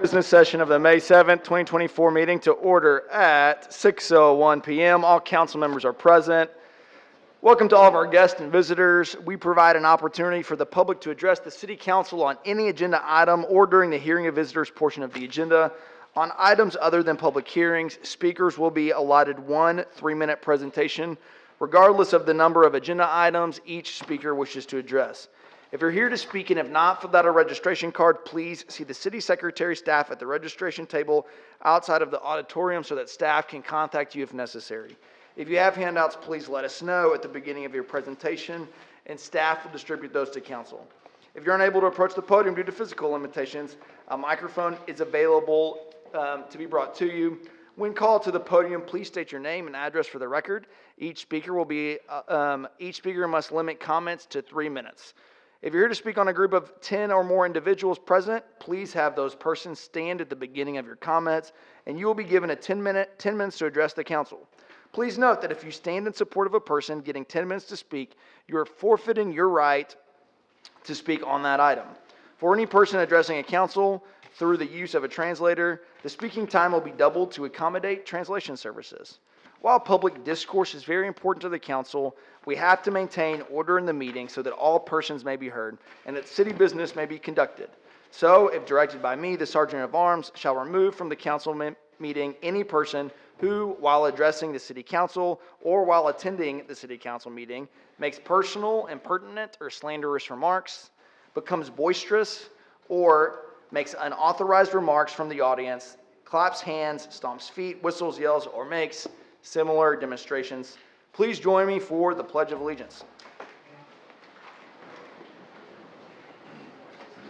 Business session of the May 7th, 2024 meeting to order at 6:01 p.m. All council members are present. Welcome to all of our guests and visitors. We provide an opportunity for the public to address the City Council on any agenda item or during the hearing of visitors portion of the agenda. On items other than public hearings, speakers will be allotted one 3-minute presentation, regardless of the number of agenda items each speaker wishes to address. If you're here to speak and have not filled out a registration card, please see the city secretary staff at the registration table outside of the auditorium so that staff can contact you if necessary. If you have handouts, please let us know at the beginning of your presentation, and staff will distribute those to council. If you're unable to approach the podium due to physical limitations, a microphone is available to be brought to you. When called to the podium, please state your name and address for the record. Each speaker must limit comments to 3 minutes. If you're here to speak on a group of 10 or more individuals present, please have those persons stand at the beginning of your comments, and you will be given 10 minutes to address the council. Please note that if you stand in support of a person getting 10 minutes to speak, you are forfeiting your right to speak on that item. For any person addressing a council through the use of a translator, the speaking time will be doubled to accommodate translation services. While public discourse is very important to the council, we have to maintain order in the meeting so that all persons may be heard and that city business may be conducted. So, if directed by me, the Sergeant of Arms shall remove from the council meeting any person who, while addressing the city council or while attending the city council meeting, makes personal, impertinent, or slanderous remarks, becomes boisterous, or makes unauthorized remarks from the audience, claps hands, stomps feet, whistles, yells, or makes similar demonstrations. Please join me for the Pledge of Allegiance.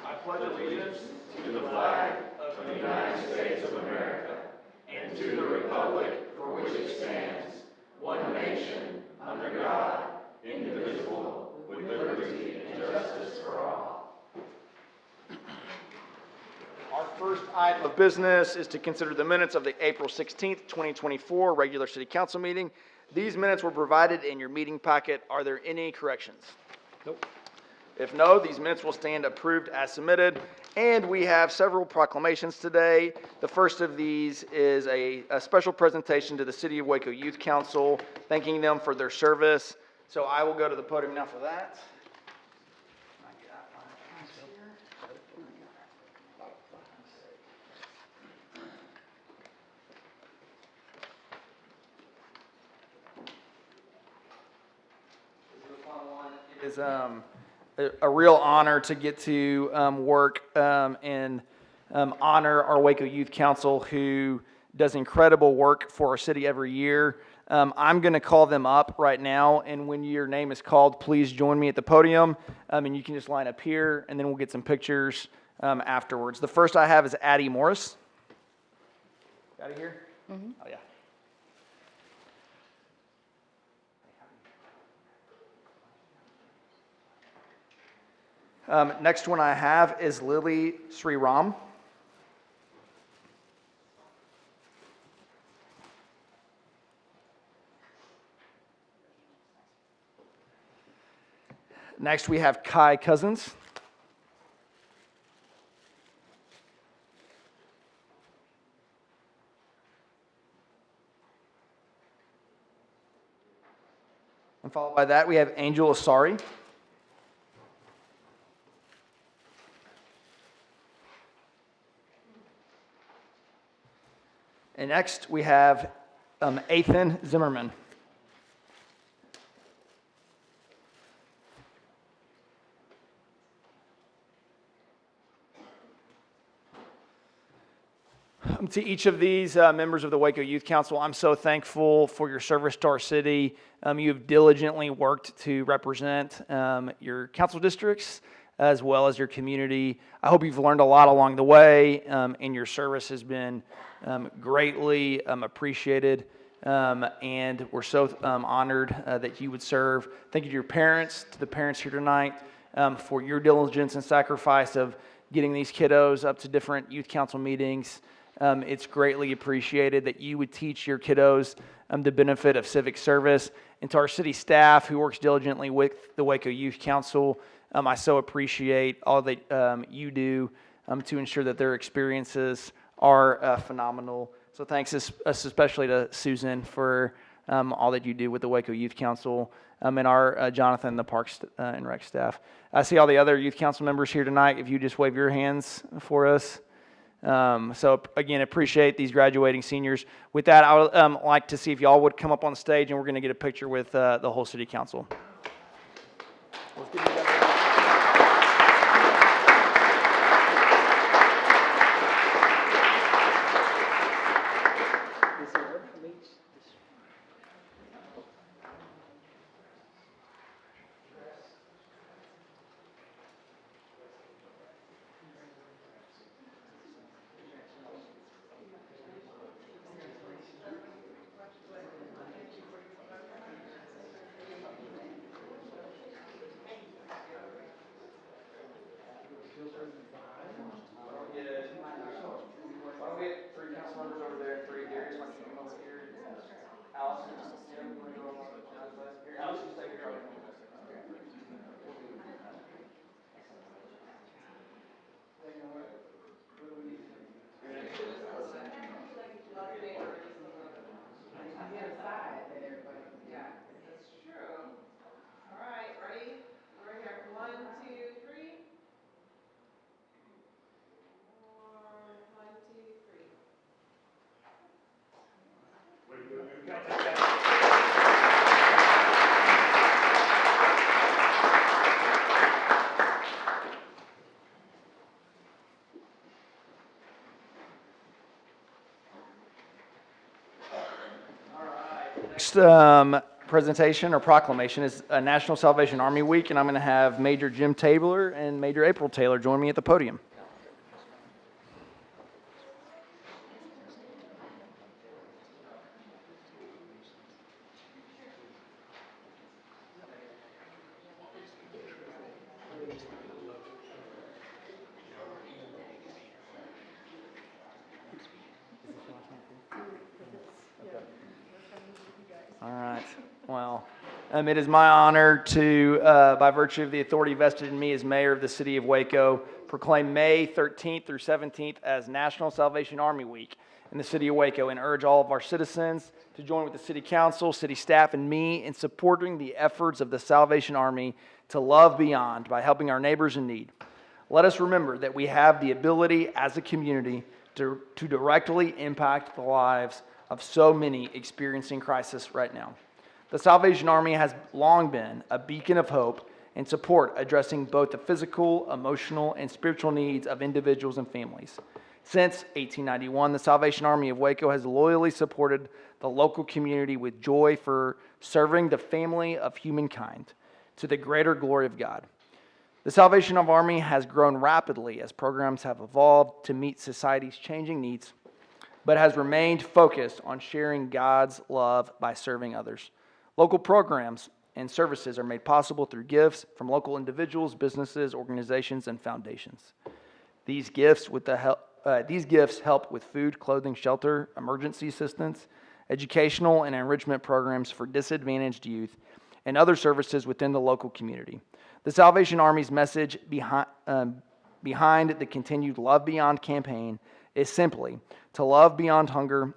I pledge allegiance to the flag of the United States of America and to the republic for which it stands, one nation, under God, indivisible, with liberty and justice for all. Our first item of business is to consider the minutes of the April 16th, 2024 regular city council meeting. These minutes were provided in your meeting packet. Are there any corrections? Nope. If no, these minutes will stand approved as submitted. And we have several proclamations today. The first of these is a special presentation to the City of Waco Youth Council, thanking them for their service. So I will go to the podium now for that. It is a real honor to get to work and honor our Waco Youth Council, who does incredible work for our city every year. I'm going to call them up right now, and when your name is called, please join me at the podium, and you can just line up here, and then we'll get some pictures afterwards. The first I have is Addie Morris. Addie here? Mm-hmm. Oh, yeah. Next one I have is Lily Sriram. Next we have Kai Cousins. And followed by that we have Angel Asari. And next, we have Ethan Zimmerman. To each of these members of the Waco Youth Council, I'm so thankful for your service to our city. You have diligently worked to represent your council districts as well as your community. I hope you've learned a lot along the way, and your service has been greatly appreciated, and we're so honored that you would serve. Thank you to your parents, to the parents here tonight, for your diligence and sacrifice of getting these kiddos up to different youth council meetings. It's greatly appreciated that you would teach your kiddos the benefit of civic service. And to our city staff who works diligently with the Waco Youth Council, I so appreciate all that you do to ensure that their experiences are phenomenal. So thanks especially to Susan for all that you do with the Waco Youth Council, and our Jonathan, the Parks and Rec staff. I see all the other Youth Council members here tonight. If you just wave your hands for us. So again, appreciate these graduating seniors. With that, I would like to see if y'all would come up on stage, and we're going to get a picture with the whole City Council. Let's give you guys Why don't we get 3 council members over there and 3 here? Just want to come over here. Allison, Tim, you want to go on John's list? Here, Allison, stay here. I'll come over. Yeah, that's true. All right, ready? Right here. 1, 2, 3. 1, 2, 3. Next presentation or proclamation is National Salvation Army Week, and I'm going to have Major Jim Taylor and Major April Taylor join me at the podium. All right. Well, it is my honor to, by virtue of the authority vested in me as mayor of the city of Waco, proclaim May 13th through 17th as National Salvation Army Week in the city of Waco, and urge all of our citizens to join with the city council, city staff, and me in supporting the efforts of the Salvation Army to love beyond by helping our neighbors in need. Let us remember that we have the ability as a community to directly impact the lives of so many experiencing crisis right now. The Salvation Army has long been a beacon of hope and support, addressing both the physical, emotional, and spiritual needs of individuals and families. Since 1891, the Salvation Army of Waco has loyally supported the local community with joy for serving the family of humankind to the greater glory of God. The Salvation Army has grown rapidly as programs have evolved to meet society's changing needs, but has remained focused on sharing God's love by serving others. Local programs and services are made possible through gifts from local individuals, businesses, organizations, and foundations. These gifts help with food, clothing, shelter, emergency assistance, educational and enrichment programs for disadvantaged youth, and other services within the local community. The Salvation Army's message behind the continued Love Beyond campaign is simply to love beyond hunger,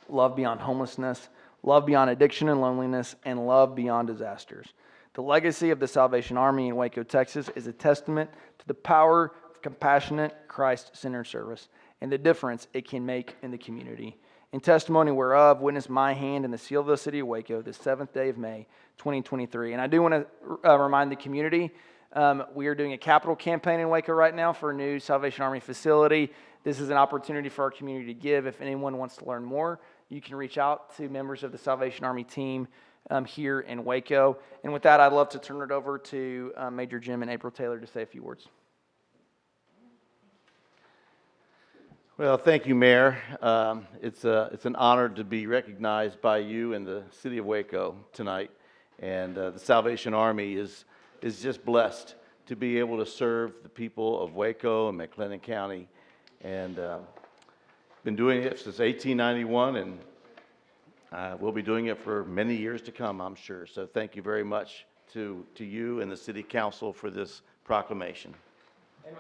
love beyond homelessness, love beyond addiction and loneliness, and love beyond disasters. The legacy of the Salvation Army in Waco, Texas is a testament to the power of compassionate, Christ-centered service and the difference it can make in the community. In testimony whereof, witness my hand in the seal of the city of Waco, the 7th day of May, 2023. And I do want to remind the community, we are doing a capital campaign in Waco right now for a new Salvation Army facility. This is an opportunity for our community to give. If anyone wants to learn more, you can reach out to members of the Salvation Army team here in Waco. And with that, I'd love to turn it over to Major Jim and April Taylor to say a few words. Well, thank you, Mayor. It's an honor to be recognized by you in the city of Waco tonight. And the Salvation Army is just blessed to be able to serve the people of Waco and McLennan County. And been doing it since 1891, and we'll be doing it for many years to come, I'm sure. So thank you very much to you and the City Council for this proclamation. And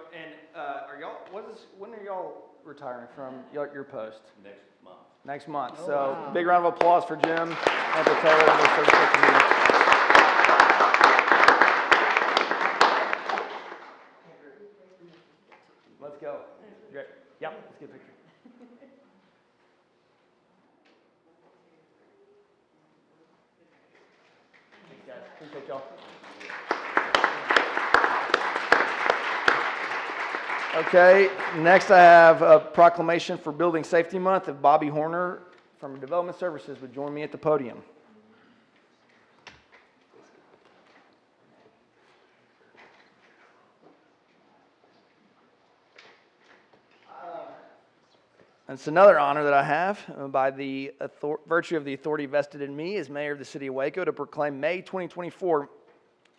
when are y'all retiring from your post? Next month. Next month. So big round of applause for Jim and for Taylor and their service committee. Let's go. Great. Yep, let's get a picture. Thanks, guys. Appreciate y'all. Okay, next I have a proclamation for Building Safety Month. If Bobby Horner from Development Services would join me at the podium. It's another honor that I have by the virtue of the authority vested in me as mayor of the city of Waco to proclaim May 2024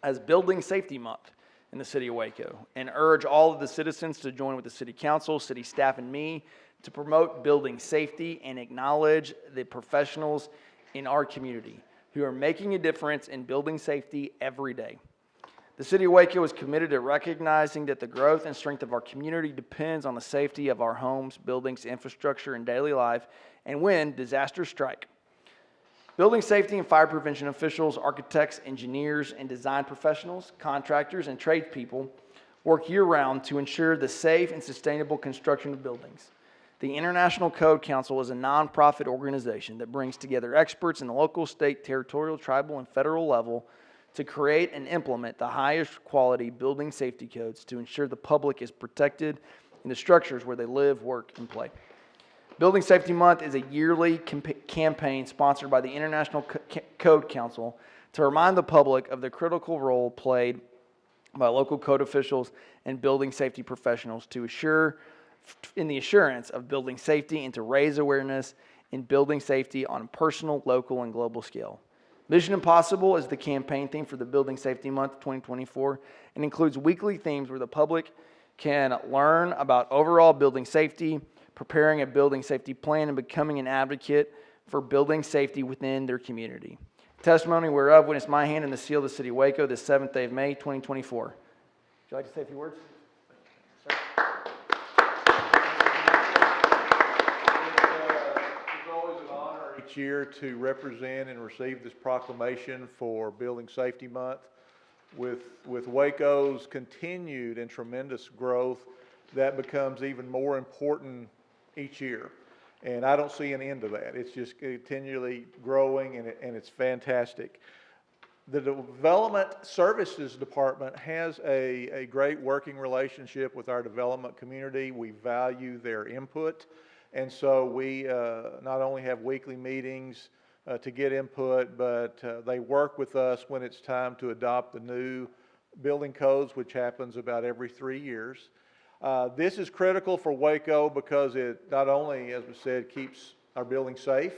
as Building Safety Month in the city of Waco and urge all of the citizens to join with the city council, city staff, and me to promote building safety and acknowledge the professionals in our community who are making a difference in building safety every day. The city of Waco is committed to recognizing that the growth and strength of our community depends on the safety of our homes, buildings, infrastructure, and daily life, and when disasters strike. Building safety and fire prevention officials, architects, engineers, and design professionals, contractors, and tradespeople work year-round to ensure the safe and sustainable construction of buildings. The International Code Council is a nonprofit organization that brings together experts in the local, state, territorial, tribal, and federal level to create and implement the highest quality building safety codes to ensure the public is protected in the structures where they live, work, and play. Building Safety Month is a yearly campaign sponsored by the International Code Council to remind the public of the critical role played by local code officials and building safety professionals to assure in the assurance of building safety and to raise awareness in building safety on a personal, local, and global scale. Mission Impossible is the campaign theme for the Building Safety Month 2024 and includes weekly themes where the public can learn about overall building safety, preparing a building safety plan, and becoming an advocate for building safety within their community. Testimony whereof witness my hand and the seal of the city of Waco this 7th day of May 2024. Would you like to say a few words? Sir. It's always an honor each year to represent and receive this proclamation for Building Safety Month. With Waco's continued and tremendous growth, that becomes even more important each year. And I don't see an end to that. It's just continually growing, and it's fantastic. The Development Services Department has a great working relationship with our development community. We value their input. And so we not only have weekly meetings to get input, but they work with us when it's time to adopt the new building codes, which happens about every 3 years. This is critical for Waco because it not only, as we said, keeps our buildings safe,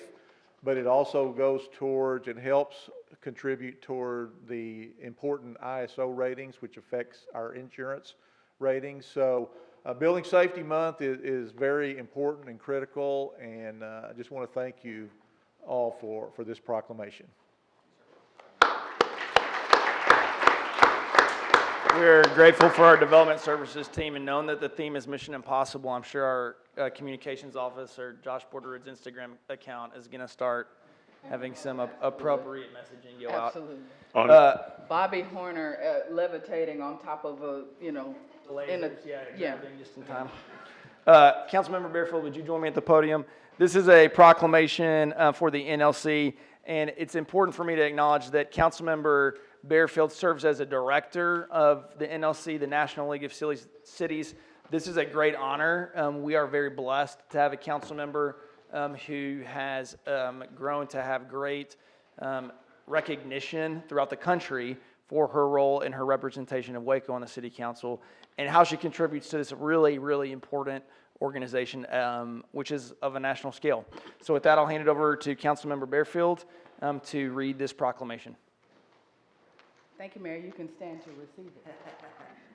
but it also goes towards and helps contribute toward the important ISO ratings, which affects our insurance ratings. So Building Safety Month is very important and critical, and I just want to thank you all for this proclamation. We're grateful for our development services team, and knowing that the theme is Mission Impossible, I'm sure our communications office or Josh Borderood's Instagram account is going to start having some appropriate messaging go out. Absolutely. Bobby Horner levitating on top of a, The lasers, yeah. everything just in time. Councilmember Bearfield, would you join me at the podium? This is a proclamation for the NLC, and it's important for me to acknowledge that Councilmember Bearfield serves as a director of the NLC, the National League of Cities. This is a great honor. We are very blessed to have a council member who has grown to have great recognition throughout the country for her role in her representation of Waco on the city council and how she contributes to this really, really important organization, which is of a national scale. So with that, I'll hand it over to Councilmember Bearfield to read this proclamation. Thank you, Mayor. You can stand to receive it.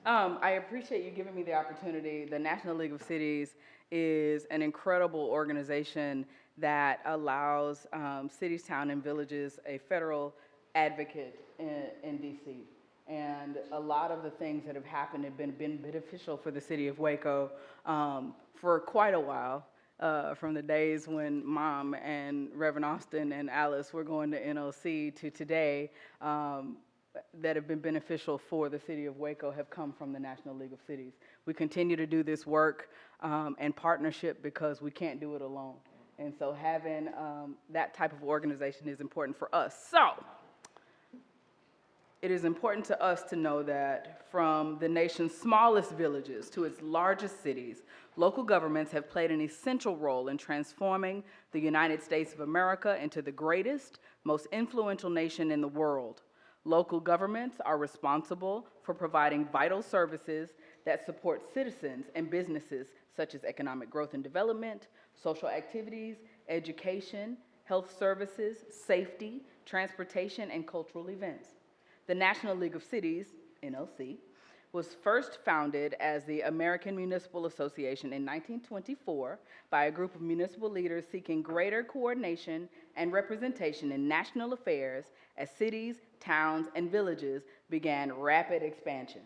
I appreciate you giving me the opportunity. The National League of Cities is an incredible organization that allows cities, towns, and villages a federal advocate in DC. And a lot of the things that have happened have been beneficial for the city of Waco for quite a while, from the days when Mom and Reverend Austin and Alice were going to NLC to today, that have been beneficial for the city of Waco have come from the National League of Cities. We continue to do this work and partnership because we can't do it alone. And so having that type of organization is important for us. So it is important to us to know that from the nation's smallest villages to its largest cities, local governments have played an essential role in transforming the United States of America into the greatest, most influential nation in the world. Local governments are responsible for providing vital services that support citizens and businesses such as economic growth and development, social activities, education, health services, safety, transportation, and cultural events. The National League of Cities, NLC, was first founded as the American Municipal Association in 1924 by a group of municipal leaders seeking greater coordination and representation in national affairs as cities, towns, and villages began rapid expansion.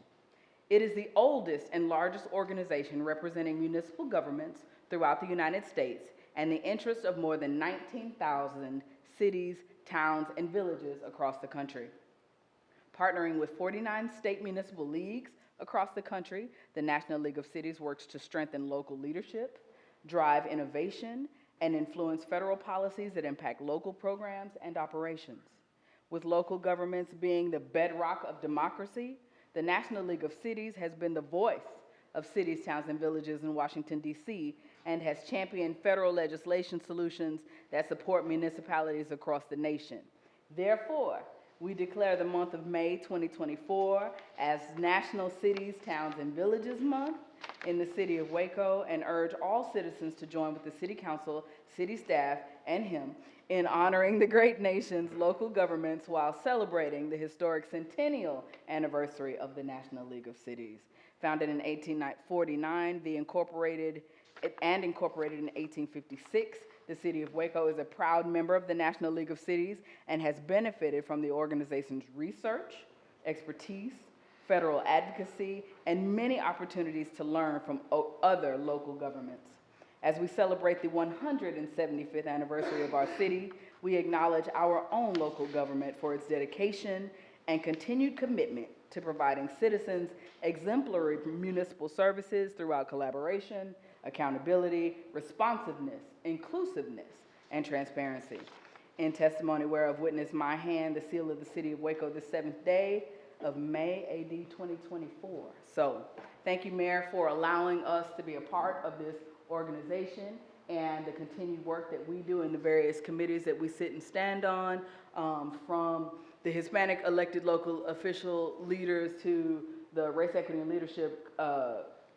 It is the oldest and largest organization representing municipal governments throughout the United States and the interests of more than 19,000 cities, towns, and villages across the country. Partnering with 49 state municipal leagues across the country, the National League of Cities works to strengthen local leadership, drive innovation, and influence federal policies that impact local programs and operations. With local governments being the bedrock of democracy, the National League of Cities has been the voice of cities, towns, and villages in Washington, D.C., and has championed federal legislation solutions that support municipalities across the nation. Therefore, we declare the month of May 2024 as National Cities, Towns, and Villages Month in the city of Waco and urge all citizens to join with the City Council, city staff, and him in honoring the great nation's local governments while celebrating the historic centennial anniversary of the National League of Cities. Founded in 1849, incorporated in 1856, the city of Waco is a proud member of the National League of Cities and has benefited from the organization's research, expertise, federal advocacy, and many opportunities to learn from other local governments. As we celebrate the 175th anniversary of our city, we acknowledge our own local government for its dedication and continued commitment to providing citizens exemplary municipal services throughout collaboration, accountability, responsiveness, inclusiveness, and transparency. In testimony whereof witness my hand, the seal of the city of Waco, the 7th day of May, AD 2024. So, thank you, Mayor, for allowing us to be a part of this organization and the continued work that we do in the various committees that we sit and stand on, from the Hispanic elected local official leaders to the Race Equity and Leadership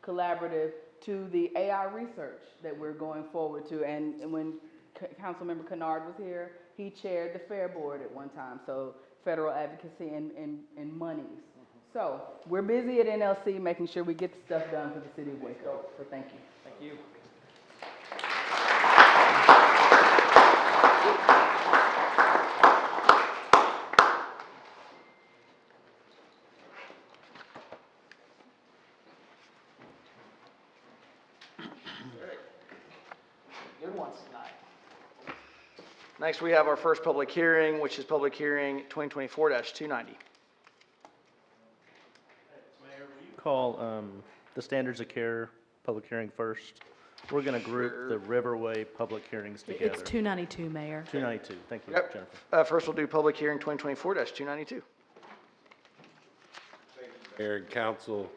Collaborative to the AI research that we're going forward to. And when Councilmember Kennard was here, he chaired the Fair Board at one time, so federal advocacy and monies. So we're busy at NLC making sure we get the stuff done for the city of Waco. So thank you. Thank you. Good ones tonight. Next, we have our first public hearing, which is public hearing 2024-290. Mayor, will you call the standards of care public hearing first? We're going to group the Riverway public hearings together. It's 292, Mayor. 292, thank you, Yep. Jennifer. First, we'll do public hearing 2024-292. Mayor and Council,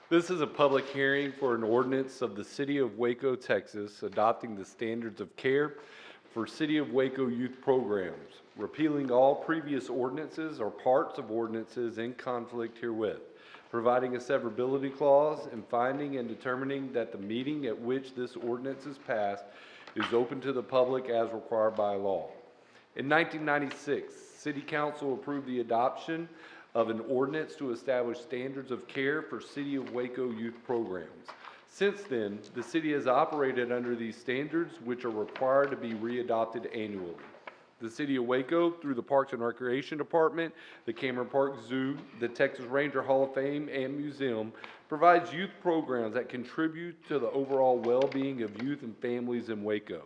this is a public hearing for an ordinance of the City of Waco, Texas, adopting the standards of care for City of Waco youth programs, repealing all previous ordinances or parts of ordinances in conflict herewith, providing a severability clause, and finding and determining that the meeting at which this ordinance is passed is open to the public as required by law. In 1996, City Council approved the adoption of an ordinance to establish standards of care for City of Waco youth programs. Since then, the city has operated under these standards, which are required to be readopted annually. The City of Waco, through the Parks and Recreation Department, the Cameron Park Zoo, the Texas Ranger Hall of Fame and Museum, provides youth programs that contribute to the overall well-being of youth and families in Waco.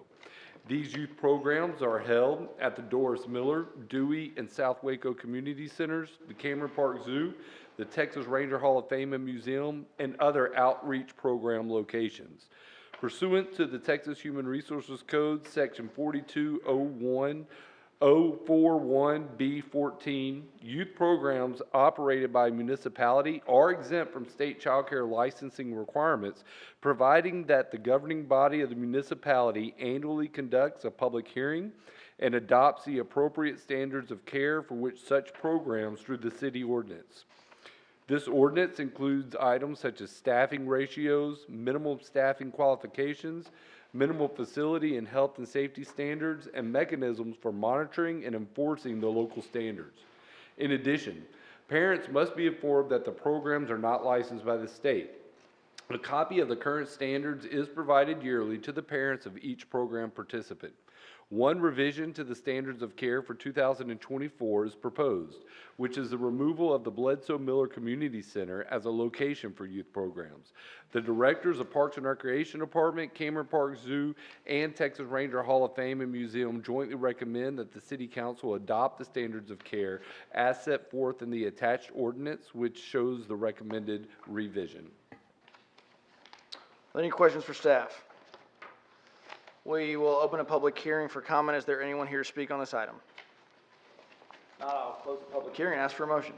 These youth programs are held at the Doris Miller, Dewey, and South Waco Community Centers, the Cameron Park Zoo, the Texas Ranger Hall of Fame and Museum, and other outreach program locations. Pursuant to the Texas Human Resources Code, Section 42041B14, youth programs operated by municipality are exempt from state child care licensing requirements, providing that the governing body of the municipality annually conducts a public hearing and adopts the appropriate standards of care for which such programs through the city ordinance. This ordinance includes items such as staffing ratios, minimum staffing qualifications, minimal facility and health and safety standards, and mechanisms for monitoring and enforcing the local standards. In addition, parents must be informed that the programs are not licensed by the state. A copy of the current standards is provided yearly to the parents of each program participant. One revision to the standards of care for 2024 is proposed, which is the removal of the Bledsoe Miller Community Center as a location for youth programs. The directors of Parks and Recreation Department, Cameron Park Zoo, and Texas Ranger Hall of Fame and Museum jointly recommend that the City Council adopt the standards of care as set forth in the attached ordinance, which shows the recommended revision. Any questions for staff? We will open a public hearing for comment. Is there anyone here to speak on this item? I'll close the public hearing and ask for a motion.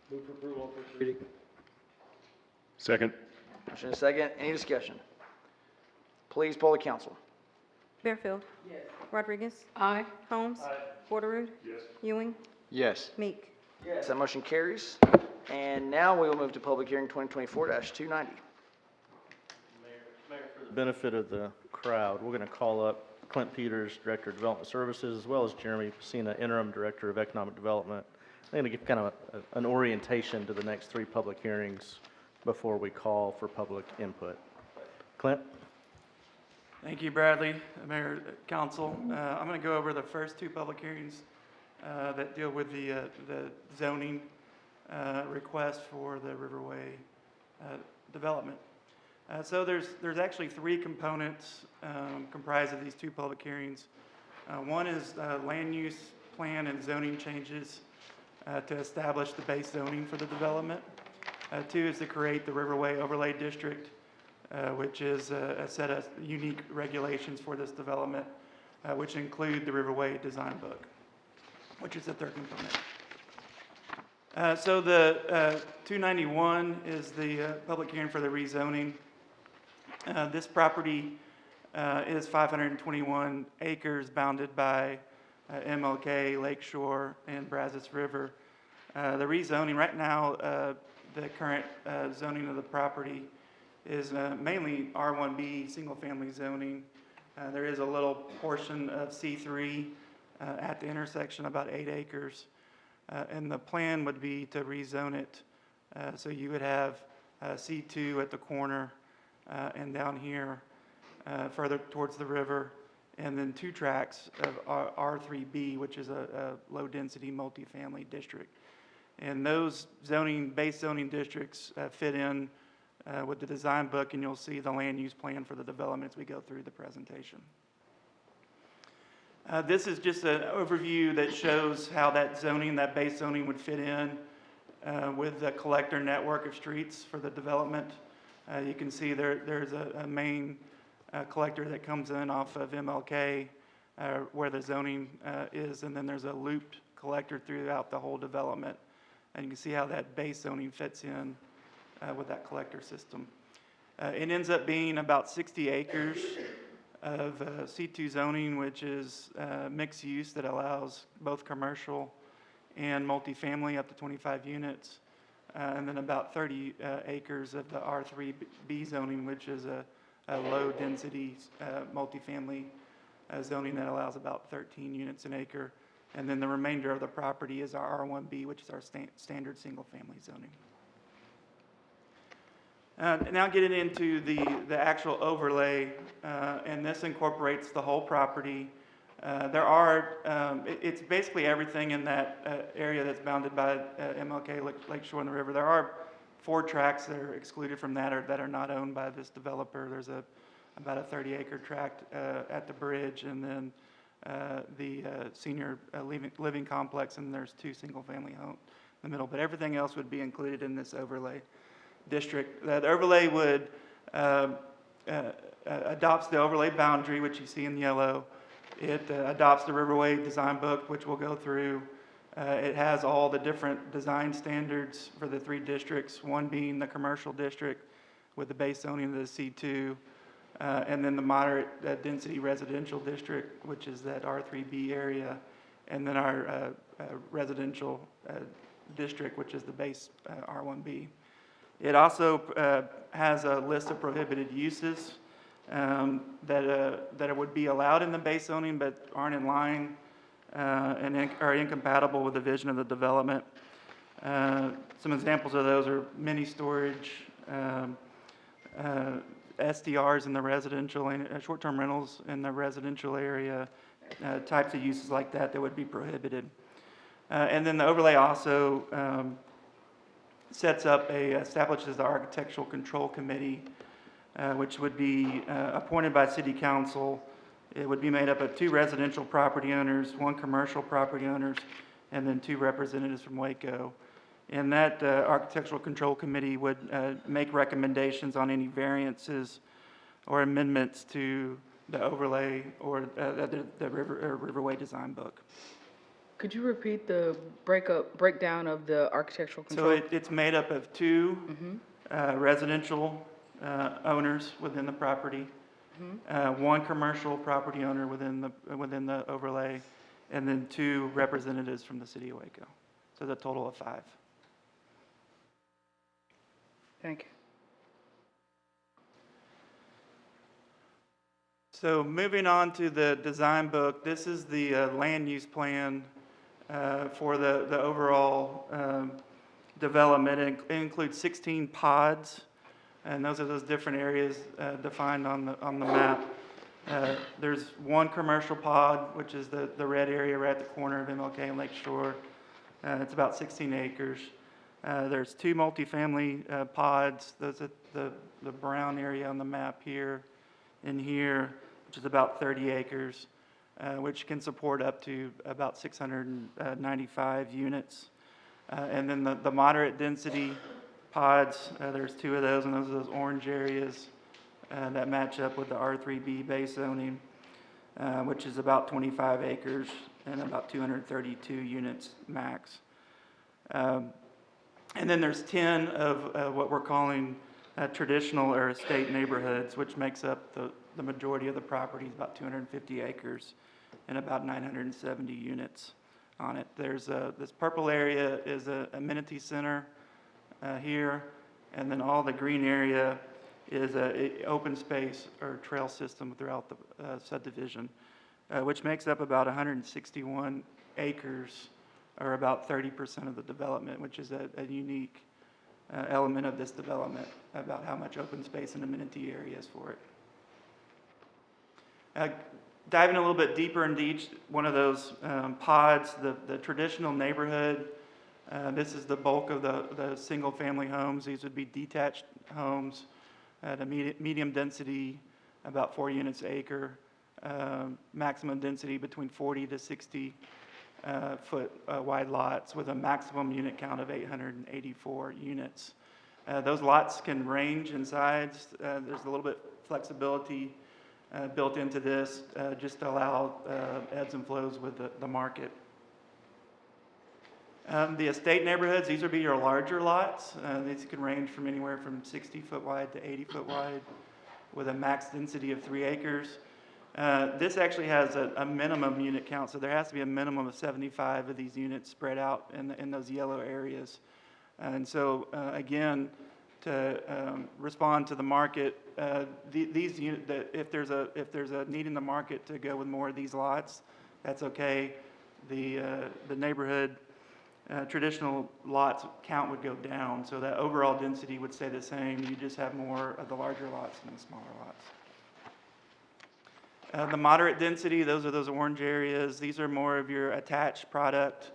Move for approval on first reading. Second. Motion is second. Any discussion? Please poll the council. Bearfield. Yes. Rodriguez. Aye. Holmes. Porterud. Yes. Ewing. Yes. Meek. Yes. That motion carries. And now we will move to public hearing 2024-290. For the benefit of the crowd, we're going to call up Clint Peters, Director of Development Services, as well as Jeremy Pacina, Interim Director of Economic Development. I'm going to give kind of an orientation to the next three public hearings before we call for public input. Clint? Thank you, Bradley, Mayor, Council. I'm going to go over the first two public hearings that deal with the zoning request for the Riverway development. So there's actually three components comprised of these two public hearings. One is land use plan and zoning changes to establish the base zoning for the development. Two is to create the Riverway Overlay District, which is a set of unique regulations for this development, which include the Riverway Design Book, which is the third component. So the 291 is the public hearing for the rezoning. This property is 521 acres bounded by MLK, Lakeshore, and Brazos River. The rezoning right now, the current zoning of the property is mainly R1B, single-family zoning. There is a little portion of C3 at the intersection, about 8 acres. And the plan would be to rezone it so you would have C2 at the corner and down here further towards the river, and then 2 tracts of R3B, which is a low-density multifamily district. And those base zoning districts fit in with the design book, and you'll see the land use plan for the development as we go through the presentation. This is just an overview that shows how that base zoning would fit in with the collector network of streets for the development. You can see there's a main collector that comes in off of MLK where the zoning is, and then there's a looped collector throughout the whole development. And you can see how that base zoning fits in with that collector system. It ends up being about 60 acres of C2 zoning, which is mixed use that allows both commercial and multifamily up to 25 units. And then about 30 acres of the R3B zoning, which is a low-density multifamily zoning that allows about 13 units an acre. And then the remainder of the property is our R1B, which is our standard single-family zoning. Now getting into the actual overlay, and this incorporates the whole property. There are, it's basically everything in that area that's bounded by MLK, Lake Shore and the river. There are 4 tracts that are excluded from that or that are not owned by this developer. There's about a 30-acre tract at the bridge, and then the senior living complex, and there's 2 single-family homes in the middle. But everything else would be included in this overlay district. The overlay would adopts the overlay boundary, which you see in yellow. It adopts the Riverway Design Book, which we'll go through. It has all the different design standards for the 3 districts, one being the commercial district with the base zoning of the C2, and then the moderate density residential district, which is that R3B area, and then our residential district, which is the base R1B. It also has a list of prohibited uses that would be allowed in the base zoning but aren't in line and are incompatible with the vision of the development. Some examples of those are mini storage, SDRs in the residential and short-term rentals in the residential area, types of uses like that would be prohibited. And then the overlay also establishes the Architectural Control Committee, which would be appointed by City Council. It would be made up of 2 residential property owners, 1 commercial property owners, and then 2 representatives from Waco. And that Architectural Control Committee would make recommendations on any variances or amendments to the overlay or the Riverway Design Book. Could you repeat the breakdown of the architectural control? So it's made up of 2 residential owners within the property, 1 commercial property owner within the overlay, and then 2 representatives from the City of Waco. So the total of 5. Thank you. So moving on to the design book, this is the land use plan for the overall development. It includes 16 pods, and those are those different areas defined on the map. There's 1 commercial pod, which is the red area right at the corner of MLK and Lake Shore. It's about 16 acres. There's 2 multifamily pods. Those are the brown area on the map here and here, which is about 30 acres, which can support up to about 695 units. And then the moderate density pods, there's 2 of those, and those are those orange areas that match up with the R3B base zoning, which is about 25 acres and about 232 units max. And then there's 10 of what we're calling traditional or estate neighborhoods, which makes up the majority of the property, about 250 acres and about 970 units on it. There's this purple area is an amenity center here, and then all the green area is a open space or trail system throughout the subdivision, which makes up about 161 acres, or about 30% of the development, which is a unique element of this development about how much open space and amenity area is for it. Diving a little bit deeper into each one of those pods, the traditional neighborhood, this is the bulk of the single-family homes. These would be detached homes at a medium density, about 4 units an acre, maximum density between 40 to 60 foot wide lots with a maximum unit count of 884 units. Those lots can range in size. There's a little bit flexibility built into this just to allow ebbs and flows with the market. The estate neighborhoods, these would be your larger lots. These can range from anywhere from 60 foot wide to 80 foot wide with a max density of 3 acres. This actually has a minimum unit count, so there has to be a minimum of 75 of these units spread out in those yellow areas. And so, again, to respond to the market, these units, if there's a need in the market to go with more of these lots, that's okay. The neighborhood traditional lots count would go down, so that overall density would stay the same. You just have more of the larger lots than the smaller lots. The moderate density, those are those orange areas. These are more of your attached product,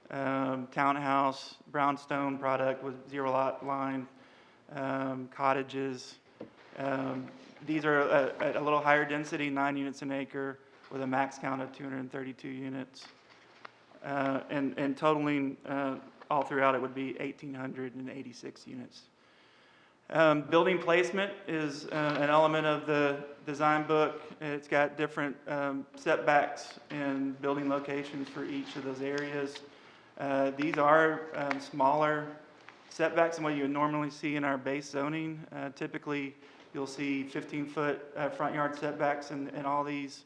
townhouse, brownstone product with zero lot line, cottages. These are at a little higher density, 9 units an acre with a max count of 232 units. And totaling all throughout it would be 1,886 units. Building placement is an element of the design book. It's got different setbacks and building locations for each of those areas. These are smaller setbacks than what you would normally see in our base zoning. Typically, you'll see 15-foot front yard setbacks in all these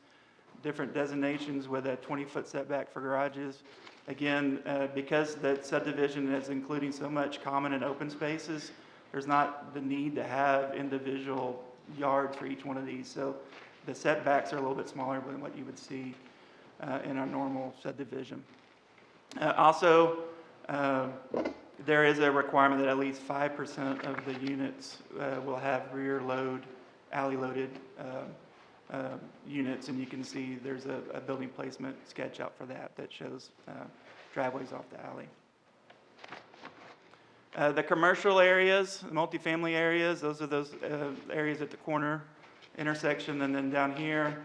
different designations with a 20-foot setback for garages. Again, because that subdivision is including so much common and open spaces, there's not the need to have individual yards for each one of these. So the setbacks are a little bit smaller than what you would see in our normal subdivision. Also, there is a requirement that at least 5% of the units will have rear load, alley loaded units, and you can see there's a building placement sketch out for that shows driveways off the alley. The commercial areas, the multifamily areas, those are those areas at the corner intersection, and then down here,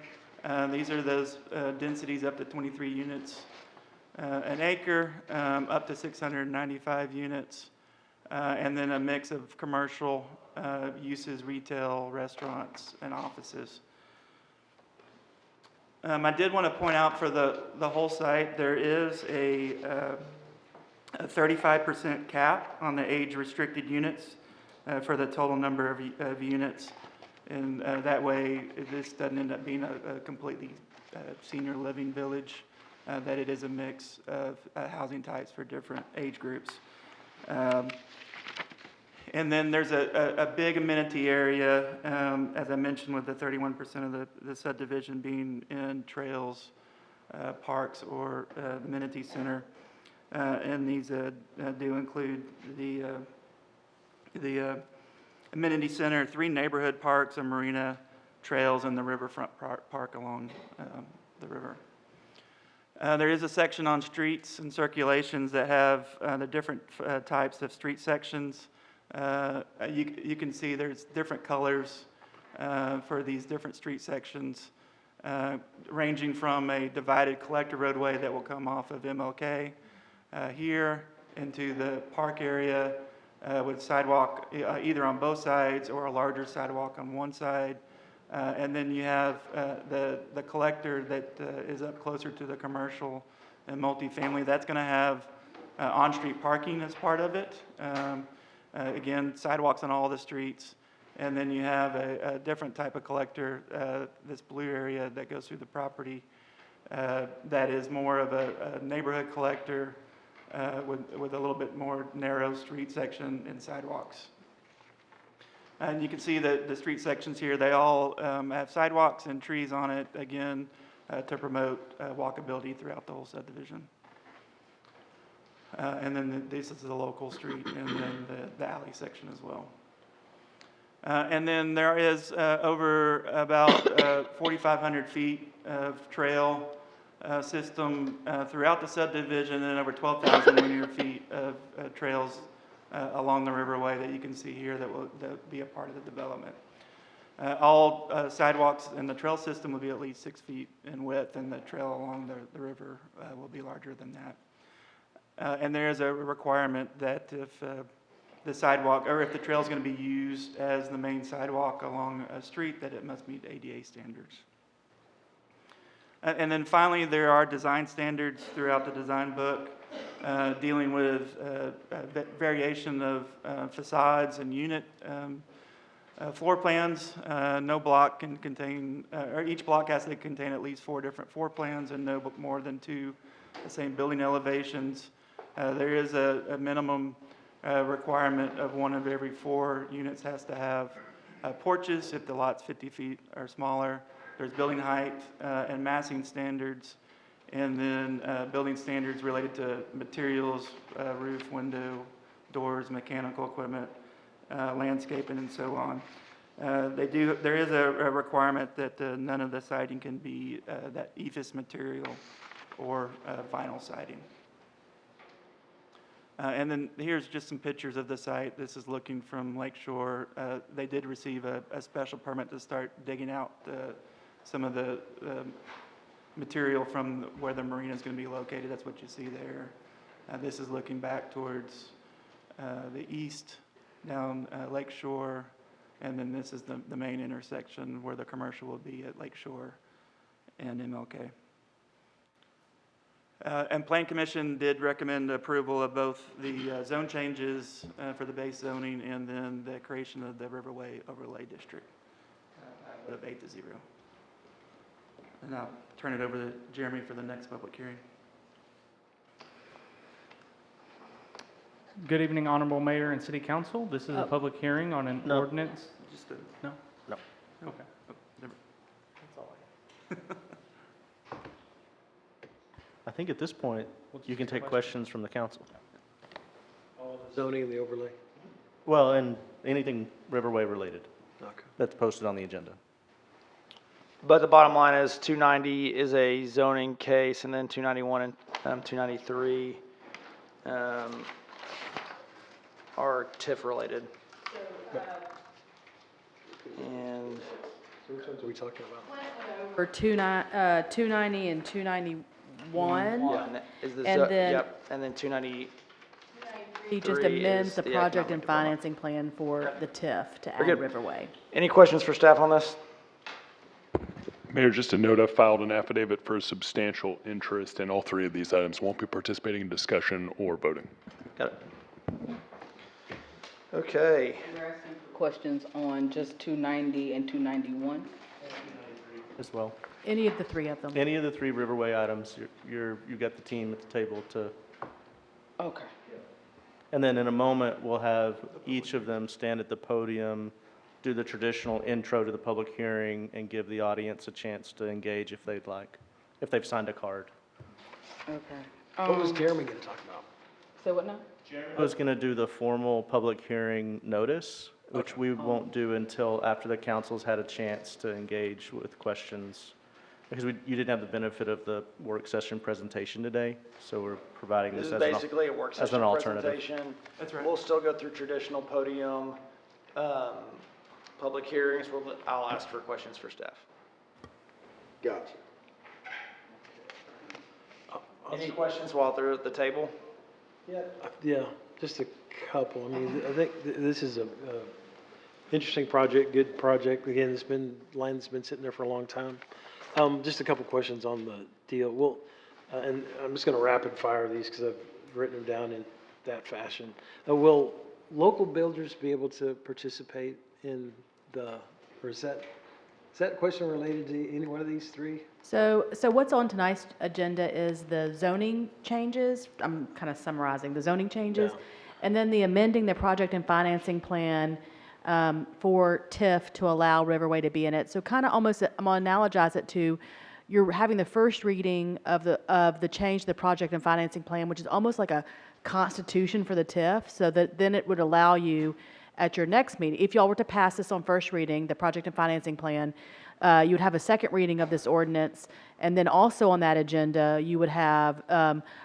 these are those densities up to 23 units an acre, up to 695 units, and then a mix of commercial uses, retail, restaurants, and offices. I did want to point out for the whole site, there is a 35% cap on the age-restricted units for the total number of units. And that way, this doesn't end up being a completely senior living village, that it is a mix of housing types for different age groups. And then there's a big amenity area, as I mentioned, with the 31% of the subdivision being in trails, parks, or amenity center. And these do include the amenity center, 3 neighborhood parks, a marina, trails, and the riverfront park along the river. There is a section on streets and circulations that have the different types of street sections. You can see there's different colors for these different street sections, ranging from a divided collector roadway that will come off of MLK here into the park area with sidewalk either on both sides or a larger sidewalk on one side. And then you have the collector that is up closer to the commercial and multifamily. That's going to have on-street parking as part of it. Again, sidewalks on all the streets. And then you have a different type of collector, this blue area that goes through the property, that is more of a neighborhood collector with a little bit more narrow street section and sidewalks. And you can see the street sections here, they all have sidewalks and trees on it, again, to promote walkability throughout the whole subdivision. And then this is the local street and then the alley section as well. And then there is over about 4,500 feet of trail system throughout the subdivision, and over 12,000 linear feet of trails along the riverway that you can see here that will be a part of the development. All sidewalks in the trail system will be at least 6 feet in width, and the trail along the river will be larger than that. And there is a requirement that if the sidewalk, or if the trail is going to be used as the main sidewalk along a street, that it must meet ADA standards. And then finally, there are design standards throughout the design book dealing with variation of facades and unit floor plans. No block can contain, or each block has to contain at least 4 different floor plans and no more than 2 the same building elevations. There is a minimum requirement of 1 of every 4 units has to have porches if the lot's 50 feet or smaller. There's building height and massing standards, and then building standards related to materials, roof, window, doors, mechanical equipment, landscaping, and so on. There is a requirement that none of the siding can be that ephes material or vinyl siding. And then here's just some pictures of the site. This is looking from Lake Shore. They did receive a special permit to start digging out some of the material from where the marina is going to be located. That's what you see there. This is looking back towards the east down Lake Shore. And then this is the main intersection where the commercial will be at Lake Shore and MLK. And Plan Commission did recommend approval of both the zone changes for the base zoning and then the creation of the Riverway Overlay District of 8-0. And I'll turn it over to Jeremy for the next public hearing. Good evening, Honorable Mayor and City Council. This is a public hearing on an No. ordinance. Just No? No. Okay. never. That's all I have. I think at this point, you can take questions from the council. Zoning and the overlay? Well, and anything Riverway related Okay. that's posted on the agenda. But the bottom line is 290 is a zoning case, and then 291 and 293 are TIF related. And Which ones are we talking about? For 290 and 291. one is the, And then- yep, and then 290, He just 3 amends is the the project economic and development. financing plan for the TIF to add good. Riverway. any questions for staff on this? Mayor, just a note, I filed an affidavit for substantial interest in all three of these items. Won't be participating in discussion or voting. Got it. Okay, We're asking for questions on just 290 and 291? As well. Any of the three of them? Any of the three Riverway items, you've got the team at the table to, Okay. and then in a moment, we'll have each of them stand at the podium, do the traditional intro to the public hearing, and give the audience a chance to engage if they'd like, if they've signed a card. Okay. What was Jeremy going to talk about? Say what now? I was going to do the formal public hearing notice, which we won't do until after the council's had a chance to engage with questions. Because you didn't have the benefit of the work session presentation today, so we're providing this this is as an, basically a work as an session alternative. presentation. That's right. We'll still go through traditional podium, public hearings. I'll ask for questions for staff. Gotcha. Any questions while they're at the table? Yeah, just a couple. I mean, I think this is a interesting project, good project. Again, it's been, land that's been sitting there for a long time. Just a couple questions on the deal. Well, and I'm just gonna rapid fire these because I've written them down in that fashion. Will local builders be able to participate in or is that question related to any one of these three? So what's on tonight's agenda is the zoning changes. I'm kind of summarizing the zoning changes. Yeah. And then the amending the project and financing plan for TIF to allow Riverway to be in it. So kind of almost, I'm going to analogize it to, you're having the first reading of the change to the project and financing plan, which is almost like a constitution for the TIF, so that then it would allow you at your next meeting, if y'all were to pass this on first reading, the project and financing plan, you would have a second reading of this ordinance, and then also on that agenda, you would have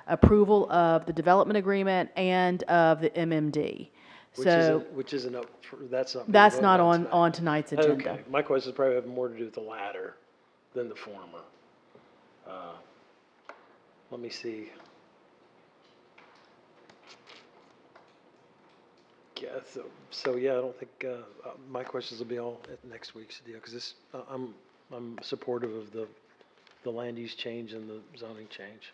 approval of the development agreement and of the MMD. So Which isn't up, that's not. being that's voted not on tonight. tonight's agenda. Okay, my questions probably have more to do with the latter than the former. Let me see. Yeah, so yeah, I don't think, my questions will be all at next week's deal, because this, I'm supportive of the land use change and the zoning change.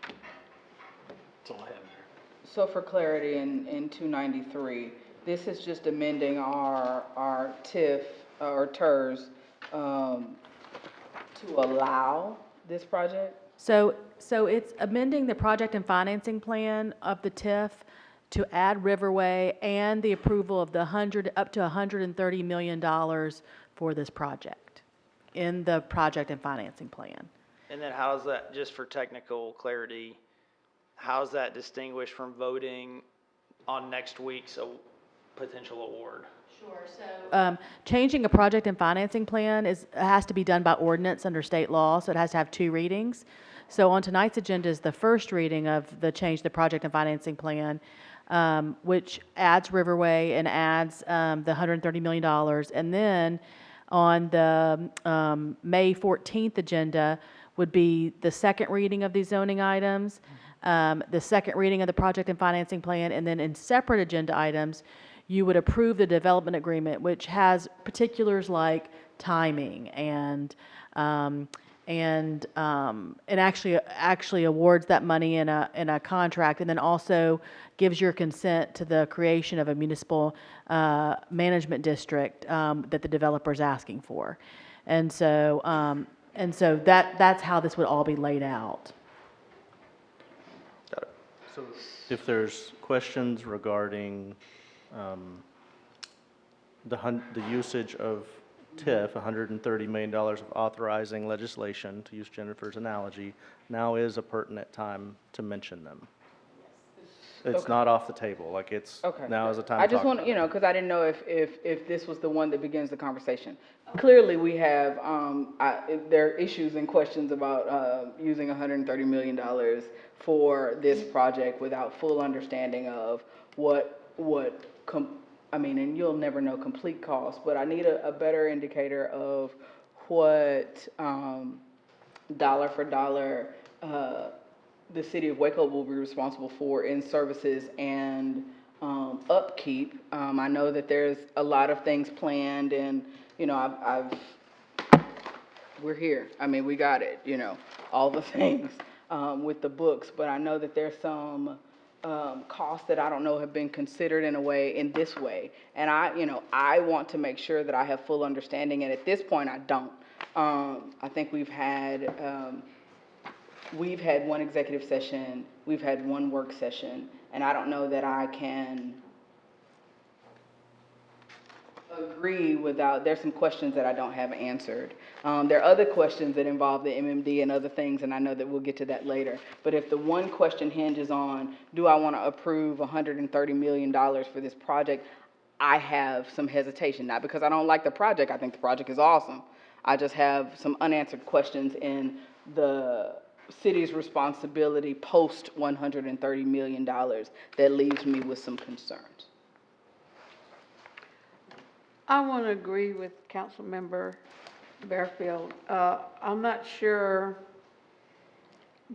That's all I have there. So for clarity, in 293, this is just amending our TIF, or TERS, to allow this project? So it's amending the project and financing plan of the TIF to add Riverway and the approval of up to $130 million for this project in the project and financing plan. And then how does that, just for technical clarity, how's that distinguished from voting on next week's potential award? Changing a project and financing plan has to be done by ordinance under state law, so it has to have 2 readings. So on tonight's agenda is the first reading of the change the project and financing plan, which adds Riverway and adds the $130 million. And then on the May 14th agenda would be the second reading of these zoning items, the second reading of the project and financing plan, and then in separate agenda items, you would approve the development agreement, which has particulars like timing and actually awards that money in a contract, and then also gives your consent to the creation of a municipal management district that the developer is asking for, and so that's how this would all be laid out. So if there's questions regarding the usage of TIF, $130 million of authorizing legislation, to use Jennifer's analogy, now is a pertinent time to mention them. It's not off the table, like it's, now is the time to I just talk want, about it. because I didn't know if this was the one that begins the conversation. Clearly, we have, there are issues and questions about using $130 million for this project without full understanding of and you'll never know complete cost, but I need a better indicator of what dollar for dollar the city of Waco will be responsible for in services and upkeep. I know that there's a lot of things planned, and we're here. I mean, we got it. All the things with the books, but I know that there's some costs that I don't know have been considered in this way, and I want to make sure that I have full understanding, and at this point I don't. I think we've had one executive session, we've had one work session, and I don't know that I can agree without, there's some questions that I don't have answered. There are other questions that involve the MMD and other things, and I know that we'll get to that later. But if the one question hinges on, do I want to approve $130 million for this project, I have some hesitation. Not because I don't like the project, I think the project is awesome. I just have some unanswered questions in the city's responsibility post $130 million that leaves me with some concerns. I want to agree with Councilmember Bearfield. I'm not sure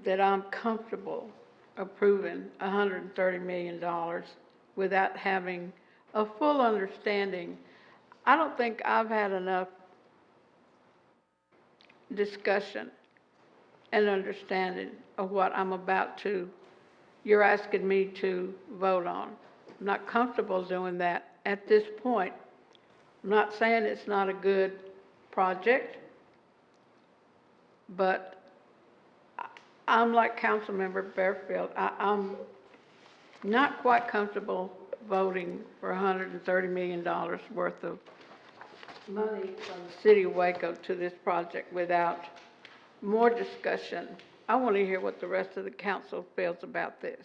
that I'm comfortable approving $130 million without having a full understanding. I don't think I've had enough discussion and understanding of what you're asking me to vote on. I'm not comfortable doing that at this point. I'm not saying it's not a good project, but I'm like Councilmember Bearfield. I'm not quite comfortable voting for $130 million worth of money from the city of Waco to this project without more discussion. I want to hear what the rest of the council feels about this.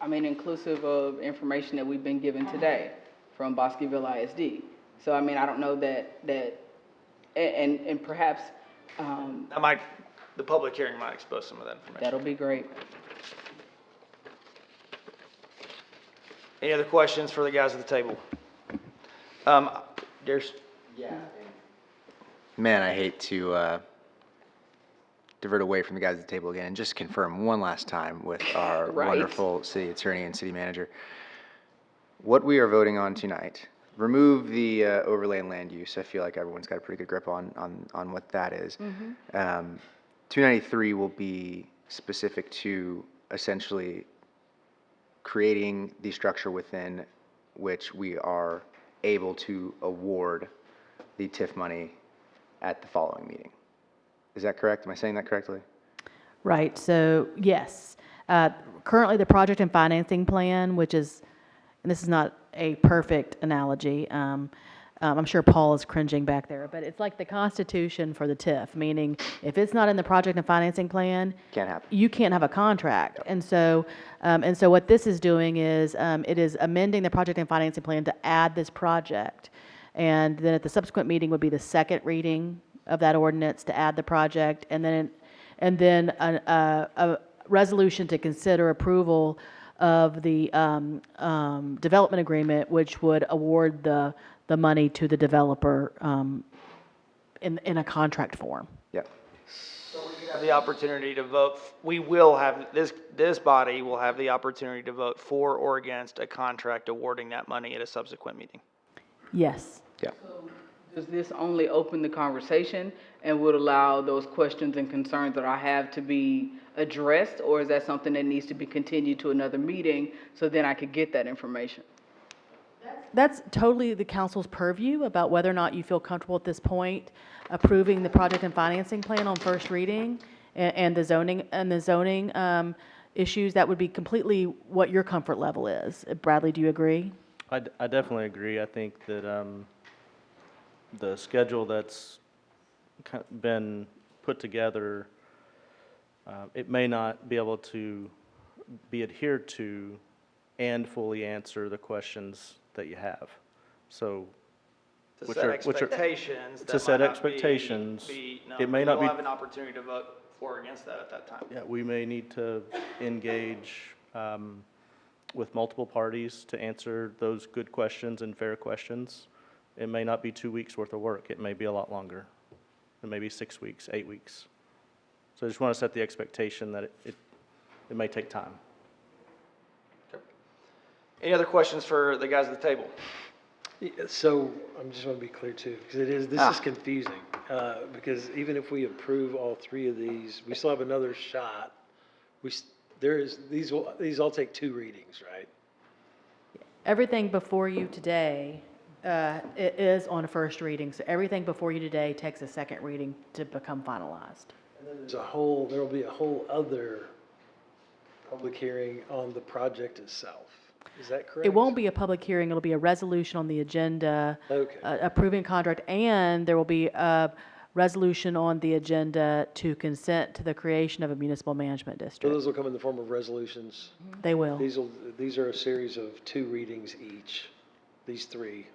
Inclusive of information that we've been given today from Bosqueville ISD. So, I don't know that and perhaps, the public hearing might expose some of that information. that'll be great. Any other questions for the guys at the table? There's, Man, I hate to divert away from the guys at the table again and just confirm one last time with our Right. wonderful city attorney and city manager. What we are voting on tonight, remove the overlay and land use. I feel like everyone's got a pretty good grip on what that is. 293 will be specific to essentially creating the structure within which we are able to award the TIF money at the following meeting. Is that correct? Am I saying that correctly? Right, so yes. Currently, the project and financing plan, which is, and this is not a perfect analogy, I'm sure Paul is cringing back there, but it's like the Constitution for the TIF, meaning if it's not in the project and financing plan, Can't happen. you can't have a contract. And so what this is doing is, it is amending the project and financing plan to add this project. And then at the subsequent meeting would be the second reading of that ordinance to add the project, and then a resolution to consider approval of the development agreement, which would award the money to the developer in a contract form. Yep. So we have the opportunity to vote, we will have, this body will have the opportunity to vote for or against a contract awarding that money at a subsequent meeting. Yes. Yeah. Does this only open the conversation and would allow those questions and concerns that I have to be addressed? Or is that something that needs to be continued to another meeting so then I could get that information? That's totally the council's purview about whether or not you feel comfortable at this point approving the project and financing plan on first reading and the zoning issues. That would be completely what your comfort level is. Bradley, do you agree? I definitely agree. I think that the schedule that's been put together, it may not be able to be adhered to and fully answer the questions that you have. So, To which set are- expectations. to that set might not be- expectations, no, it may not We'll be- have an opportunity to vote for or against that at that time. yeah, we may need to engage with multiple parties to answer those good questions and fair questions. It may not be 2 weeks worth of work. It may be a lot longer. It may be 6 weeks, 8 weeks. So I just want to set the expectation that it may take time. Any other questions for the guys at the table? Yeah, so I'm just want to be clear too, because this is confusing. Because even if we approve all three of these, we still have another shot. These all take 2 readings, right? Everything before you today it is on a first reading. So everything before you today takes a second reading to become finalized. And then there will be a whole other public hearing on the project itself. Is that correct? It won't be a public hearing, it'll be a resolution on the agenda. Okay. Approving contract, and there will be a resolution on the agenda to consent to the creation of a municipal management So district. those will come in the form of resolutions? They will. These are a series of 2 readings each, these 3.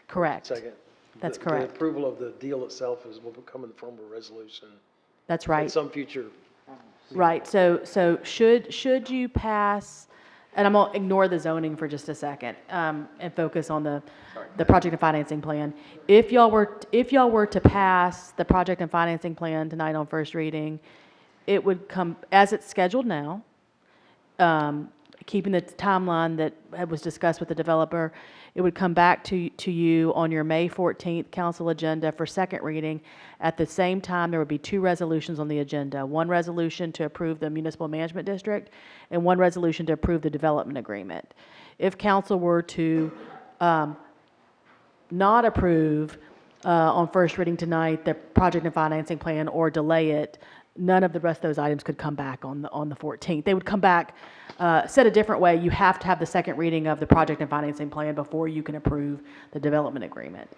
Correct. Second. That's The correct. approval of the deal itself will come in the form of a resolution. That's At right. some future. Right, so should you pass, and I'm gonna ignore the zoning for just a second, and focus on the project and financing plan. If y'all were to pass the project and financing plan tonight on first reading, it would come, as it's scheduled now, keeping the timeline that was discussed with the developer, it would come back to you on your May 14th council agenda for second reading. At the same time, there would be 2 resolutions on the agenda. One resolution to approve the municipal management district and one resolution to approve the development agreement. If council were to not approve on first reading tonight the project and financing plan or delay it, none of the rest of those items could come back on the 14th. They would come back, said a different way, you have to have the second reading of the project and financing plan before you can approve the development agreement.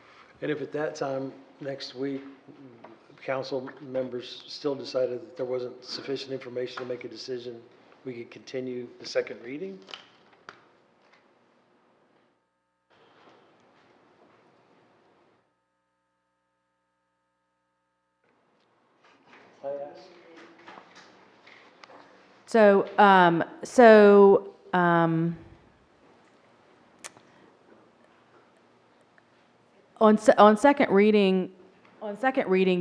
And if at that time, next week, council members still decided that there wasn't sufficient information to make a decision, we could continue the second reading? So, on second reading,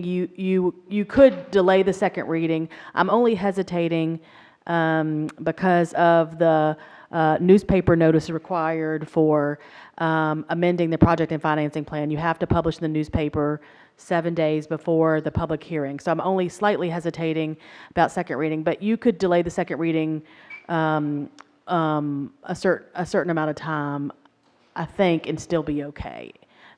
you could delay the second reading. I'm only hesitating because of the newspaper notice required for amending the project and financing plan. You have to publish in the newspaper 7 days before the public hearing. So I'm only slightly hesitating about second reading, but you could delay the second reading a certain amount of time, I think, and still be okay.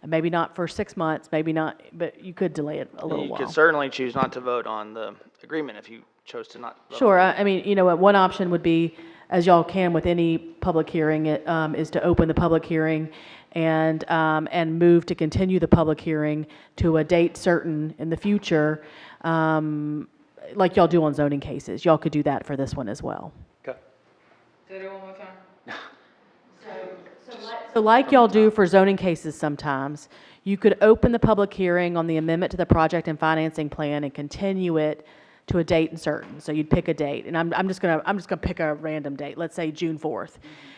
Maybe not for 6 months, maybe not, but you could delay it a little You while. could certainly choose not to vote on the agreement if you chose to not vote. Sure, I mean, you know, what one option would be, as y'all can with any public hearing, is to open the public hearing and move to continue the public hearing to a date certain in the future, like y'all do on zoning cases. Y'all could do that for this one as well. Okay. Say that one more time. So like y'all do for zoning cases sometimes, you could open the public hearing on the amendment to the project and financing plan and continue it to a date and certain. So you'd pick a date, and I'm just gonna pick a random date, let's say June 4th.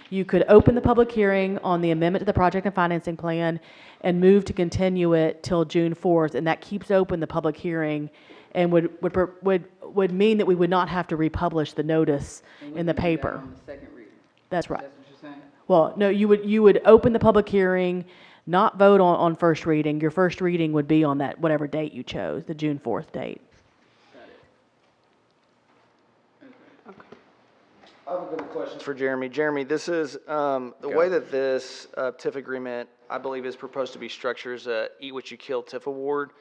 You could open the public hearing on the amendment to the project and financing plan and move to continue it till June 4th, and that keeps open the public hearing and would mean that we would not have to republish the notice in the paper. On the second reading. That's right. That's what you're saying? Well, no, you would open the public hearing, not vote on first reading. Your first reading would be on that, whatever date you chose, the June 4th date. I have a couple questions for Jeremy. Jeremy, this is, the way that this TIF agreement, I believe, is proposed to be structured as a Eat What You Kill TIF award,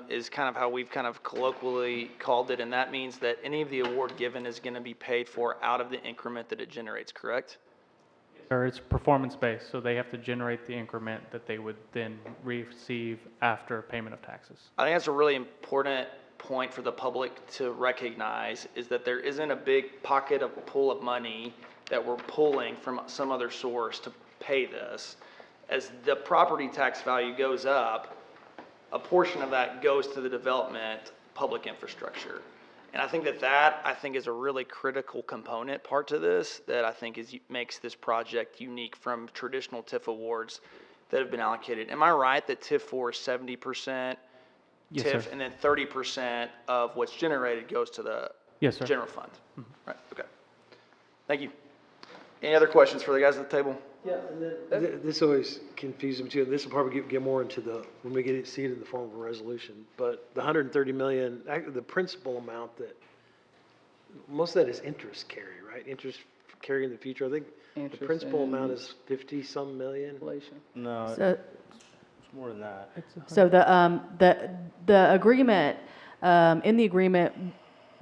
is kind of how we've kind of colloquially called it, and that means that any of the award given is going to be paid for out of the increment that it generates, correct? Or it's performance-based, so they have to generate the increment that they would then receive after payment of taxes. I think that's a really important point for the public to recognize, is that there isn't a big pocket of pool of money that we're pulling from some other source to pay this. As the property tax value goes up, a portion of that goes to the development public infrastructure. And I think that is a really critical component part to this, that I think makes this project unique from traditional TIF awards that have been allocated. Am I right that TIF 4 is 70% Yes, TIF, sir. and then 30% of what's generated goes to the Yes, sir. general fund? Right, okay. Thank you. Any other questions for the guys at the table? Yeah, and then, this always confuses me too, and this will probably get more into when we see it in the form of a resolution, but the 130 million, the principal amount that, most of that is interest carry, right? Interest carry in the future, I think the Interest principal and amount is 50-some million. Inflation. No, So, it's more than that. so the agreement, in the agreement,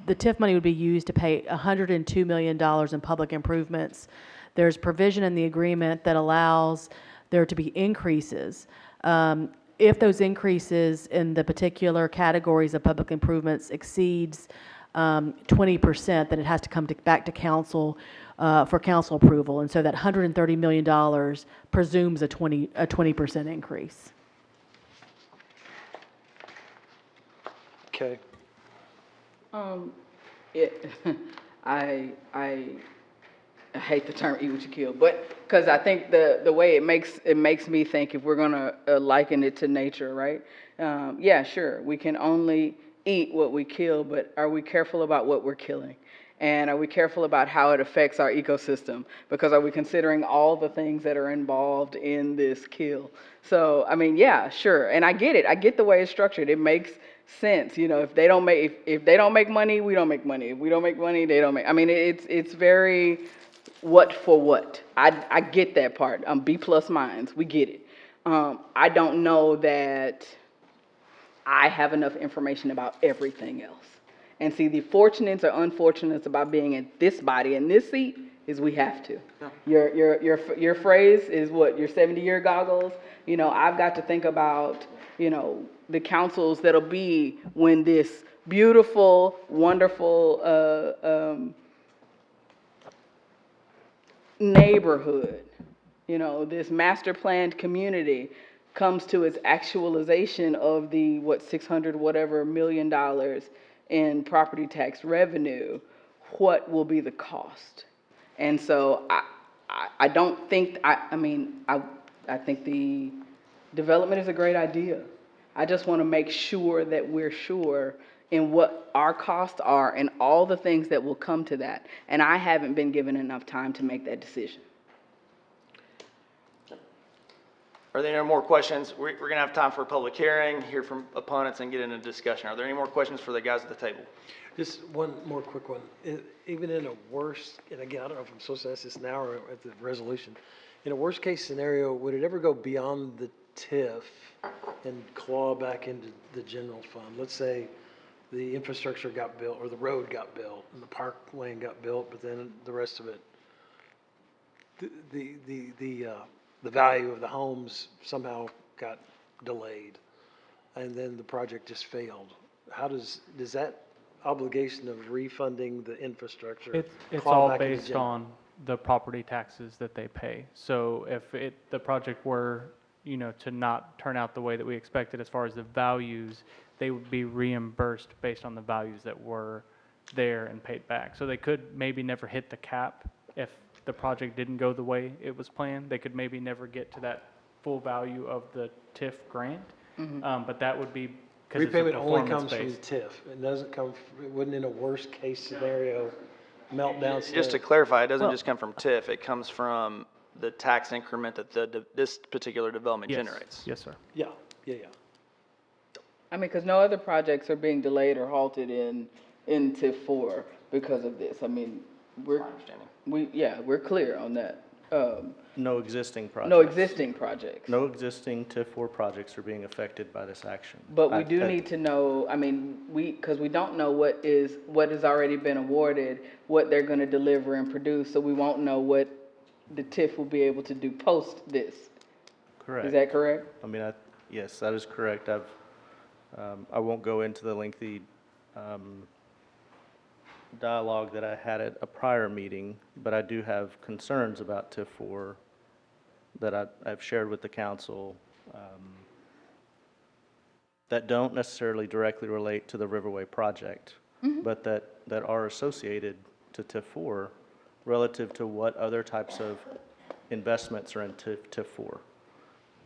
the TIF money would be used to pay $102 million in public improvements. There's provision in the agreement that allows there to be increases. If those increases in the particular categories of public improvements exceeds 20%, then it has to come back to council for council approval. And so that $130 million presumes a 20% increase. Okay. I hate the term "eat what you kill," but because I think the way it makes me think, if we're gonna liken it to nature, right? Yeah, sure, we can only eat what we kill, but are we careful about what we're killing? And are we careful about how it affects our ecosystem? Because are we considering all the things that are involved in this kill? So, I mean, yeah, sure. And I get it. I get the way it's structured. It makes sense. You know, if they don't make money, we don't make money. If we don't make money, they don't make. I mean, it's very what for what. I get that part. B+ minds. We get it. I don't know that I have enough information about everything else. And see, the fortunates or unfortunates about being in this body, in this seat, is we have to. Yeah. Your phrase is what? Your 70-year goggles? You know, I've got to think about, you know, the councils that'll be when this beautiful, wonderful neighborhood, you know, this master planned community comes to its actualization of the, what, 600 whatever million dollars in property tax revenue, what will be the cost? And so I don't think, I mean, I think the development is a great idea. I just want to make sure that we're sure in what our costs are and all the things that will come to that. And I haven't been given enough time to make that decision. Are there any more questions? We're going to have time for a public hearing, hear from opponents, and get into discussion. Are there any more questions for the guys at the table? Just one more quick one. Even in a worst, and again, I don't know if I'm supposed to ask this now or at the resolution, in a worst case scenario, would it ever go beyond the TIF and claw back into the general fund? Let's say the infrastructure got built, or the road got built, and the park the rest of it, the the value of the homes somehow got delayed, and then the project just failed. How does that obligation of refunding the infrastructure It's claw all back into based general? on the property taxes that they pay. So if the project were, to not turn out the way that we expected as far as the values, they would be reimbursed based on the values that were there and paid back. So they could maybe never hit the cap if the project didn't go the way it was planned. They could maybe never get to that full value of the TIF grant. But that would be because it's a Repayment only comes from performance-based. TIF. It doesn't come, it wouldn't in a worst-case scenario, meltdown Just to scenario. clarify, it doesn't Well- just come from TIF, it comes from the tax increment that this particular development Yes. generates. Yes, sir. Yeah. I mean, because no other projects are being delayed or halted in TIF 4 because of this. I mean, My understanding. we're clear on that. No existing projects. No existing projects. No existing TIF 4 projects are being affected by this action. But we do need to know, I mean, because we don't know what has already been awarded, what they're gonna deliver and produce, so we won't know what the TIF will be able to do post this. Correct. Is that correct? I mean, yes, that is correct. I won't go into the lengthy dialogue that I had at a prior meeting, but I do have concerns about TIF 4 that I've shared with the council that don't necessarily directly relate to the Riverway project, but that are associated to TIF 4 relative to what other types of investments are in TIF 4,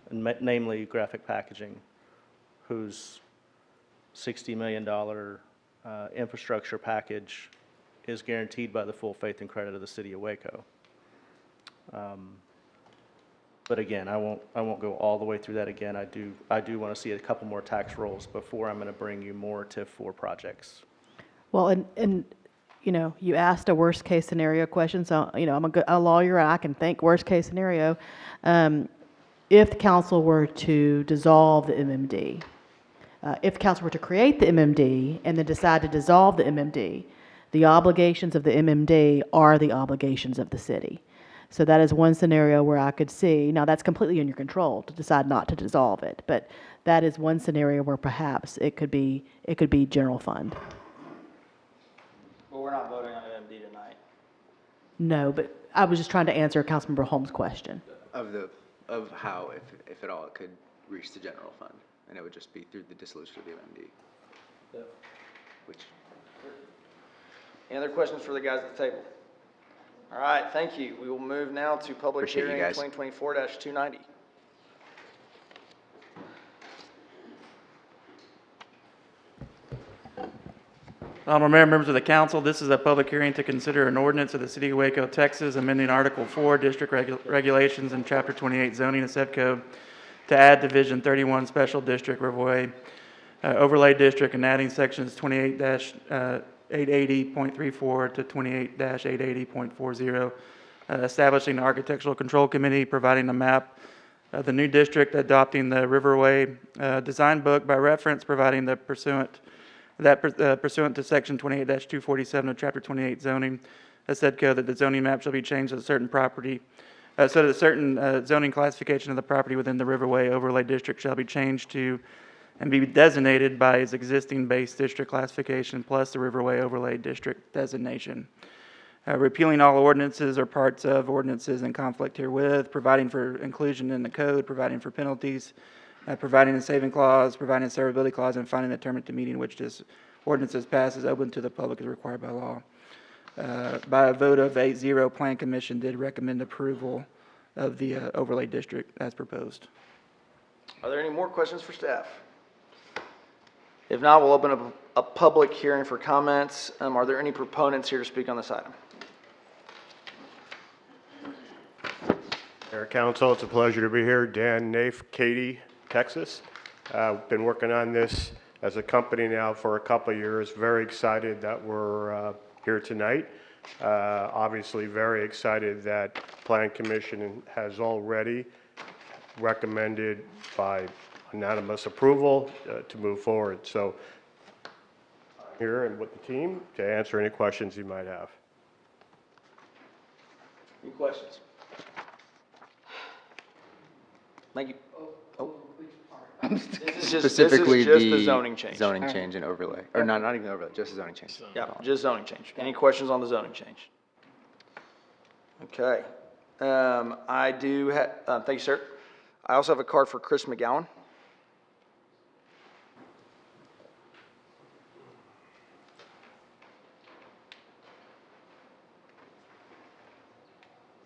and namely graphic packaging, whose $60 million infrastructure package is guaranteed by the full faith and credit of the city of Waco. But again, I won't go all the way through that again. I do want to see a couple more tax rolls before I'm going to bring you more TIF 4 projects. Well, and you asked a worst-case scenario question, so, I'm a lawyer, and I can think worst-case scenario. If the council were to dissolve the MMD, if the council were to create the MMD and then decide to dissolve the MMD, the obligations of the MMD are the obligations of the city. So that is one scenario where I could see, now that's completely in your control to decide not to dissolve it, but that is one scenario where perhaps it could be general fund. But we're not voting on MMD tonight. No, but I was just trying to answer Councilmember Holmes' question. Of how, if at all, it could reach the general fund, and it would just be through the dissolution of the MMD. Which, Any other questions for the guys at the table? All right, thank you. We will move now to public Appreciate you hearing guys. 2024-290. Honorable Mayor, members of the council, this is a public hearing to consider an ordinance of the City of Waco, Texas, amending Article 4, District Regulations and Chapter 28 Zoning of said code to add Division 31 Special District Riverway Overlay District and adding sections 28-880.34 to 28-880.40, establishing the Architectural Control Committee, providing a map of the new district, adopting the Riverway Design Book by reference, providing the pursuant to Section 28-247 of Chapter 28 zoning, said code that the zoning map shall be changed to a certain property, so that a certain zoning classification of the property within the Riverway Overlay District shall be changed to and be designated by its existing base district classification plus the Riverway Overlay District designation. Repealing all ordinances or parts of ordinances in conflict herewith, providing for inclusion in the code, providing for penalties, providing a saving clause, providing a severability clause, and finding a term at the meeting in which this ordinance is passed is open to the public as required by law. By a vote of 8-0, Plan Commission did recommend approval of the overlay district as proposed. Are there any more questions for staff? If not, we'll open up a public hearing for comments. Are there any proponents here to speak on this item? Mayor, Council, it's a pleasure to be here. Dan Nafe, Katy, Texas. Been working on this as a company now for a couple of years. Very excited that we're here tonight. Obviously very excited that Plan Commission has already recommended by unanimous approval to move forward. So I'm here and with the team to answer any questions you might have. Any questions? Thank you. Specifically this is just the the zoning change. zoning change and overlay, or not even overlay, just the zoning change. Yeah, just zoning change. Any questions on the zoning change? Okay. I do have, thank you, sir. I also have a card for Chris McGowan.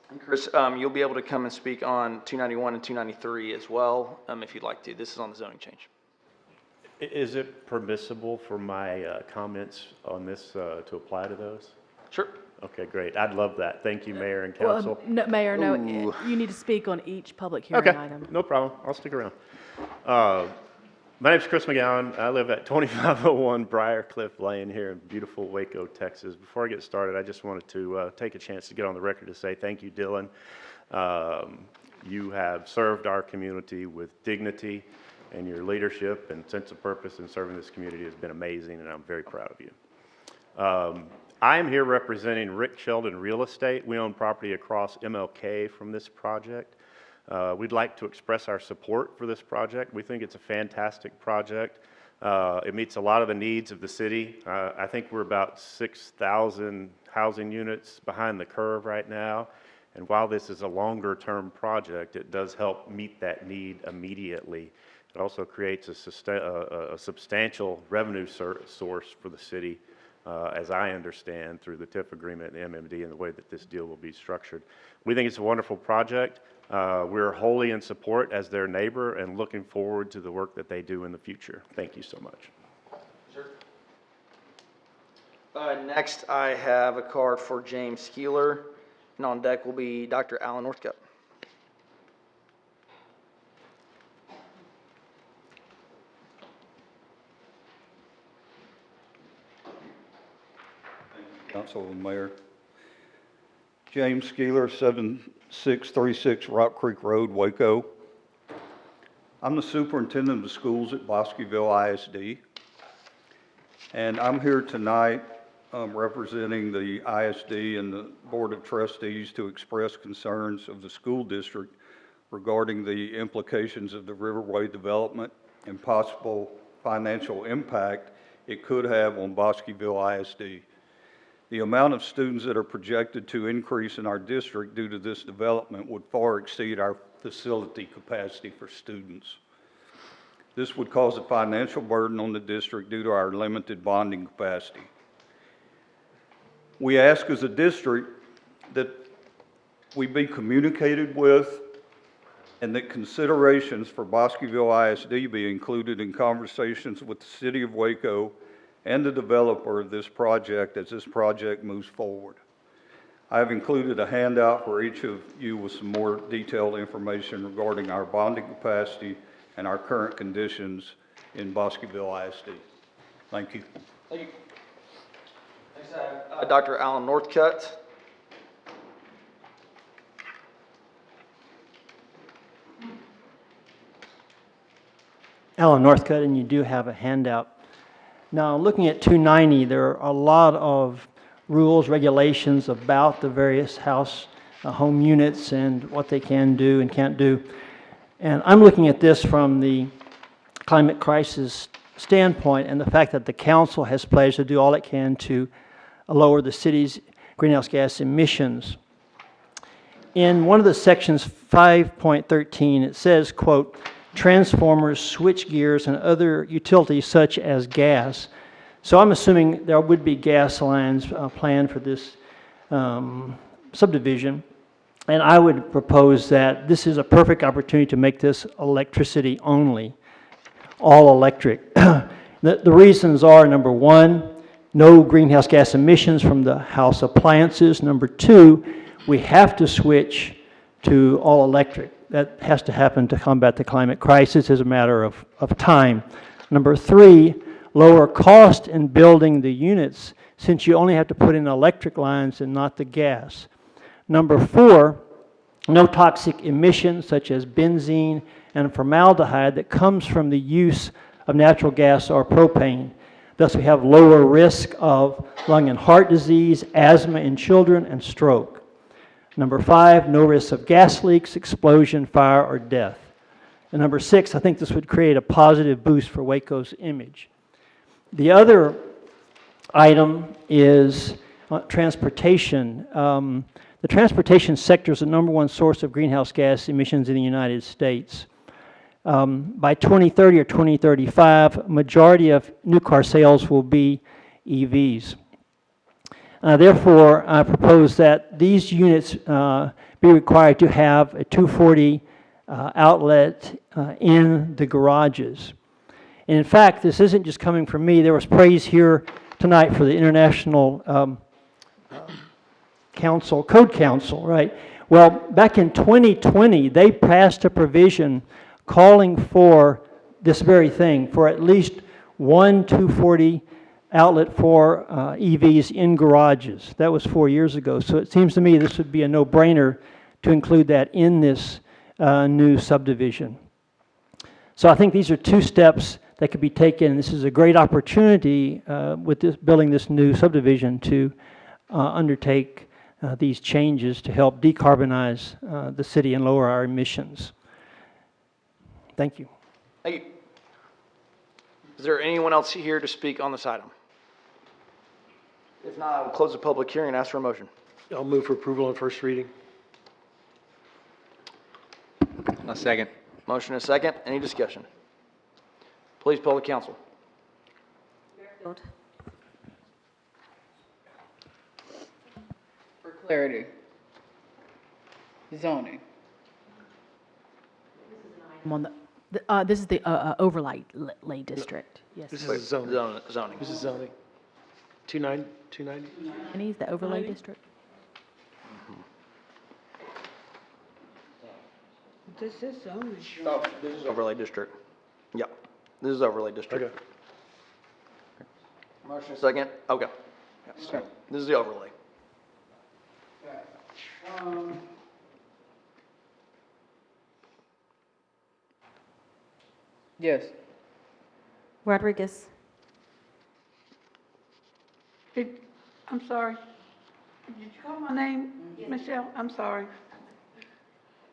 And Chris, you'll be able to come and speak on 291 and 293 as well, if you'd like to. This is on the zoning change. Is it permissible for my comments on this to apply to those? Sure. Okay, great. I'd love that. Thank you, Mayor and Council. Well, no, Mayor, no, Ooh. you need to speak on each public hearing Okay, item. no problem. I'll stick around. My name's Chris McGowan. I live at 2501 Briarcliff Lane here in beautiful Waco, Texas. Before I get started, I just wanted to take a chance to get on the record to say thank you, Dylan. You have served our community with dignity, and your leadership and sense of purpose in serving this community has been amazing, and I'm very proud of you. I am here representing Rick Sheldon Real Estate. We own property across MLK from this project. We'd like to express our support for this project. We think it's a fantastic project. It meets a lot of the needs of the city. I think we're about 6,000 housing units behind the curve right now. And while this is a longer-term project, it does help meet that need immediately. It also creates a substantial revenue source for the city, as I understand, through the TIF agreement and the MMD and the way that this deal will be structured. We think it's a wonderful project. We're wholly in support as their neighbor and looking forward to the work that they do in the future. Thank you so much. Sure. Next, I have a card for James Keeler, and on deck will be Dr. Alan Northcutt. Council and Mayor. James Skeeler, 7636 Rock Creek Road, Waco. I'm the superintendent of the schools at Bosqueville ISD, and I'm here tonight representing the ISD and the Board of Trustees to express concerns of the school district regarding the implications of the Riverway development and possible financial impact it could have on Bosqueville ISD. The amount of students that are projected to increase in our district due to this development would far exceed our facility capacity for students. This would cause a financial burden on the district due to our limited bonding capacity. We ask as a district that we be communicated with and that considerations for Bosqueville ISD be included in conversations with the City of Waco and the developer of this project as this project moves forward. I have included a handout for each of you with some more detailed information regarding our bonding capacity and our current conditions in Bosqueville ISD. Thank you. Thank you. Next, I have Dr. Alan Northcutt. Alan Northcutt, and you do have a handout. Now, looking at 290, there are a lot of rules, regulations about the various home units and what they can do and can't do. And I'm looking at this from the climate crisis standpoint and the fact that the council has pledged to do all it can to lower the city's greenhouse gas emissions. In one of the sections, 5.13, it says, quote, transformers, switch gears, and other utilities such as gas. So I'm assuming there would be gas lines planned for this subdivision. And I would propose that this is a perfect opportunity to make this electricity only, all electric. The reasons are, number one, no greenhouse gas emissions from the house appliances. Number two, we have to switch to all electric. That has to happen to combat the climate crisis as a matter of time. Number three, lower cost in building the units since you only have to put in electric lines and not the gas. Number four, no toxic emissions such as benzene and formaldehyde that comes from the use of natural gas or propane. Thus, we have lower risk of lung and heart disease, asthma in children, and stroke. Number five, no risk of gas leaks, explosion, fire, or death. And number 6, I think this would create a positive boost for Waco's image. The other item is transportation. The transportation sector is the #1 source of greenhouse gas emissions in the United States. By 2030 or 2035, majority of new car sales will be EVs. Therefore, I propose that these units be required to have a 240 outlet in the garages. And in fact, this isn't just coming from me. There was praise here tonight for the International Code Council, right? Well, back in 2020, they passed a provision calling for this very thing, for at least one 240 outlet for EVs in garages. That was 4 years ago. So it seems to me this would be a no-brainer to include that in this new subdivision. So I think these are 2 steps that could be taken. This is a great opportunity with this, building this new subdivision to undertake these changes to help decarbonize the city and lower our emissions. Thank you. Thank you. Is there anyone else here to speak on this item? If not, I will close the public hearing and ask for a motion. I'll move for approval on first reading. A second. Motion and a second. Any discussion? Please poll the council. Fairfield. For clarity, zoning. I'm on this is the overlay district. Yes. This is zoning. Zoning. This is zoning. 290? And he's the overlay district. This is zoning. Oh, this is overlay district. Yep. This is overlay district. Okay. Motion second. Okay. This is the overlay. Yes. Rodriguez. I'm sorry. Did you call my name, Michelle? I'm sorry.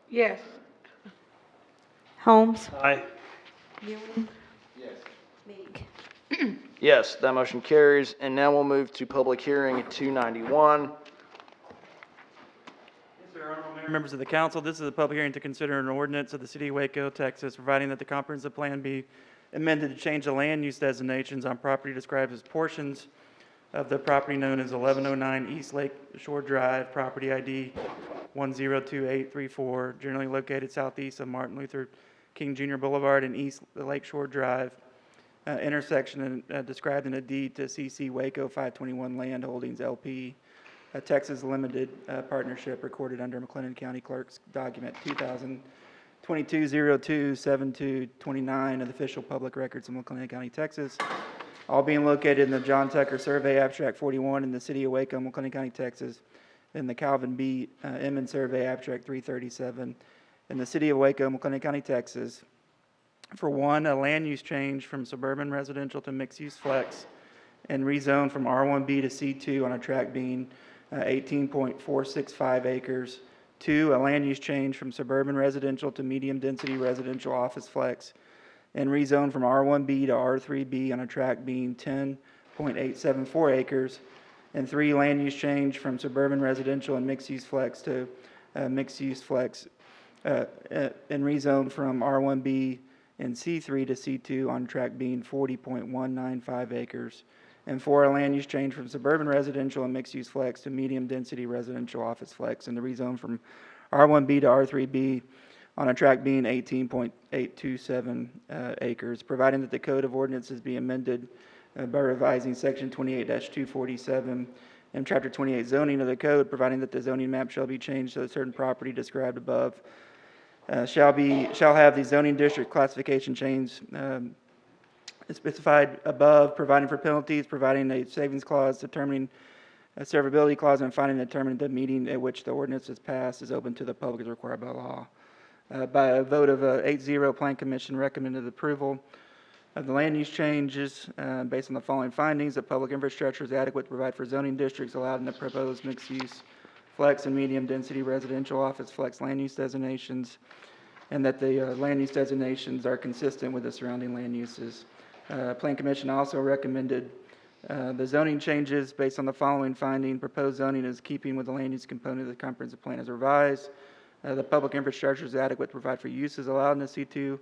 Yes. Holmes. Aye. Ewing. Yes. Meek. Yes, that motion carries. And now we'll move to public hearing at 291. Members of the council, this is a public hearing to consider an ordinance of the city of Waco, Texas, providing that the comprehensive plan be amended to change the land use designations on property described as portions of the property known as 1109 East Lake Shore Drive, property ID 102834, generally located southeast of Martin Luther King Jr. Boulevard and East Lake Shore Drive, intersection described in a deed to CC Waco 521 Land Holdings LP, a Texas Limited Partnership recorded under McLennan County Clerk's Document 2022-02-7229 of the official public records of McLennan County, Texas, all being located in the John Tucker Survey Abstract 41 in the city of Waco, McLennan County, Texas, in the Calvin B. Emmons Survey Abstract 337 in the city of Waco, McLennan County, Texas, for 1, a land use change from suburban residential to mixed-use flex and rezone from R1B to C2 on a tract being 18.465 acres. 2, a land use change from suburban residential to medium-density residential office flex and rezone from R1B to R3B on a tract being 10.874 acres. And 3, land use change from suburban residential and mixed-use flex to mixed-use flex and rezone from R1B and C3 to C2 on tract being 40.195 acres. And 4, a land use change from suburban residential and mixed-use flex to medium-density residential office flex and the rezone from R1B to R3B on a tract being 18.827 acres, providing that the Code of Ordinances be amended by revising Section 28-247 and Chapter 28 zoning of the Code, providing that the zoning map shall be changed so that certain property described above shall have the zoning district classification change specified above, providing for penalties, providing a savings clause, determining a severability clause, and finally determining the meeting at which the ordinance is passed is open to the public as required by law. By a vote of 8-0, Plan Commission recommended approval of the land use changes based on the following findings: that public infrastructure is adequate to provide for zoning districts allowed in the proposed mixed-use flex and medium-density residential office flex land use designations. and that the land use designations are consistent with the surrounding land uses. Plan Commission also recommended the zoning changes based on the following finding. Proposed zoning is keeping with the land use component of the comprehensive plan as revised. The public infrastructure is adequate to provide for uses allowed in the C2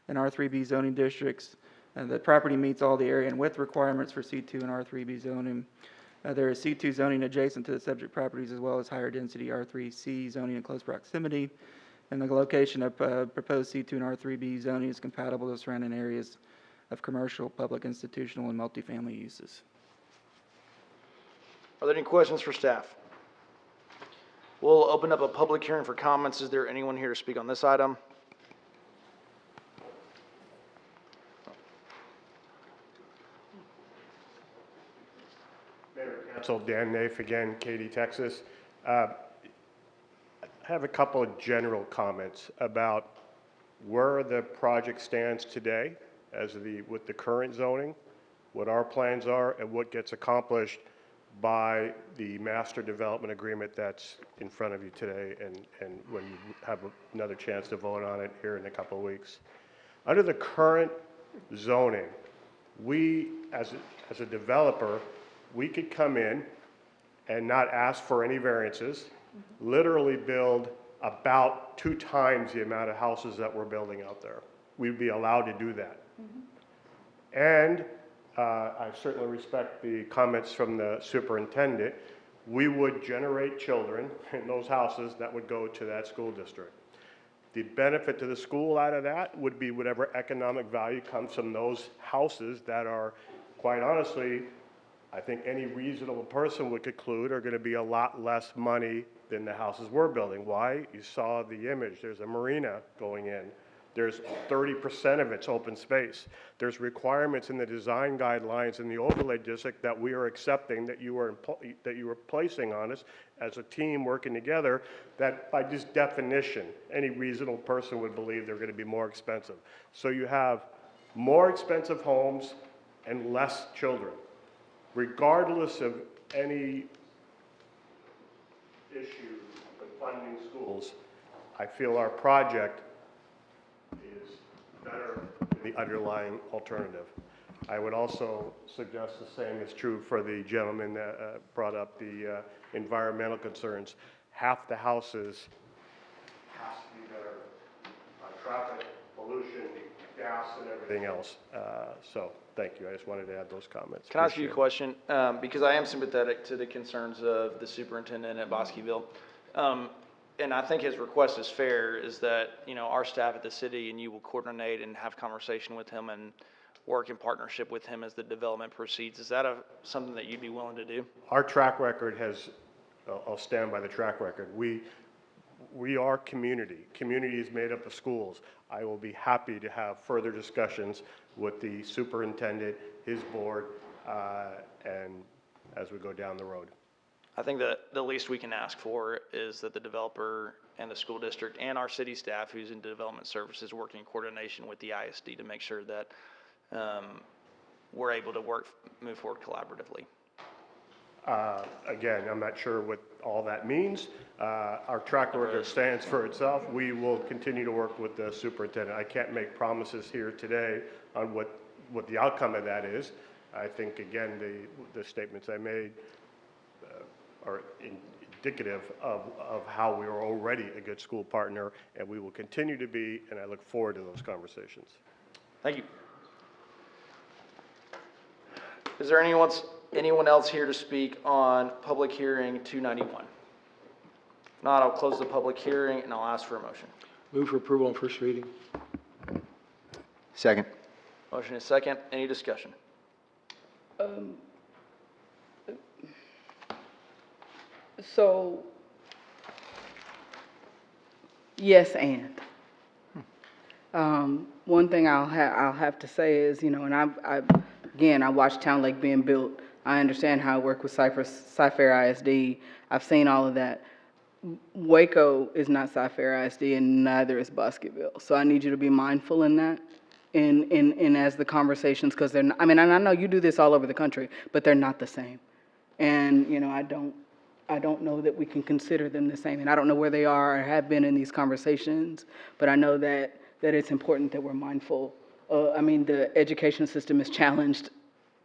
and R3B zoning districts. The property meets all the area and width requirements for C2 and R3B zoning. There is C2 zoning adjacent to the subject properties as well as higher density R3C zoning in close proximity. And the location of proposed C2 and R3B zoning is compatible with surrounding areas of commercial, public, institutional, and multifamily uses. Are there any questions for staff? We'll open up a public hearing for comments. Is there anyone here to speak on this item? Council, Dan Naif again, Katy, Texas. I have a couple of general comments about where the project stands today with the current zoning, what our plans are, and what gets accomplished by the master development agreement that's in front of you today, and when you have another chance to vote on it here in a couple of weeks. Under the current zoning, we, as a developer, we could come in and not ask for any variances, literally build about 2 times the amount of houses that we're building out there. We'd be allowed to do that. And I certainly respect the comments from the superintendent. We would generate children in those houses that would go to that school district. The benefit to the school out of that would be whatever economic value comes from those houses that are, quite honestly, I think any reasonable person would conclude are going to be a lot less money than the houses we're building. Why? You saw the image. There's a marina going in. There's 30% of it's open space. There's requirements in the design guidelines in the overlay district that we are accepting, that you are placing on us as a team working together, that by just definition, any reasonable person would believe they're going to be more expensive. So you have more expensive homes and less children. Regardless of any issue with funding schools, I feel our project is better than the underlying alternative. I would also suggest the same is true for the gentleman that brought up the environmental concerns. Half the houses has to be better on traffic, pollution, gas, and everything else. So thank you. I just wanted to add those comments. Can I ask you a question? Because I am sympathetic to the concerns of the superintendent at Bosqueville. And I think his request is fair, is that, you know, our staff at the city and you will coordinate and have conversation with him and work in partnership with him as the development proceeds. Is that something that you'd be willing to do? Our track record has, I'll stand by the track record. We are community. Community is made up of schools. I will be happy to have further discussions with the superintendent, his board, and as we go down the road. I think that the least we can ask for is that the developer and the school district and our city staff who's in development services working in coordination with the ISD to make sure that we're able to move forward collaboratively. Again, I'm not sure what all that means. Our track record stands for itself. We will continue to work with the superintendent. I can't make promises here today on what the outcome of that is. I think, again, the statements I made are indicative of how we are already a good school partner, and we will continue to be, and I look forward to those conversations. Thank you. Is there anyone else here to speak on public hearing 291? If not, I'll close the public hearing and I'll ask for a motion. Move for approval on first reading. Second. Motion is second. Any discussion? So, yes, and. One thing I'll have to say is, you know, and I watched Town Lake being built. I understand how it worked with Cy-Fair ISD. I've seen all of that. Waco is not Cy-Fair ISD, and neither is Bosqueville. So I need you to be mindful in that, in as the conversations, because I mean, and I know you do this all over the country, but they're not the same. And, you know, I don't know that we can consider them the same. And I don't know where they are or have been in these conversations, but I know that it's important that we're mindful. I mean, the education system is challenged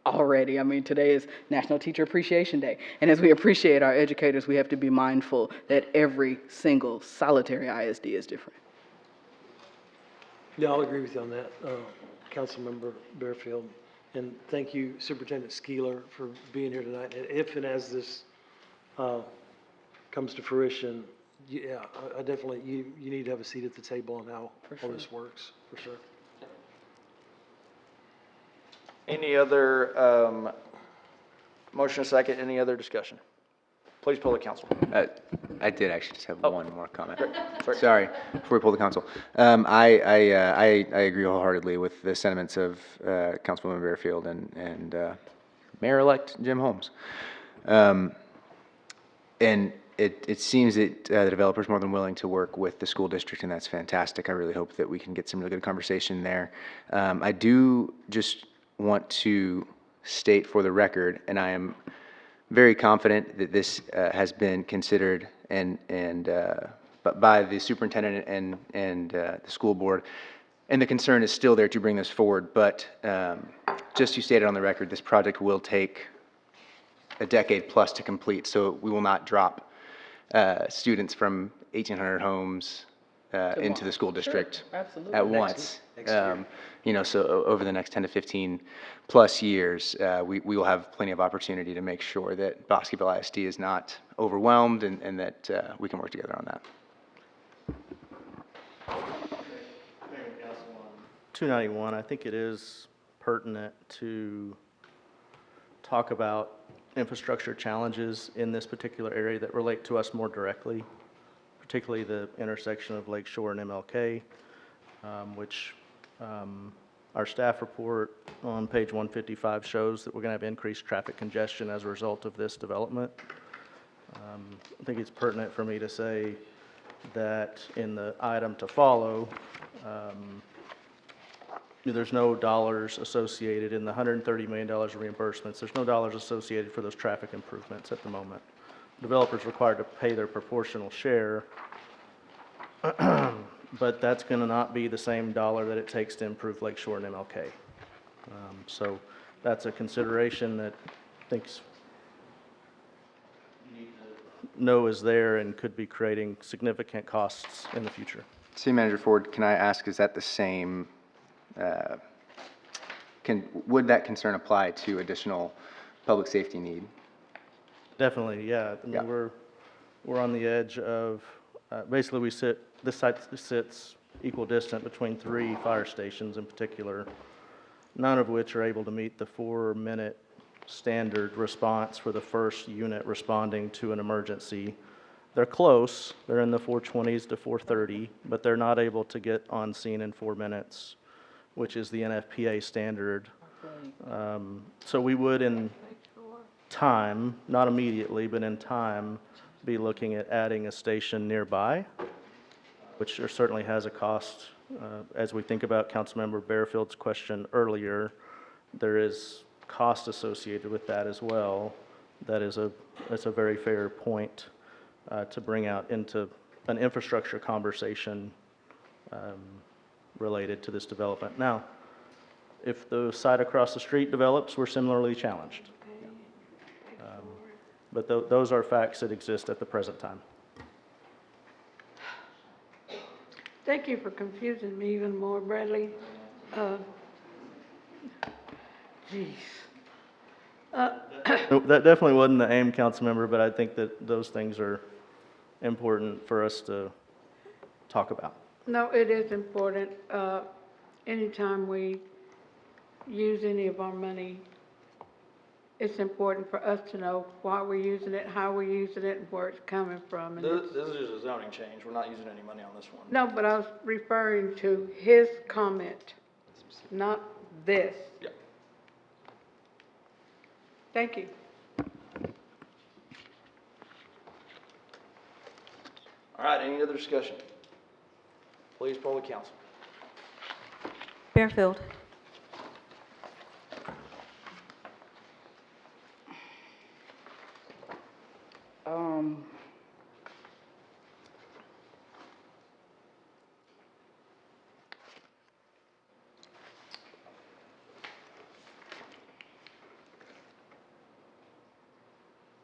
already. I mean, today is National Teacher Appreciation Day. And as we appreciate our educators, we have to be mindful that every single solitary ISD is different. Yeah, I'll agree with you on that, Councilmember Bearfield. And thank you, Superintendent Skeeler, for being here tonight. And if and as this comes to fruition, yeah, I definitely, you need to have a seat at the table on how all this works, for sure. Any other, motion and second, any other discussion? Please poll the council. I did actually just have one more comment. Sorry. Sorry, before we pull the council. I agree wholeheartedly with the sentiments of Councilwoman Bearfield and Mayor-elect Jim Holmes. And it seems that the developer's more than willing to work with the school district, and that's fantastic. I really hope that we can get some really good conversation there. I do just want to state for the record, and I am very confident that this has been considered but by the superintendent and the school board, and the concern is still there to bring this forward. But just you stated on the record, this project will take a decade plus to complete, so we will not drop students from 1,800 homes into the school district at once. You know, so over the next 10 to 15 plus years, we will have plenty of opportunity to make sure that Bosqueville ISD is not overwhelmed and that we can work together on that. 291, I think it is pertinent to talk about infrastructure challenges in this particular area that relate to us more directly, particularly the intersection of Lake Shore and MLK, which our staff report on page 155 shows that we're going to have increased traffic congestion as a result of this development. I think it's pertinent for me to say that in the item to follow, there's no dollars associated in the $130 million of reimbursements. There's no dollars associated for those traffic improvements at the moment. Developers required to pay their proportional share, but that's going to not be the same dollar that it takes to improve Lake Shore and MLK. So that's a consideration that I think know is there and could be creating significant costs in the future. City Manager Ford, can I ask, is that the same, would that concern apply to additional public safety need? Definitely, yeah. I mean, we're on the edge of, basically this site sits equidistant between 3 fire stations in particular, none of which are able to meet the 4-minute standard response for the first unit responding to an emergency. They're close, they're in the 420s to 430, but they're not able to get on scene in 4 minutes, which is the NFPA standard. So we would in time, not immediately, but in time, be looking at adding a station nearby, which certainly has a cost. As we think about Councilmember Bearfield's question earlier, there is cost associated with that as well. That's a very fair point to bring out into an infrastructure conversation related to this development. Now, if the site across the street develops, we're similarly challenged. But those are facts that exist at the present time. Thank you for confusing me even more, Bradley. Geez. That definitely wasn't the aim, Councilmember, but I think that those things are important for us to talk about. No, it is important. Anytime we use any of our money, it's important for us to know why we're using it, how we're using it, and where it's coming from. And This is just a zoning change. We're not using any money on this one. no, but I was referring to his comment, not this. Yep. Thank you. All right, any other discussion? Please poll the council. Bearfield.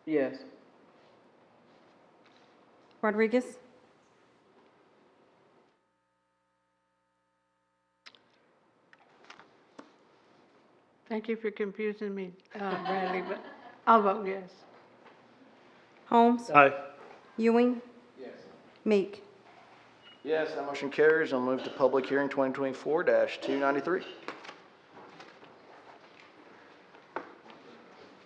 Yes. Rodriguez? Thank you for confusing me, Bradley, but I'll vote yes. Holmes? Aye. Ewing? Meek? Yes, that motion carries. I'll move to public hearing 2024-293.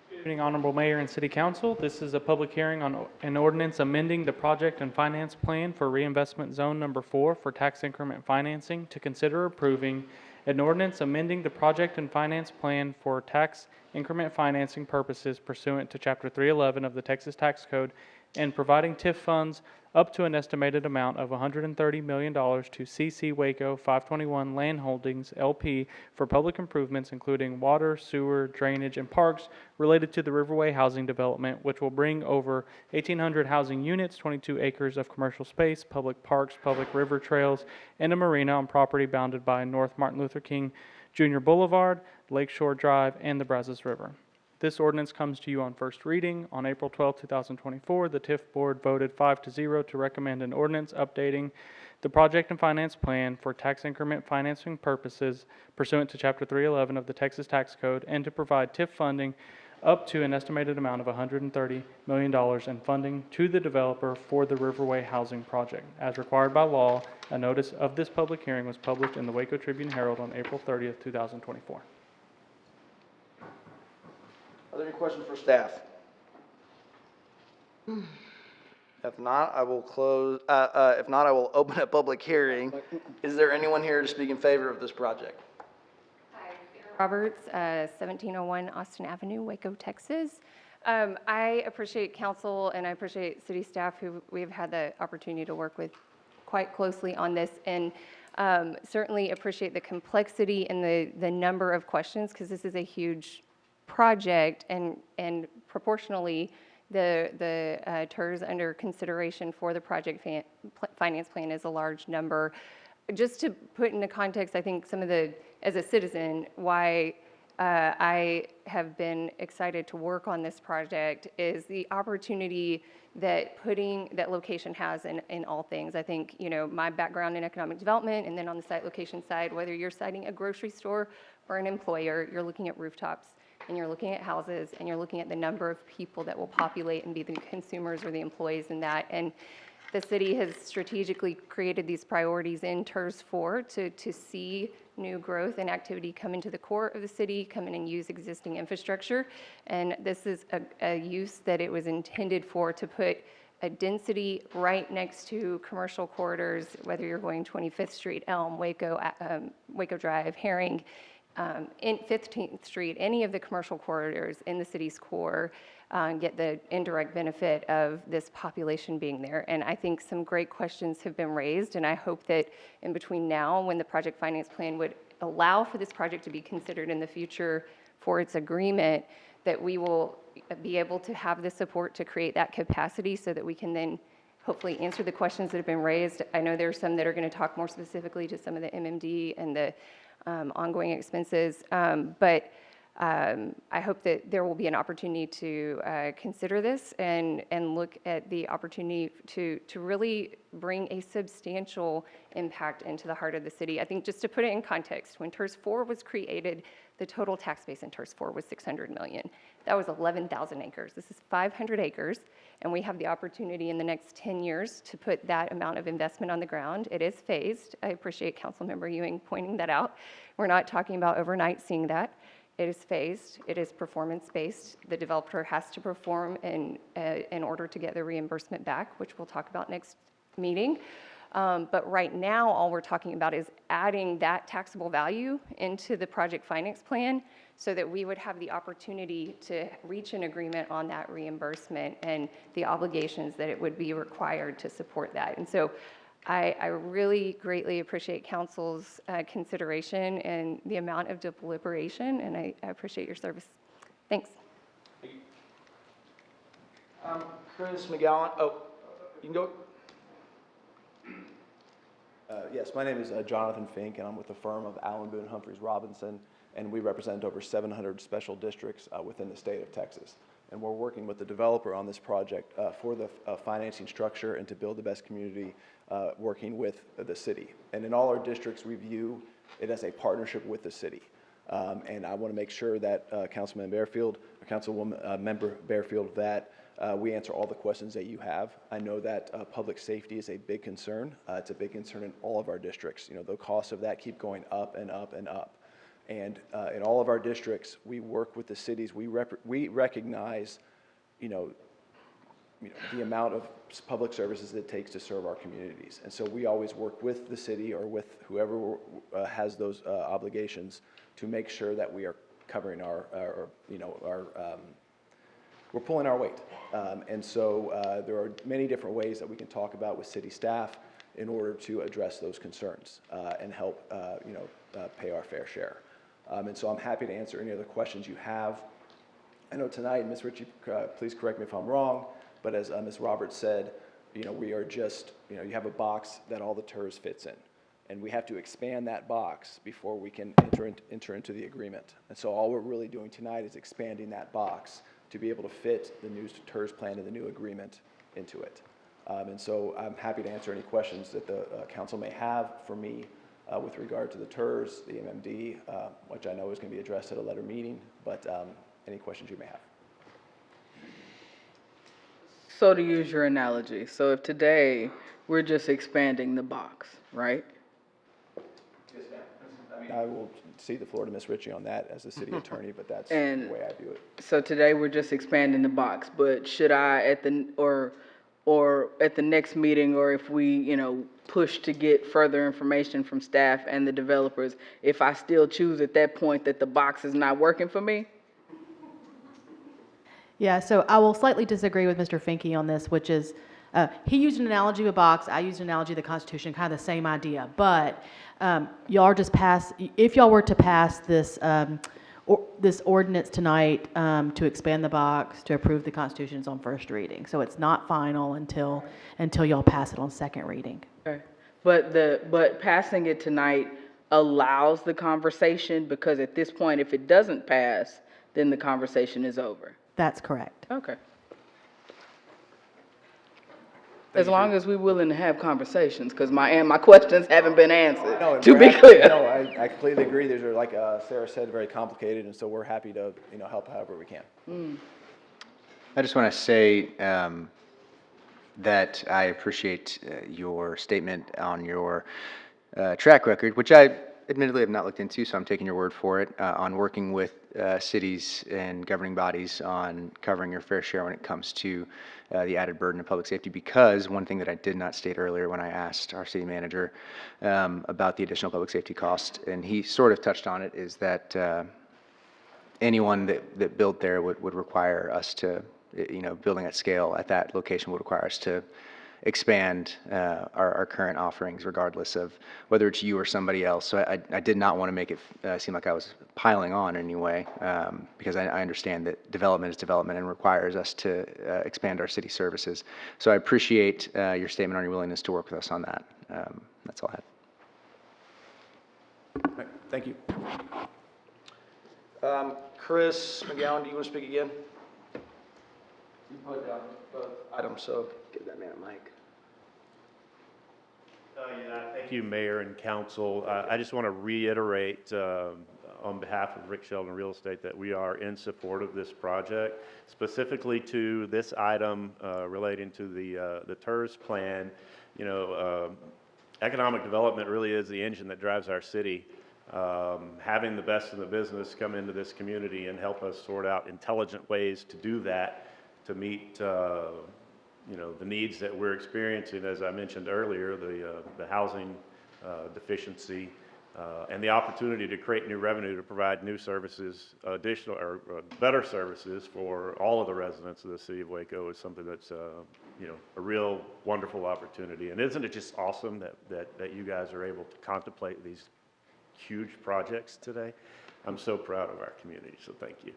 Good evening, Honorable Mayor and City Council. This is a public hearing on an ordinance amending the project and finance plan for reinvestment zone number 4 for tax increment financing to consider approving an ordinance amending the project and finance plan for tax increment financing purposes pursuant to Chapter 311 of the Texas Tax Code and providing TIF funds up to an estimated amount of $130 million to CC Waco 521 Land Holdings LP for public improvements including water, sewer, drainage, and parks related to the Riverway housing development, which will bring over 1,800 housing units, 22 acres of commercial space, public parks, public river trails, and a marina on property bounded by North Martin Luther King Jr. Boulevard, Lakeshore Drive, and the Brazos River. This ordinance comes to you on first reading. On April 12, 2024, the TIF Board voted 5-0 to recommend an ordinance updating the project and finance plan for tax increment financing purposes pursuant to Chapter 311 of the Texas Tax Code and to provide TIF funding up to an estimated amount of $130 million in funding to the developer for the Riverway housing project. As required by law, a notice of this public hearing was published in the Waco Tribune Herald on April 30, 2024. Are there any questions for staff? If not, I will close, if not, I will open a public hearing. Is there anyone here to speak in favor of this project? Roberts, 1701 Austin Avenue, Waco, Texas. I appreciate council and I appreciate city staff who we've had the opportunity to work with quite closely on this, and certainly appreciate the complexity and the number of questions, because this is a huge project, and proportionally the TERS under consideration for the project finance plan is a large number. Just to put into context, I think some of the, as a citizen, why I have been excited to work on this project is the opportunity that that location has in all things. I think, you know, my background in economic development, and then on the site location side, whether you're citing a grocery store or an employer, you're looking at rooftops, and you're looking at houses, and you're looking at the number of people that will populate and be the consumers or the employees in that. And the city has strategically created these priorities in TERS 4 to see new growth and activity come into the core of the city, come in and use existing infrastructure. And this is a use that it was intended for, to put a density right next to commercial corridors, whether you're going 25th Street, Elm, Waco, Waco Drive, Herring, in 15th Street, any of the commercial corridors in the city's core, get the indirect benefit of this population being there. And I think some great questions have been raised, and I hope that in between now, when the project finance plan would allow for this project to be considered in the future for its agreement, that we will be able to have the support to create that capacity so that we can then hopefully answer the questions that have been raised. I know there are some that are going to talk more specifically to some of the MMD and the ongoing expenses, but I hope that there will be an opportunity to consider this and look at the opportunity to really bring a substantial impact into the heart of the city. I think, just to put it in context, when TERS 4 was created, the total tax base in TERS 4 was $600 million. That was 11,000 acres. This is 500 acres, and we have the opportunity in the next 10 years to put that amount of investment on the ground. It is phased. I appreciate Councilmember Ewing pointing that out. We're not talking about overnight seeing that. It is phased. It is performance-based. The developer has to perform in order to get the reimbursement back, which we'll talk about next meeting. But right now, all we're talking about is adding that taxable value into the project finance plan so that we would have the opportunity to reach an agreement on that reimbursement and the obligations that it would be required to support that. And so I really greatly appreciate council's consideration and the amount of deliberation, and I appreciate your service. Thanks. Chris McGowan, oh, you can go. Yes, my name is Jonathan Fink, and I'm with the firm of Allen Boone Humphreys Robinson, and we represent over 700 special districts within the state of Texas. and we're working with the developer on this project for the financing structure and to build the best community working with the city. And in all our districts, we view it as a partnership with the city. And I want to make sure that Councilman Bearfield, or Councilwoman Member Bearfield, that we answer all the questions that you have. I know that public safety is a big concern. It's a big concern in all of our districts. You know, the costs of that keep going up and up and up. And in all of our districts, we work with the cities. We recognize, the amount of public services it takes to serve our communities. And so we always work with the city or with whoever has those obligations to make sure that we are covering we're pulling our weight. And so there are many different ways that we can talk about with city staff in order to address those concerns and help, pay our fair share. And so I'm happy to answer any other questions you have. I know tonight, Ms. Ritchie, please correct me if I'm wrong, but as Ms. Roberts said, we are just, you have a box that all the TERS fits in. And we have to expand that box before we can enter into the agreement. And so all we're really doing tonight is expanding that box to be able to fit the new TERS plan and the new agreement into it. And so I'm happy to answer any questions that the council may have for me with regard to the TERS, the MMD, which I know is going to be addressed at a later meeting, but any questions you may have. So to use your analogy, so if today we're just expanding the box, right? I will cede the floor to Ms. Ritchie on that as the city attorney, but that's And the way I view it. So today we're just expanding the box, but should I at the next meeting, or if we, push to get further information from staff and the developers, if I still choose at that point that the box is not working for me? Yeah, so I will slightly disagree with Mr. Finke on this, which is, he used an analogy of a box, I used an analogy of the Constitution, kind of the same idea. But y'all just passed, if y'all were to pass this, this ordinance tonight to expand the box, to approve the Constitution's on first reading. So it's not final until y'all pass it on second reading. Okay. But passing it tonight allows the conversation, because at this point, if it doesn't pass, then the conversation is over. That's correct. Okay. As long as we're willing to have conversations, because my questions haven't been answered, No, to be clear. No, I completely agree. These are, like Sarah said, very complicated, and so we're happy to, help however we can. I just want to say that I appreciate your statement on your track record, which I admittedly have not looked into, so I'm taking your word for it, on working with cities and governing bodies on covering your fair share when it comes to the added burden of public safety. Because one thing that I did not state earlier when I asked our city manager about the additional public safety cost, and he sort of touched on it, is that anyone that built there would require us to, building at scale at that location would require us to expand our current offerings, regardless of whether it's you or somebody else. So I did not want to make it seem like I was piling on in any way, because I understand that development is development and requires us to expand our city services. So I appreciate your statement on your willingness to work with us on that. That's all I had. All right, thank you. Chris McGowan, do you want to speak again? You put down both items, so give that man a mic. Thank you, Mayor and Council. I just want to reiterate on behalf of Rick Sheldon Real Estate that we are in support of this project. Specifically to this item relating to the TERS plan, economic development really is the engine that drives our city. Having the best in the business come into this community and help us sort out intelligent ways to do that, to meet the needs that we're experiencing, as I mentioned earlier, the housing deficiency, and the opportunity to create new revenue to provide new services, additional or better services for all of the residents of the city of Waco is something that's a real wonderful opportunity. And isn't it just awesome that you guys are able to contemplate these huge projects today? I'm so proud of our community, so thank you.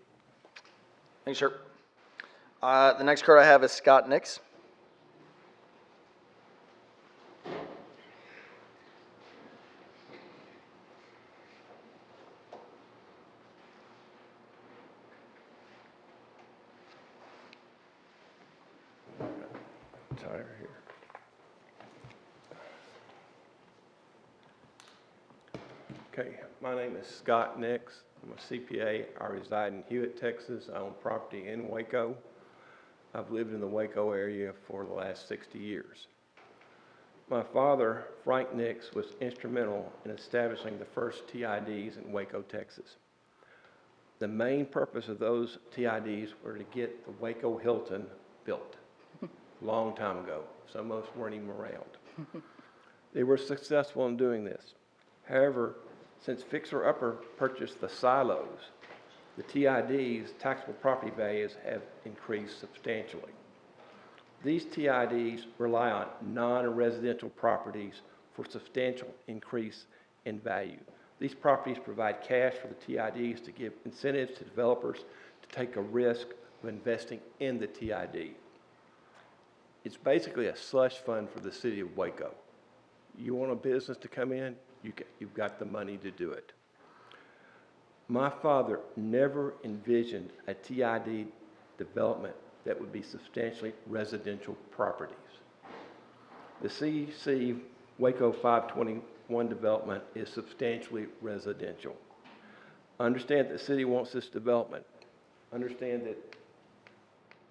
Thanks, sir. The next card I have is Scott Nix. higher here. Okay, my name is Scott Nix. I'm a CPA. I reside in Hewitt, Texas. I own property in Waco. I've lived in the Waco area for the last 60 years. My father, Frank Nix, was instrumental in establishing the first TIDs in Waco, Texas. The main purpose of those TIDs were to get the Waco Hilton built a long time ago. Some of us weren't even around. They were successful in doing this. However, since Fixer Upper purchased the silos, the TIDs, taxable property values, have increased substantially. These TIDs rely on non-residential properties for substantial increase in value. These properties provide cash for the TIDs to give incentives to developers to take a risk of investing in the TID. It's basically a slush fund for the city of Waco. You want a business to come in, you've got the money to do it. My father never envisioned a TID development that would be substantially residential properties. The CC Waco 521 development is substantially residential. Understand that the city wants this development. Understand that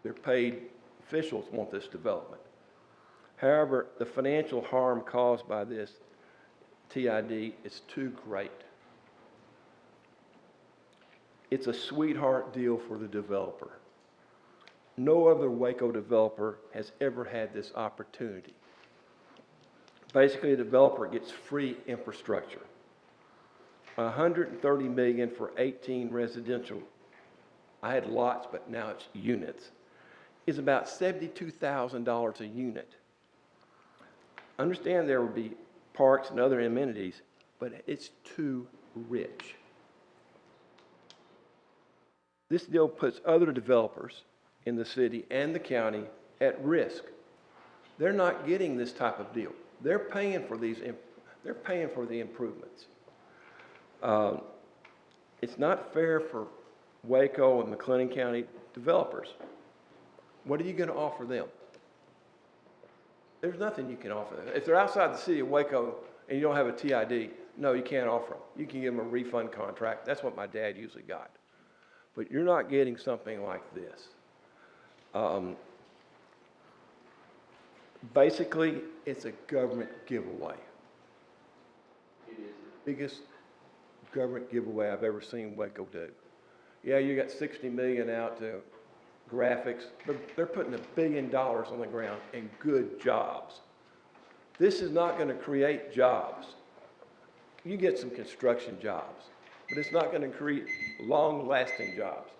their paid officials want this development. However, the financial harm caused by this TID is too great. It's a sweetheart deal for the developer. No other Waco developer has ever had this opportunity. Basically, a developer gets free infrastructure. $130 million for 18 residential. I had lots, but now it's units. Is about $72,000 a unit. Understand there will be parks and other amenities, but it's too rich. This deal puts other developers in the city and the county at risk. They're not getting this type of deal. They're paying for these. They're paying for the improvements. It's not fair for Waco and McLennan County developers. What are you going to offer them? There's nothing you can offer them. If they're outside the city of Waco and you don't have a TID, no, you can't offer them. You can give them a refund contract. That's what my dad usually got. But you're not getting something like this. Basically, it's a government giveaway. It is the biggest government giveaway I've ever seen Waco do. Yeah, you got $60 million out to graphics, but they're putting $1 billion on the ground in good jobs. This is not going to create jobs. You get some construction jobs, but it's not going to create long-lasting jobs.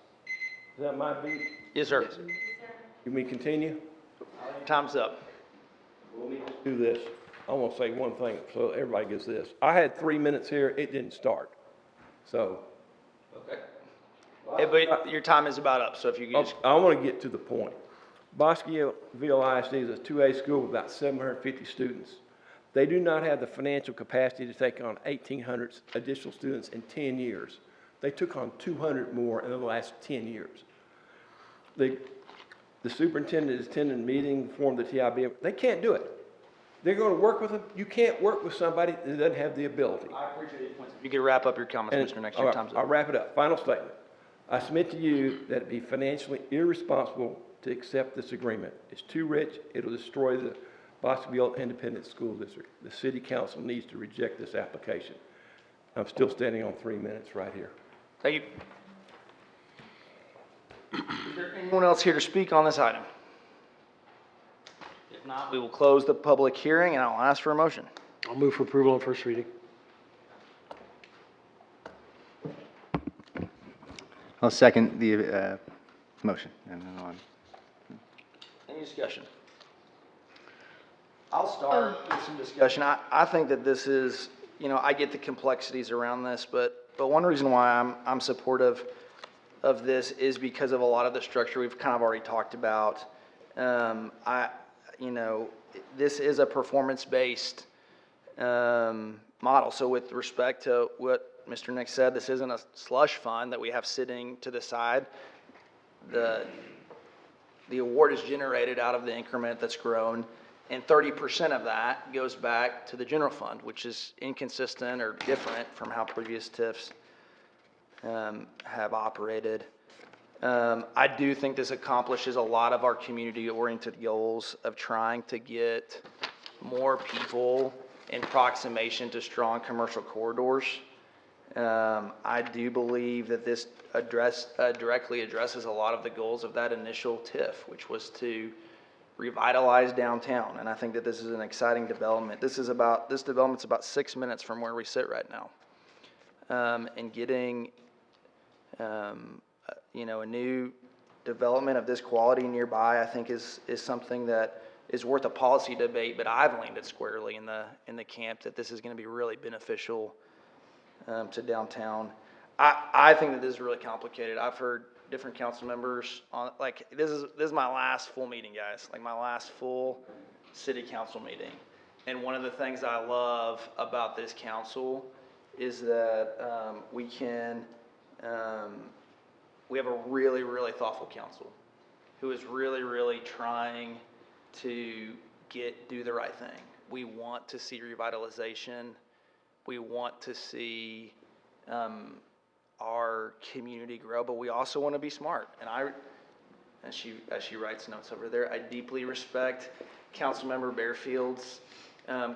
Is that my beat? Yes, sir. Can we continue? Time's up. Let me do this. I want to say one thing so everybody gets this. I had 3 minutes here. It didn't start. So. Okay. But your time is about up, so if you could just... I want to get to the point. Bosqueville ISD is a 2A school with about 750 students. They do not have the financial capacity to take on 1,800 additional students in 10 years. They took on 200 more in the last 10 years. The superintendent is attending a meeting, formed the TIB. They can't do it. They're going to work with them. You can't work with somebody that doesn't have the ability. I appreciate your points. You can wrap up your comments, Mr. Nix. Your time's up. I'll wrap it up. Final statement. I submit to you that it'd be financially irresponsible to accept this agreement. It's too rich. It'll destroy the Bosqueville Independent School District. The city council needs to reject this application. I'm still standing on 3 minutes right here. Thank you. Is there anyone else here to speak on this item? If not, we will close the public hearing and I'll ask for a motion. I'll move for approval on first reading. I'll second the motion. And then on. Any discussion? I'll start with some discussion. I think that this is, I get the complexities around this, but one reason why I'm supportive of this is because of a lot of the structure we've kind of already talked about. This is a performance-based model. So with respect to what Mr. Nix said, this isn't a slush fund that we have sitting to the side. the award is generated out of the increment that's grown, and 30% of that goes back to the general fund, which is inconsistent or different from how previous TIFs have operated. I do think this accomplishes a lot of our community-oriented goals of trying to get more people in proximation to strong commercial corridors. I do believe that this directly addresses a lot of the goals of that initial TIF, which was to revitalize downtown. And I think that this is an exciting development. This development's about 6 minutes from where we sit right now. And getting, a new development of this quality nearby, I think is something that is worth a policy debate, but I've landed squarely in the camp that this is going to be really beneficial to downtown. I think that this is really complicated. I've heard different council members on, this is my last full meeting, guys, my last full city council meeting. And one of the things I love about this council is that we have a really, really thoughtful council who is really, really trying to do the right thing. We want to see revitalization. We want to see our community grow, but we also want to be smart. And as she writes notes over there, I deeply respect Councilmember Barefield's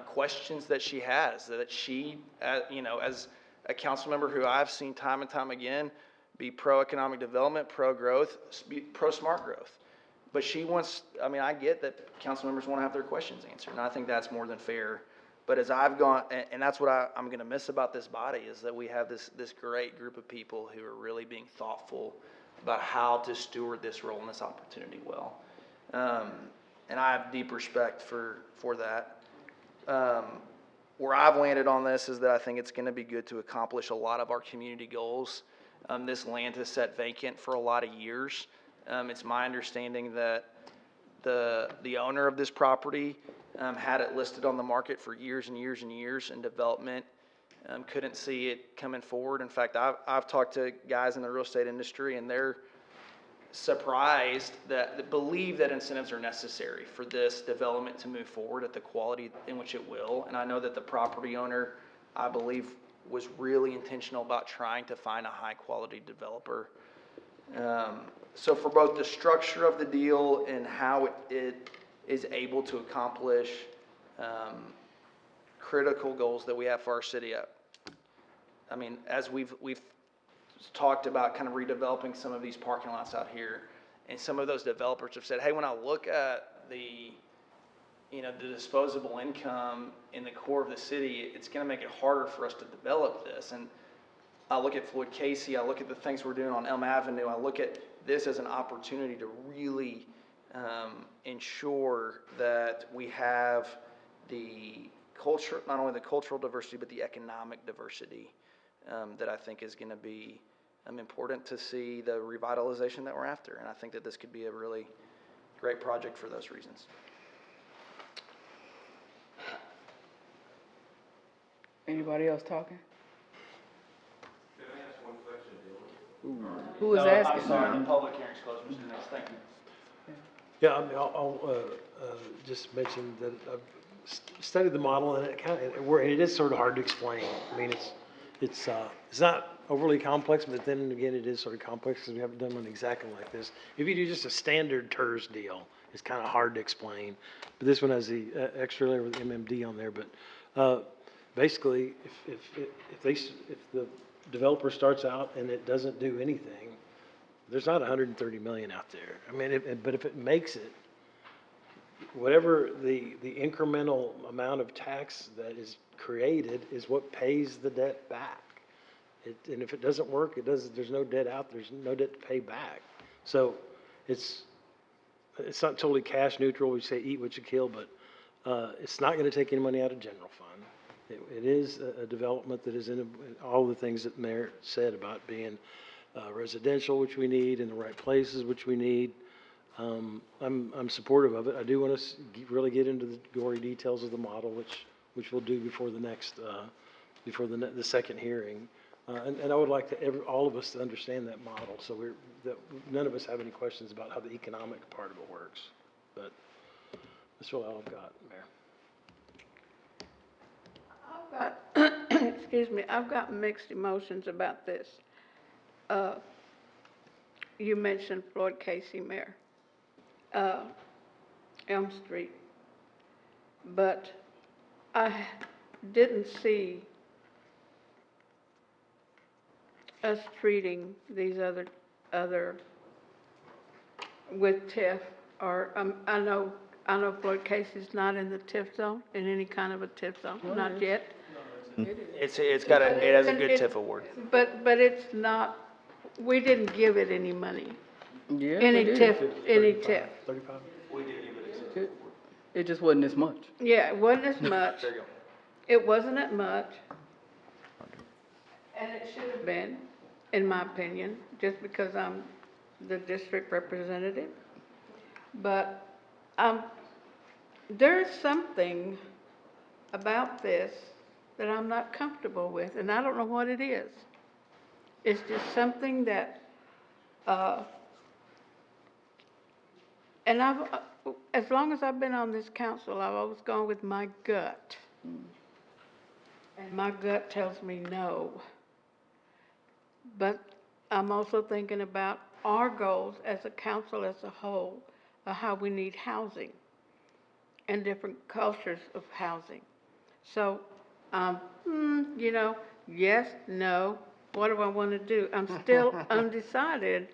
questions that she has, that she, as a council member who I've seen time and time again be pro-economic development, pro-growth, pro-smart growth. But I get that council members want to have their questions answered, and I think that's more than fair. But as I've gone, and that's what I'm going to miss about this body, is that we have this great group of people who are really being thoughtful about how to steward this role and this opportunity well. And I have deep respect for that. Where I've landed on this is that I think it's going to be good to accomplish a lot of our community goals. This land has sat vacant for a lot of years. It's my understanding that the owner of this property had it listed on the market for years and years and years, and development couldn't see it coming forward. In fact, I've talked to guys in the real estate industry, and they're surprised that believe that incentives are necessary for this development to move forward at the quality in which it will. And I know that the property owner, I believe, was really intentional about trying to find a high quality developer. So for both the structure of the deal and how it is able to accomplish critical goals that we have for our city. I mean, as we've talked about kind of redeveloping some of these parking lots out here, and some of those developers have said, hey, when I look at the disposable income in the core of the city, it's going to make it harder for us to develop this. And I look at Floyd Casey, I look at the things we're doing on Elm Avenue, I look at this as an opportunity to really ensure that we have the culture, not only the cultural diversity, but the economic diversity that I think is going to be important to see the revitalization that we're after. And I think that this could be a really great project for those reasons. Anybody else talking? Can I ask one question, Dylan? Who was asking? I'm sorry, the public hearing's closed, Mr. Nix. Thank you. Yeah, I mean, I'll just mention that I've studied the model, and it is sort of hard to explain. I mean, it's not overly complex, but then again, it is sort of complex because we haven't done one exactly like this. If you do just a standard TERS deal, it's kind of hard to explain. But this one has the extra layer with MMD on there. But basically, if the developer starts out and it doesn't do anything, there's not 130 million out there. I mean, but if it makes it, whatever the incremental amount of tax that is created is what pays the debt back. And if it doesn't work, there's no debt out, there's no debt to pay back. So it's not totally cash neutral. We say eat what you kill, but it's not going to take any money out of general fund. It is a development that is in all the things that Mayor said about being residential, which we need, in the right places, which we need. I'm supportive of it. I do want to really get into the gory details of the model, which we'll do before the next, before the second hearing. And I would like all of us to understand that model, so that none of us have any questions about how the economic part of it works. But that's really all I've got, Mayor. Excuse me, I've got mixed emotions about this. You mentioned Floyd Casey, Mayor, Elm Street, but I didn't see us treating these other with TIF, or, I know Floyd Casey's not in the TIF zone, in any kind of a TIF zone, not yet. It has a good TIF award. But it's not, we didn't give it any money. Yeah, Any we did. TIF, any TIF. 35? It just wasn't as much. Yeah, it wasn't as much. It wasn't as much. And it should have been, in my opinion, just because I'm the district representative. But there's something about this that I'm not comfortable with, and I don't know what it is. It's just something that, and as long as I've been on this council, I've always gone with my gut. And my gut tells me no. But I'm also thinking about our goals as a council as a whole, of how we need housing and different cultures of housing. So, yes, no, what do I want to do? I'm still undecided.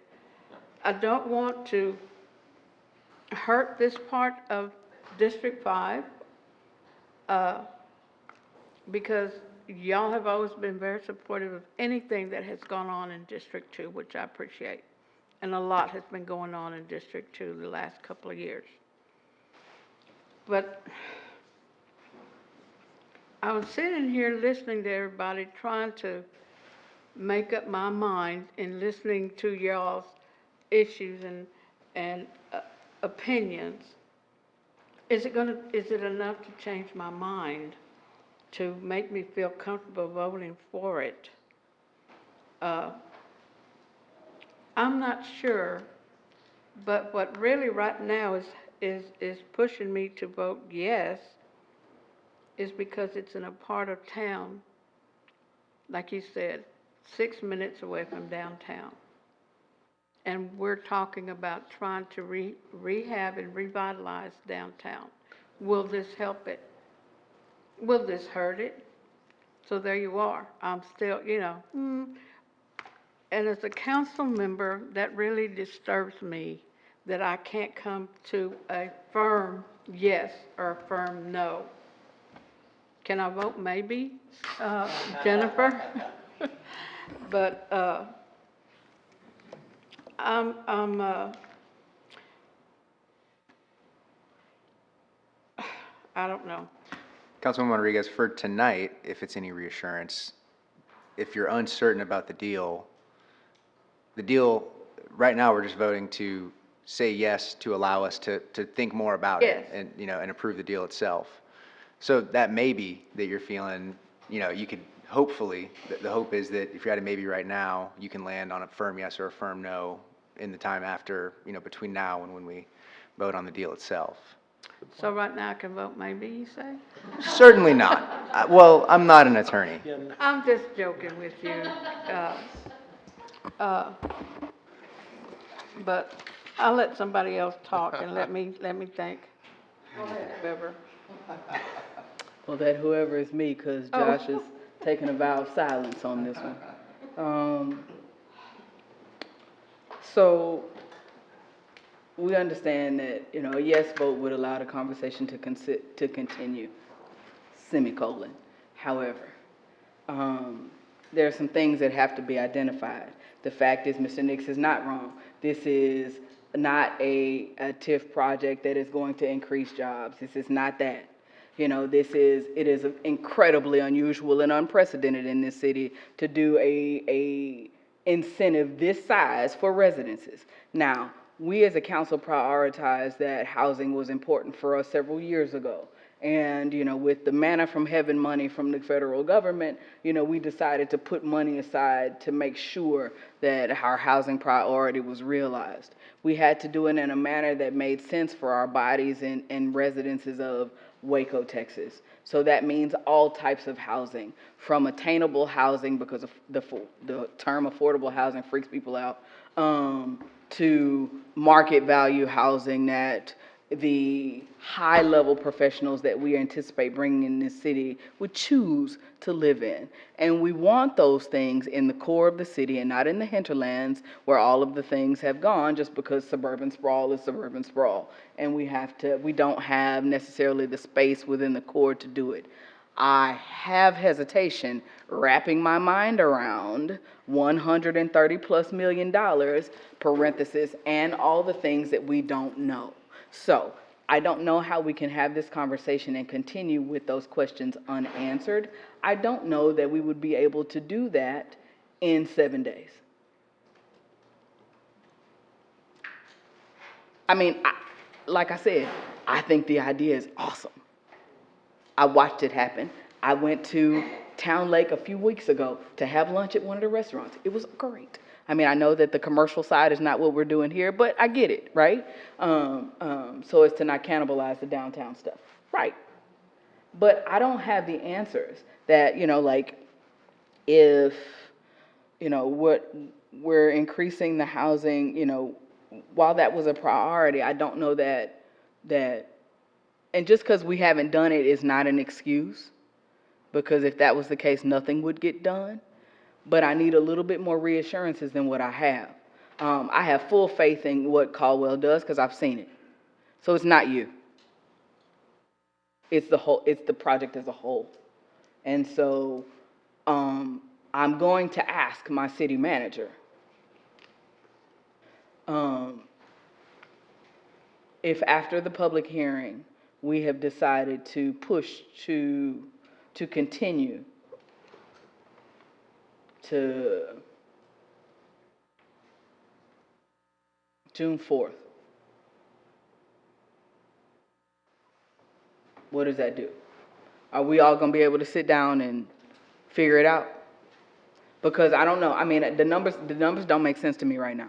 I don't want to hurt this part of District 5, because y'all have always been very supportive of anything that has gone on in District 2, which I appreciate. And a lot has been going on in District 2 the last couple of years. But I was sitting here listening to everybody, trying to make up my mind in listening to y'all's issues and opinions. Is it enough to change my mind to make me feel comfortable voting for it? I'm not sure, but what really right now is pushing me to vote yes is because it's in a part of town, like you said, 6 minutes away from downtown. And we're talking about trying to rehab and revitalize downtown. Will this help it? Will this hurt it? So there you are. I'm still, And as a council member, that really disturbs me that I can't come to a firm yes or a firm no. Can I vote maybe, Jennifer? But I don't know. Councilwoman Rodriguez, for tonight, if it's any reassurance, if you're uncertain about the deal, right now, we're just voting to say yes to allow us to think more about it and, and approve the deal itself. So that maybe that you're feeling, you could hopefully, the hope is that if you're at a maybe right now, you can land on a firm yes or a firm no in the time after, between now and when we vote on the deal itself. So right now I can vote maybe, you say? Certainly not. Well, I'm not an attorney. I'm just joking with you. But I'll let somebody else talk and let me think. Go ahead, Bever. Well, that whoever is me, because Josh is taking a vow of silence on this one. So we understand that, a yes vote would allow the conversation to continue, semicolon. However, there are some things that have to be identified. The fact is, Mr. Nix is not wrong. This is not a TIF project that is going to increase jobs. This is not that. It is incredibly unusual and unprecedented in this city to do a incentive this size for residences. Now, we as a council prioritized that housing was important for us several years ago. And, with the manna from heaven money from the federal government, we decided to put money aside to make sure that our housing priority was realized. We had to do it in a manner that made sense for our bodies and residences of Waco, Texas. So that means all types of housing, from attainable housing, because of the term affordable housing freaks people out, to market value housing that the high-level professionals that we anticipate bringing in this city would choose to live in. And we want those things in the core of the city and not in the hinterlands where all of the things have gone just because suburban sprawl is suburban sprawl. And we don't have necessarily the space within the core to do it. I have hesitation wrapping my mind around $130+ million, parenthesis, and all the things that we don't know. So I don't know how we can have this conversation and continue with those questions unanswered. I don't know that we would be able to do that in 7 days. I mean, like I said, I think the idea is awesome. I watched it happen. I went to Town Lake a few weeks ago to have lunch at one of the restaurants. It was great. I mean, I know that the commercial side is not what we're doing here, but I get it, right? So as to not cannibalize the downtown stuff. Right. But I don't have the answers that, like, if, what we're increasing the housing, while that was a priority, I don't know that, and just because we haven't done it is not an excuse, because if that was the case, nothing would get done. But I need a little bit more reassurances than what I have. I have full faith in what Caldwell does because I've seen it. So it's not you. It's the project as a whole. And so I'm going to ask my city manager if after the public hearing we have decided to push to continue to June 4th. What does that do? Are we all going to be able to sit down and figure it out? Because I don't know. I mean, the numbers don't make sense to me right now.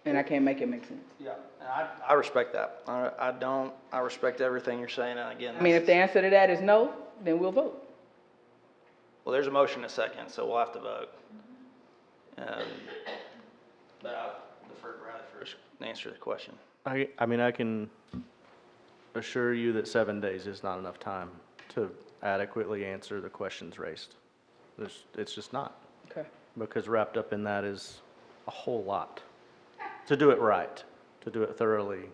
And I can't make it make sense. Yeah, and I respect that. I respect everything you're saying, and again. I mean, if the answer to that is no, then we'll vote. Well, there's a motion in a second, so we'll have to vote. But I'll defer to Bradley first to answer the question. I mean, I can assure you that 7 days is not enough time to adequately answer the questions raised. It's just not. Okay. Because wrapped up in that is a whole lot. To do it right, to do it thoroughly,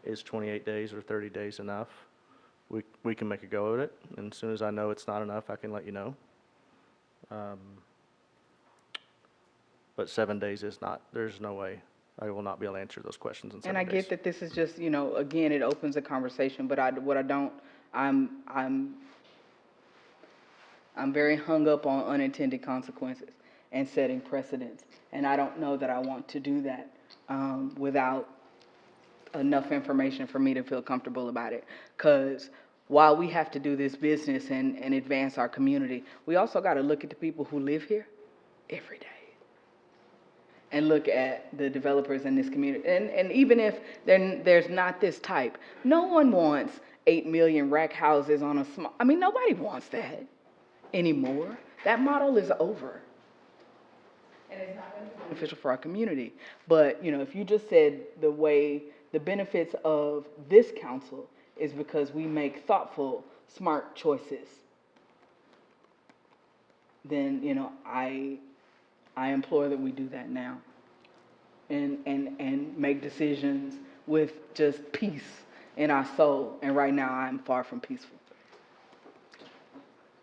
is 28 days or 30 days enough? We can make a go of it, and as soon as I know it's not enough, I can let you know. But 7 days is not, there's no way. I will not be able to answer those questions in 7 days. And I get that this is just, again, it opens a conversation, but I'm very hung up on unintended consequences and setting precedents. And I don't know that I want to do that without enough information for me to feel comfortable about it. Because while we have to do this business and advance our community, we also got to look at the people who live here every day. And look at the developers in this community. And even if there's not this type, no one wants 8 million rack houses on a small, nobody wants that anymore. That model is over. And it's not going to be beneficial for our community. But, if you just said the benefits of this council is because we make thoughtful, smart choices, then, I implore that we do that now and make decisions with just peace in our soul. And right now, I'm far from peaceful.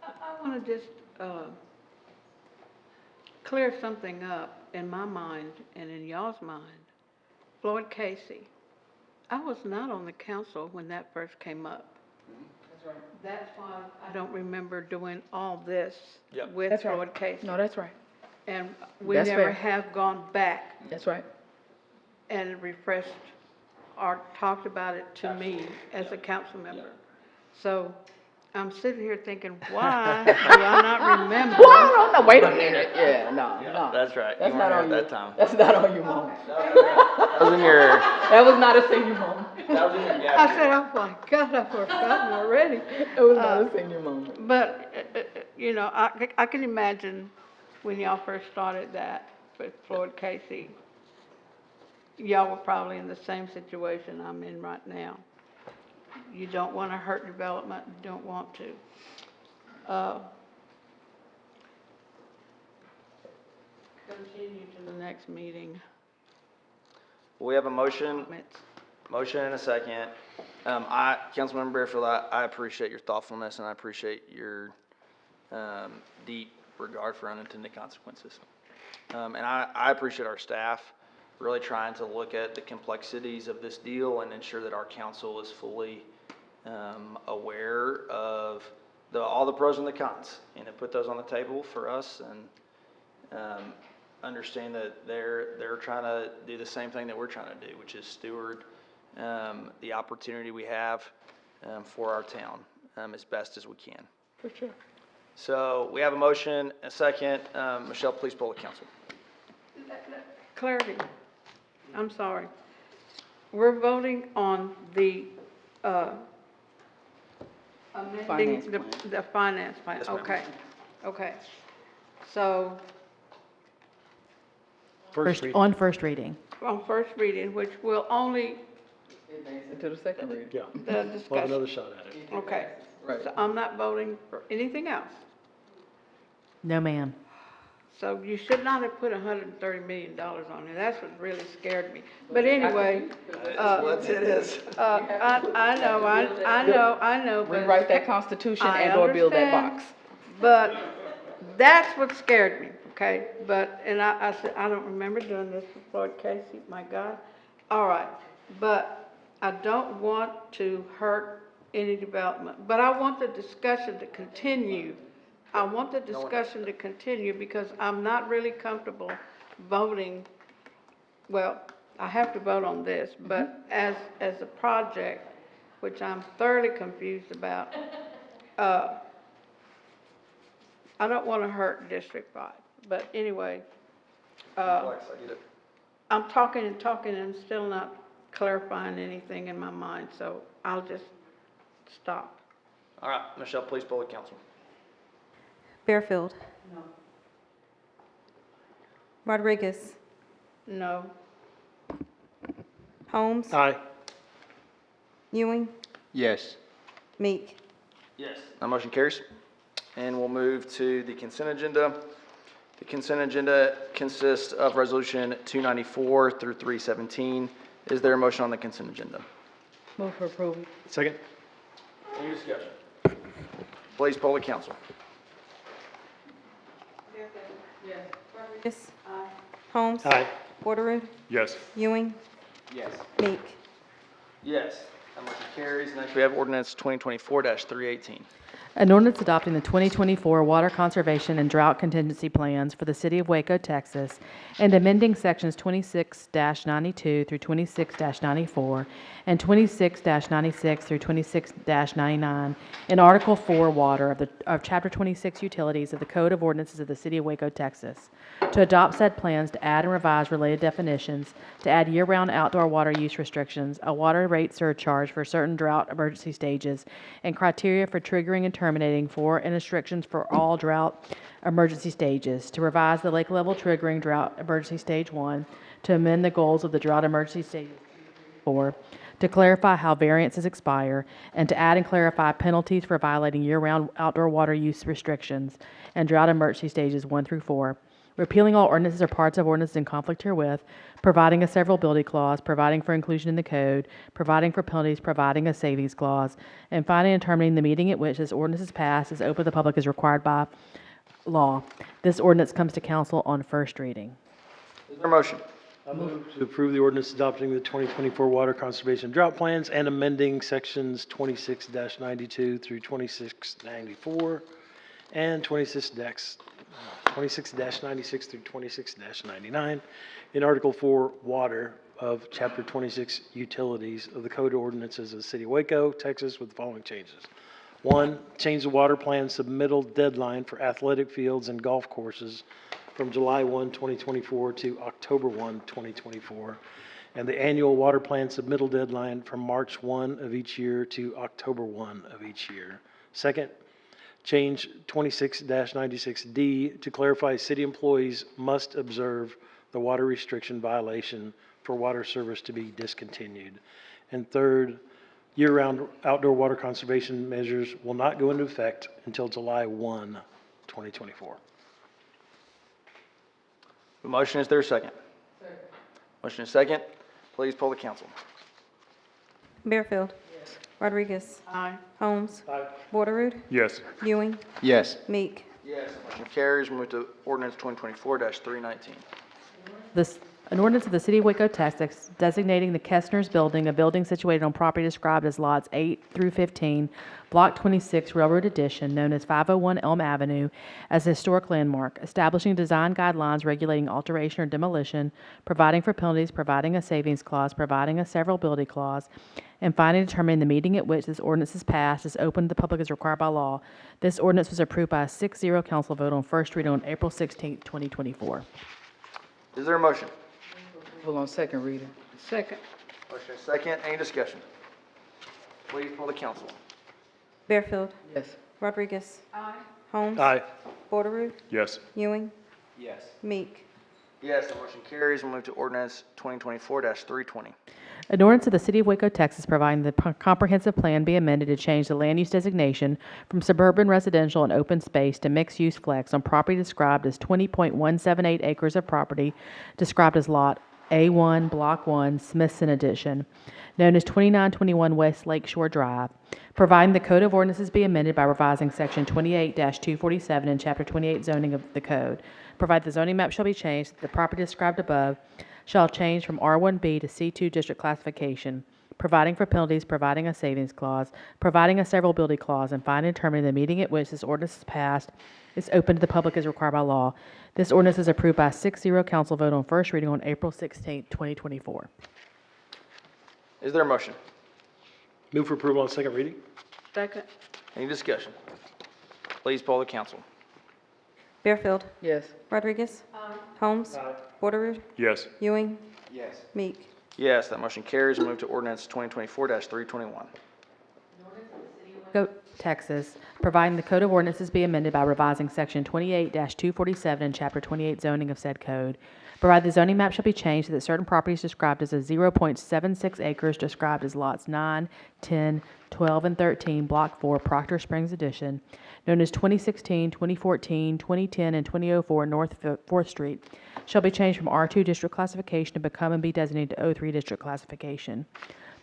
I want to just clear something up in my mind and in y'all's mind. Floyd Casey, I was not on the council when that first came up. That's right. That's why I don't remember doing all this with That's right. Floyd Casey. No, that's right. And we That's never fair. have gone back That's right. and refreshed or talked about it to me as a council member. So I'm sitting here thinking, why do I not remember? Well, no, wait a minute. Yeah, no. That's right. That's You not weren't on here you. at that time. That's not on you, Mom. That was in your, That was not a senior moment. that was in your gap I year. said, oh my God, I've forgotten already. It was not a senior moment. But, you know, I can imagine when y'all first started that with Floyd Casey, y'all were probably in the same situation I'm in right now. You don't want to hurt development, you don't want to. Continue to the next meeting. We have a motion and a second. Councilmember Bearfield, I appreciate your thoughtfulness and I appreciate your, deep regard for unintended consequences. And I appreciate our staff really trying to look at the complexities of this deal and ensure that our council is fully, aware of all the pros and the cons, and to put those on the table for us and, understand that they're trying to do the same thing that we're trying to do, which is steward the opportunity we have for our town as best as we can. For sure. So we have a motion, a second. Michelle, please poll the council. Clarity, I'm sorry. We're voting on the, amending the finance plan. Yes, ma'am. Okay. So, On first reading. on first reading, which will only, To the second reading. Yeah. the We'll have discussion. another shot at it. Okay. Right. So I'm not voting for anything else. No, ma'am. So you should not have put $130 million on it. That's what really scared me. But anyway, What it is. I know. but- Rewrite that constitution I and/or build that understand, box. But that's what scared me, okay? But, and I said, I don't remember doing this with Floyd Casey, my God. All right, but I don't want to hurt any development, but I want the discussion to continue. I want the discussion to continue because I'm not really comfortable voting, well, I have to vote on this, but as a project, which I'm thoroughly confused about, I don't want to hurt District 5, but anyway, I'm talking and still not clarifying anything in my mind, so I'll just stop. All right, Michelle, please poll the council. Bearfield. No. Rodriguez. No. Holmes. Aye. Ewing. Yes. Meek. Yes. That motion carries. And we'll move to the consent agenda. The consent agenda consists of Resolution 294 through 317. Is there a motion on the consent agenda? Move for approval. Second? Any discussion? Please poll the council. Rodriguez. Holmes. Aye. Porteroo. Yes. Ewing. Yes. Meek. Yes. That motion carries. Next, we have ordinance 2024-318. An ordinance adopting the 2024 Water Conservation and Drought Contingency Plans for the City of Waco, Texas, and amending Sections 26-92 through 26-94 and 26-96 through 26-99 in Article 4 Water of Chapter 26 Utilities of the Code of Ordinances of the City of Waco, Texas, to adopt said plans to add and revise related definitions, to add year-round outdoor water use restrictions, a water rate surcharge for certain drought emergency stages, and criteria for triggering and terminating for and restrictions for all drought emergency stages, to revise the lake level triggering drought emergency stage 1, to amend the goals of the drought emergency stage 4, to clarify how variances expire, and to add and clarify penalties for violating year-round outdoor water use restrictions and drought emergency stages 1 through 4, repealing all ordinances or parts of ordinances in conflict herewith, providing a severability clause, providing for inclusion in the code, providing for penalties, providing a savings clause, and finding and determining the meeting at which this ordinance is passed is open to the public as required by law. This ordinance comes to council on first reading. Is there a motion? I move to approve the ordinance adopting the 2024 Water Conservation Drought Plans and amending sections 26-92 through 26-94 and 26-96 through 26-99 in Article 4 Water of Chapter 26 Utilities of the Code of Ordinances of the City of Waco, Texas, with the following changes. 1, change the water plan submittal deadline for athletic fields and golf courses from July 1, 2024 to October 1, 2024, and the annual water plan submittal deadline from March 1 of each year to October 1 of each year. Second, change 26-96D to clarify city employees must observe the water restriction violation for water service to be discontinued. And third, year-round outdoor water conservation measures will not go into effect until July 1, 2024. The motion, is there a second? Motion is second. Please poll the council. Bearfield. Yes. Rodriguez. Aye. Holmes. Aye. Borderood. Yes. Ewing. Yes. Meek. Yes. Motion carries. We move to ordinance 2024-319. An ordinance of the City of Waco, Texas, designating the Kestner's Building, a building situated on property described as lots 8 through 15, Block 26, Railroad Edition, known as 501 Elm Avenue, as a historic landmark, establishing design guidelines regulating alteration or demolition, providing for penalties, providing a savings clause, providing a severability clause, and finally determining the meeting at which this ordinance is passed is open to the public as required by law. This ordinance was approved by a 6-0 council vote on first reading on April 16, 2024. Is there a motion? Approval on second reading. Second. Motion is second. Any discussion? Please poll the council. Bearfield. Yes. Rodriguez. Aye. Holmes. Aye. Borderood. Yes. Ewing. Yes. Meek. Yes, the motion carries. We'll move to ordinance 2024-320. An ordinance of the City of Waco, Texas, providing the comprehensive plan be amended to change the land use designation from suburban residential and open space to mixed-use flex on property described as 20.178 acres of property described as Lot A1, Block 1, Smithson Addition, known as 2921 West Lakeshore Drive, providing the Code of Ordinances be amended by revising Section 28-247 in Chapter 28 zoning of the Code. Provide the zoning map shall be changed, the property described above shall change from R1B to C2 district classification, providing for penalties, providing a savings clause, providing a severability clause, and finally determining the meeting at which this ordinance is passed is open to the public as required by law. This ordinance is approved by a 6-0 council vote on first reading on April 16, 2024. Is there a motion? Move for approval on second reading. Second. Any discussion? Please poll the council. Bearfield. Yes. Rodriguez. Holmes. Borderood. Yes. Ewing. Yes. Meek. Yes, that motion carries. We'll move to ordinance 2024-321. Waco, Texas, providing the Code of Ordinances be amended by revising Section 28-247 in Chapter 28 zoning of said code. Provide the zoning map shall be changed so that certain properties described as a 0.76 acres described as lots 9, 10, 12, and 13, Block 4, Proctor Springs Addition, known as 2016, 2014, 2010, and 2004 North 4th Street, shall be changed from R2 district classification to become and be designated to O3 district classification,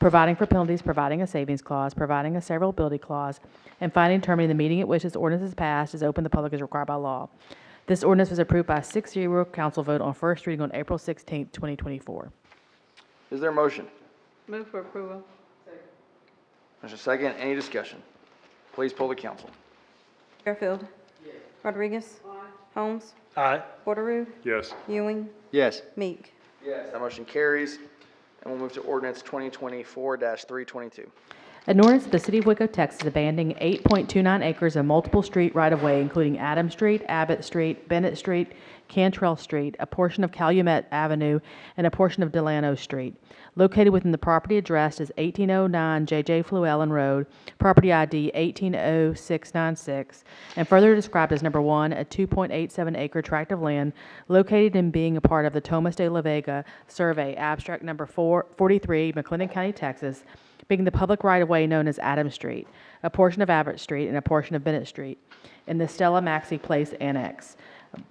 providing for penalties, providing a savings clause, providing a severability clause, and finally determining the meeting at which this ordinance is passed is open to the public as required by law. This ordinance was approved by a 6-0 council vote on first reading on April 16, 2024. Is there a motion? Move for approval. Motion second. Any discussion? Please poll the council. Bearfield. Rodriguez. Holmes. Aye. Borderood. Yes. Ewing. Yes. Meek. Yes. That motion carries. And we'll move to ordinance 2024-322. An ordinance of the City of Waco, Texas, abandoning 8.29 acres of multiple street right-of-way, including Adams Street, Abbott Street, Bennett Street, Cantrell Street, a portion of Calumet Avenue, and a portion of Delano Street, located within the property addressed as 1809 J.J. Fluellen Road, property ID 180696, and further described as number 1, a 2.87 acre tract of land located and being a part of the Tomas de la Vega Survey, abstract number 43, McLennan County, Texas, being the public right-of-way known as Adams Street, a portion of Abbott Street, and a portion of Bennett Street, in the Stella Maxey Place Annex.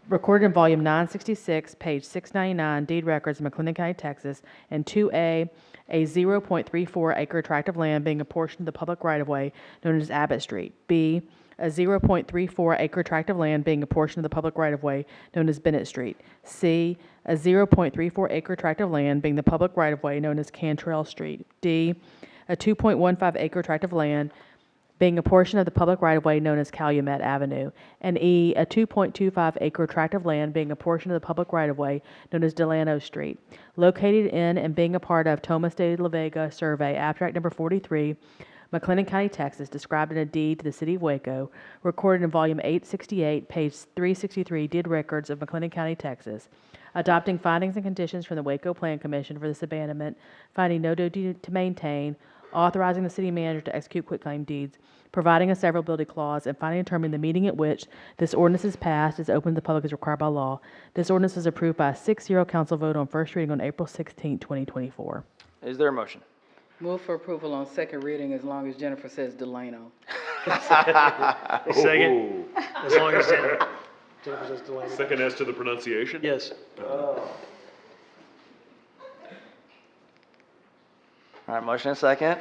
Recorded in volume 966, page 699, deed records, McLennan County, Texas, and 2A, a 0.34 acre tract of land being a portion of the public right-of-way known as Abbott Street. B, a 0.34 acre tract of land being a portion of the public right-of-way known as Bennett Street. C, a 0.34 acre tract of land being the public right-of-way known as Cantrell Street. D, a 2.15 acre tract of land being a portion of the public right-of-way known as Calumet Avenue, and E, a 2.25-acre tract of land being a portion of the public right-of-way known as Delano Street, located in and being a part of Thomas de la Vega Survey, abstract number 43, McLennan County, Texas, described in a deed to the City of Waco, recorded in volume 868, page 363, deed records of McLennan County, Texas, adopting findings and conditions from the Waco Plan Commission for this abandonment, finding no duty to maintain, authorizing the city manager to execute quitclaim deeds, providing a severability clause, and finally determining the meeting at which this ordinance is passed is open to the public as required by law. This ordinance was approved by a 6-0 council vote on first reading on April 16, 2024. Is there a motion? Move for approval on second reading as long as Jennifer says Delano. Second, as long as Jennifer says Delano. Second as to the pronunciation? Yes. All right, motion and second.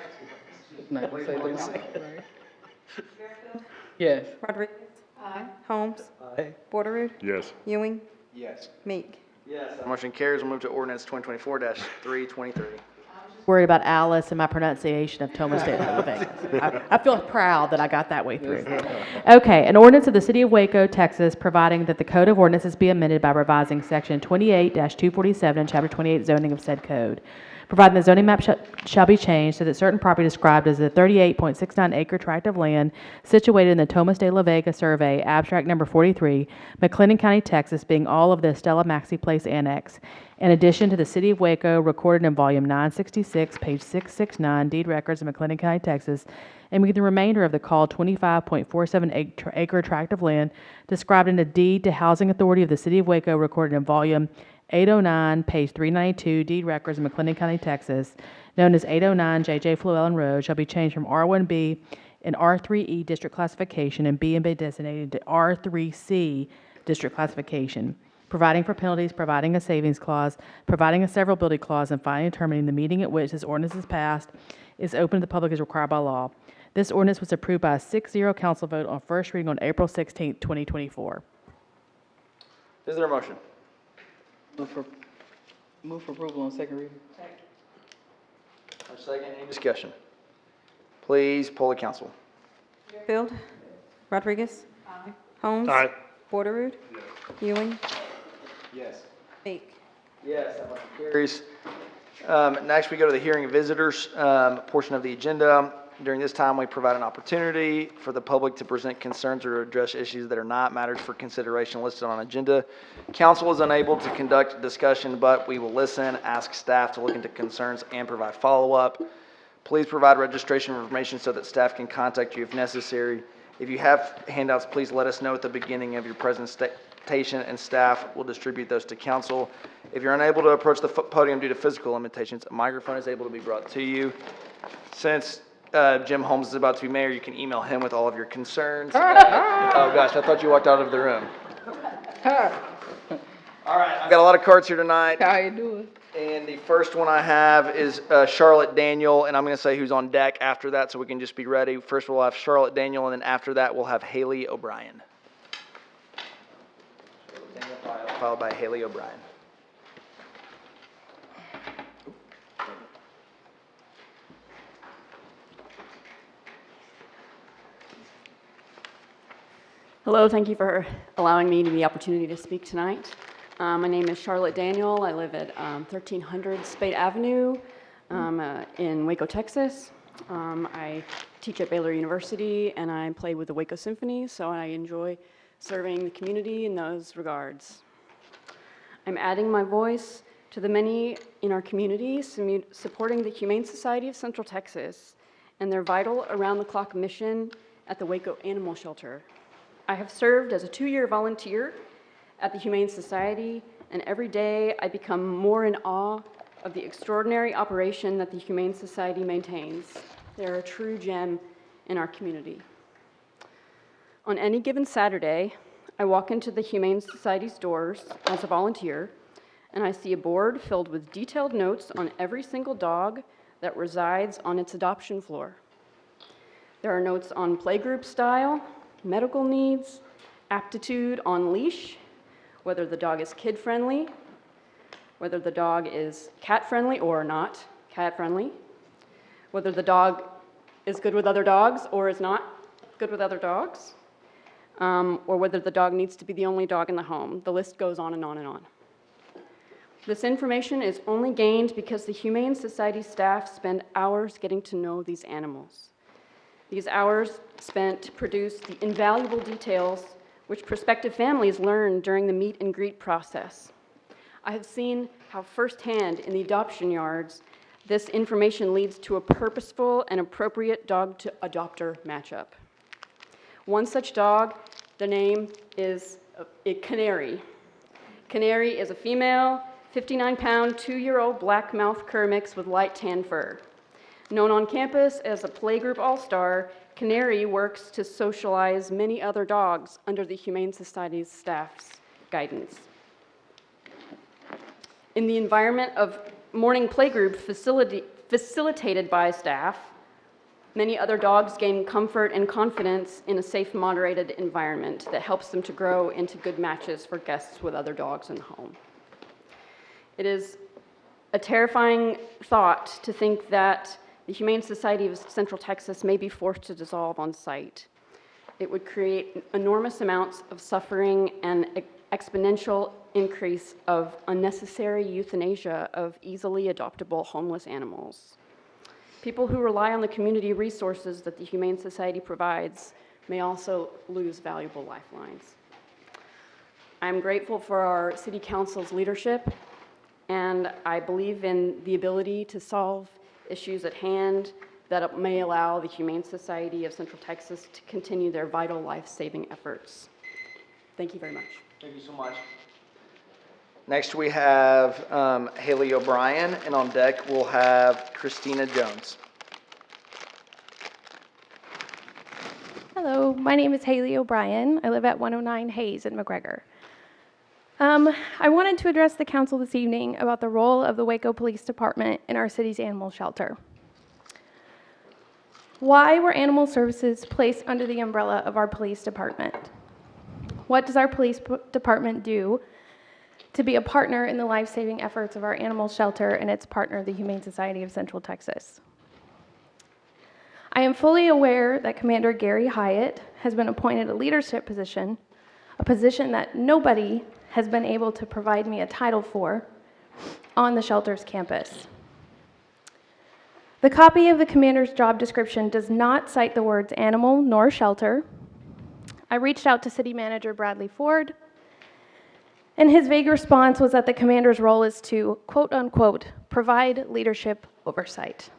Yes. Rodriguez? Aye. Holmes? Aye. Borderood? Yes. Ewing? Yes. Meek? Yes. Motion carries. We'll move to ordinance 2024-323. Worried about Alice and my pronunciation of Thomas de la Vega. I feel proud that I got that way through. Okay, an ordinance of the City of Waco, Texas, providing that the Code of Ordinances be amended by revising Section 28-247, Chapter 28 zoning of said code, providing the zoning map shall be changed so that certain property described as a 38.69 acre tract of land situated in the Thomas de la Vega Survey, abstract number 43, McLennan County, Texas, being all of the Stella Maxey Place Annex, in addition to the City of Waco, recorded in volume 966, page 669, deed records of McLennan County, Texas, and with the remainder of the called 25.47 acre tract of land described in a deed to Housing Authority of the City of Waco, recorded in volume 809, page 392, deed records of McLennan County, Texas, known as 809 J.J. Flewellen Road, shall be changed from R1B and R3E district classification and B and B designated to R3C district classification, providing for penalties, providing a savings clause, providing a severability clause, and finally determining the meeting at which this ordinance is passed is open to the public as required by law. This ordinance was approved by a 6-0 council vote on first reading on April 16, 2024. Is there a motion? Move for approval on second reading. A second. Any discussion? Please poll the council. Field? Rodriguez? Aye. Holmes? Aye. Borderood? Ewing? Yes. Meek? Yes, that motion carries. Next, we go to the hearing of visitors portion of the agenda. During this time, we provide an opportunity for the public to present concerns or address issues that are not matters for consideration listed on agenda. Council is unable to conduct discussion, but we will listen, ask staff to look into concerns, and provide follow-up. Please provide registration information so that staff can contact you if necessary. If you have handouts, please let us know at the beginning of your presentation, and staff will distribute those to council. If you're unable to approach the podium due to physical limitations, a microphone is able to be brought to you. Since Jim Holmes is about to be mayor, you can email him with all of your concerns. Oh gosh, I thought you walked out of the room. All right, I've got a lot of cards here tonight. How you doing? And the first one I have is Charlotte Daniel, and I'm going to say who's on deck after that so we can just be ready. First we'll have Charlotte Daniel, and then after that we'll have Haley O'Brien. Daniel followed by Haley O'Brien. Hello, thank you for allowing me the opportunity to speak tonight. My name is Charlotte Daniel. I live at 1300 Spade Avenue in Waco, Texas. I teach at Baylor University and I play with the Waco Symphony, so I enjoy serving the community in those regards. I'm adding my voice to the many in our community supporting the Humane Society of Central Texas and their vital around-the-clock mission at the Waco Animal Shelter. I have served as a 2-year volunteer at the Humane Society, and every day I become more in awe of the extraordinary operation that the Humane Society maintains. They're a true gem in our community. On any given Saturday, I walk into the Humane Society's doors as a volunteer, and I see a board filled with detailed notes on every single dog that resides on its adoption floor. There are notes on playgroup style, medical needs, aptitude on leash, whether the dog is kid-friendly, whether the dog is cat-friendly or not cat-friendly, whether the dog is good with other dogs or is not good with other dogs, or whether the dog needs to be the only dog in the home. The list goes on and on and on. This information is only gained because the Humane Society staff spend hours getting to know these animals. These hours spent produce the invaluable details which prospective families learn during the meet and greet process. I have seen how firsthand in the adoption yards this information leads to a purposeful and appropriate dog-to-adopter matchup. One such dog, the name is a Canary. Canary is a female, 59-pound, 2-year-old black mouth cur mix with light tan fur. Known on campus as a playgroup all-star, Canary works to socialize many other dogs under the Humane Society's staff's guidance. In the environment of morning playgroup facilitated by staff, many other dogs gain comfort and confidence in a safe, moderated environment that helps them to grow into good matches for guests with other dogs in the home. It is a terrifying thought to think that the Humane Society of Central Texas may be forced to dissolve on site. It would create enormous amounts of suffering and exponential increase of unnecessary euthanasia of easily adoptable homeless animals. People who rely on the community resources that the Humane Society provides may also lose valuable lifelines. I'm grateful for our City Council's leadership, and I believe in the ability to solve issues at hand that may allow the Humane Society of Central Texas to continue their vital life-saving efforts. Thank you very much. Thank you so much. Next, we have Haley O'Brien, and on deck, we'll have Christina Jones. Hello, my name is Haley O'Brien. I live at 109 Hayes in McGregor. I wanted to address the council this evening about the role of the Waco Police Department in our city's animal shelter. Why were animal services placed under the umbrella of our police department? What does our police department do to be a partner in the life-saving efforts of our animal shelter and its partner, the Humane Society of Central Texas? I am fully aware that Commander Gary Hyatt has been appointed a leadership position, a position that nobody has been able to provide me a title for on the shelter's campus. The copy of the commander's job description does not cite the words animal nor shelter. I reached out to City Manager Bradley Ford, and his vague response was that the commander's role is to, quote unquote, provide leadership oversight.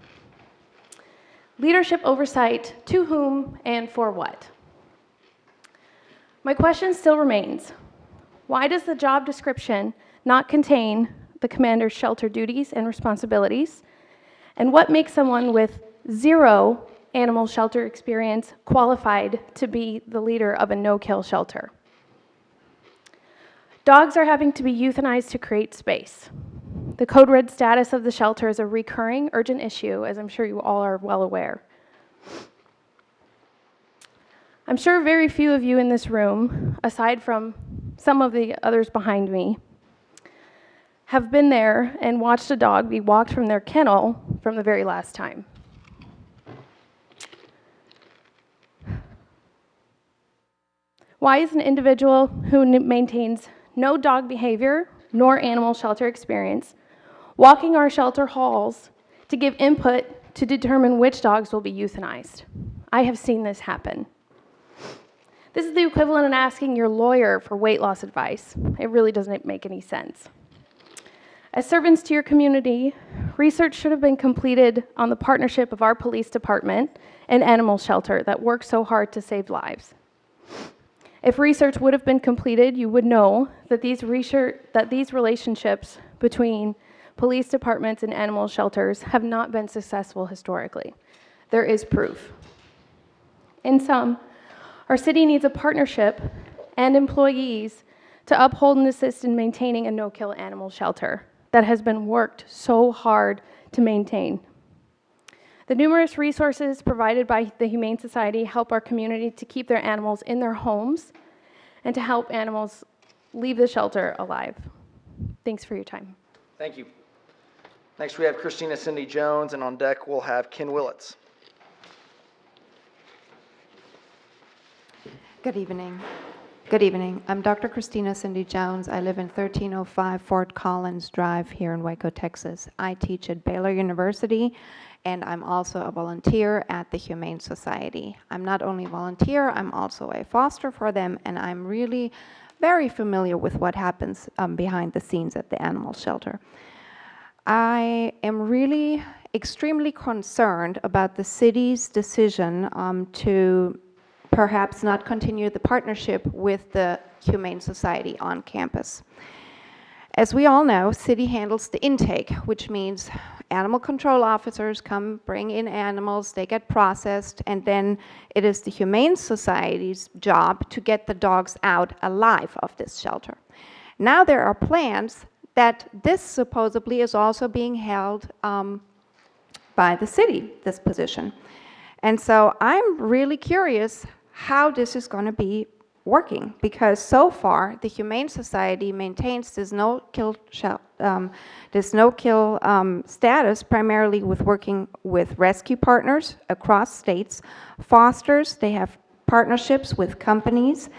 Leadership oversight to whom and for what? My question still remains. Why does the job description not contain the commander's shelter duties and responsibilities? And what makes someone with zero animal shelter experience qualified to be the leader of a no-kill shelter? Dogs are having to be euthanized to create space. The code red status of the shelter is a recurring, urgent issue, as I'm sure you all are well aware. I'm sure very few of you in this room, aside from some of the others behind me, have been there and watched a dog be walked from their kennel from the very last time. Why is an individual who maintains no dog behavior nor animal shelter experience walking our shelter halls to give input to determine which dogs will be euthanized? I have seen this happen. This is the equivalent of asking your lawyer for weight loss advice. It really doesn't make any sense. As servants to your community, research should have been completed on the partnership of our police department and animal shelter that works so hard to save lives. If research would have been completed, you would know that these relationships between police departments and animal shelters have not been successful historically. There is proof. In sum, our city needs a partnership and employees to uphold and assist in maintaining a no-kill animal shelter that has been worked so hard to maintain. The numerous resources provided by the Humane Society help our community to keep their animals in their homes and to help animals leave the shelter alive. Thanks for your time. Thank you. Next, we have Christina Cindy Jones, and on deck, we'll have Ken Willits. Good evening. Good evening. I'm Dr. Christina Cindy Jones. I live in 1305 Fort Collins Drive here in Waco, Texas. I teach at Baylor University, and I'm also a volunteer at the Humane Society. I'm not only a volunteer, I'm also a foster for them, and I'm really very familiar with what happens behind the scenes at the animal shelter. I am really extremely concerned about the city's decision to perhaps not continue the partnership with the Humane Society on campus. As we all know, city handles the intake, which means animal control officers come, bring in animals, they get processed, and then it is the Humane Society's job to get the dogs out alive of this shelter. Now there are plans that this supposedly is also being held by the city, this position. And so I'm really curious how this is going to be working, because so far the Humane Society maintains this no-kill status primarily with working with rescue partners across states, fosters, they have partnerships with companies,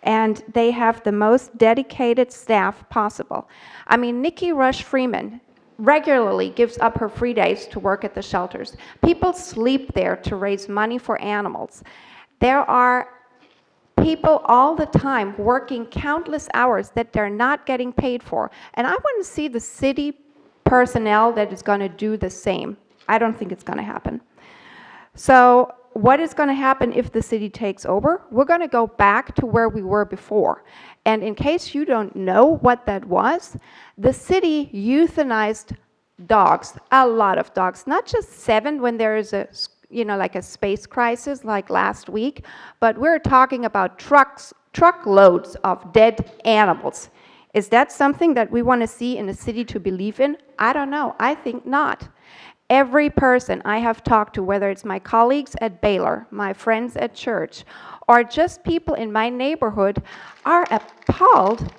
and they have the most dedicated staff possible. I mean, Nikki Rush Freeman regularly gives up her free days to work at the shelters. People sleep there to raise money for animals. There are people all the time working countless hours that they're not getting paid for. And I want to see the city personnel that is going to do the same. I don't think it's going to happen. So what is going to happen if the city takes over? We're going to go back to where we were before. And in case you don't know what that was, the city euthanized dogs, a lot of dogs, not just 7 when there is a like a space crisis like last week, but we're talking about truckloads of dead animals. Is that something that we want to see in a city to believe in? I don't know. I think not. Every person I have talked to, whether it's my colleagues at Baylor, my friends at church, or just people in my neighborhood, are appalled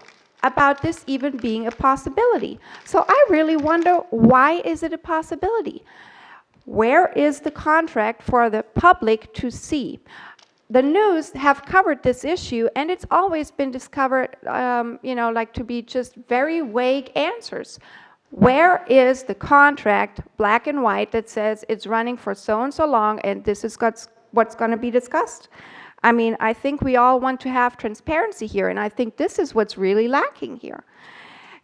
about this even being a possibility. So I really wonder, why is it a possibility? Where is the contract for the public to see? The news have covered this issue, and it's always been discovered, like to be just very vague answers. Where is the contract, black and white, that says it's running for so and so long, and this is what's going to be discussed? I mean, I think we all want to have transparency here, and I think this is what's really lacking here.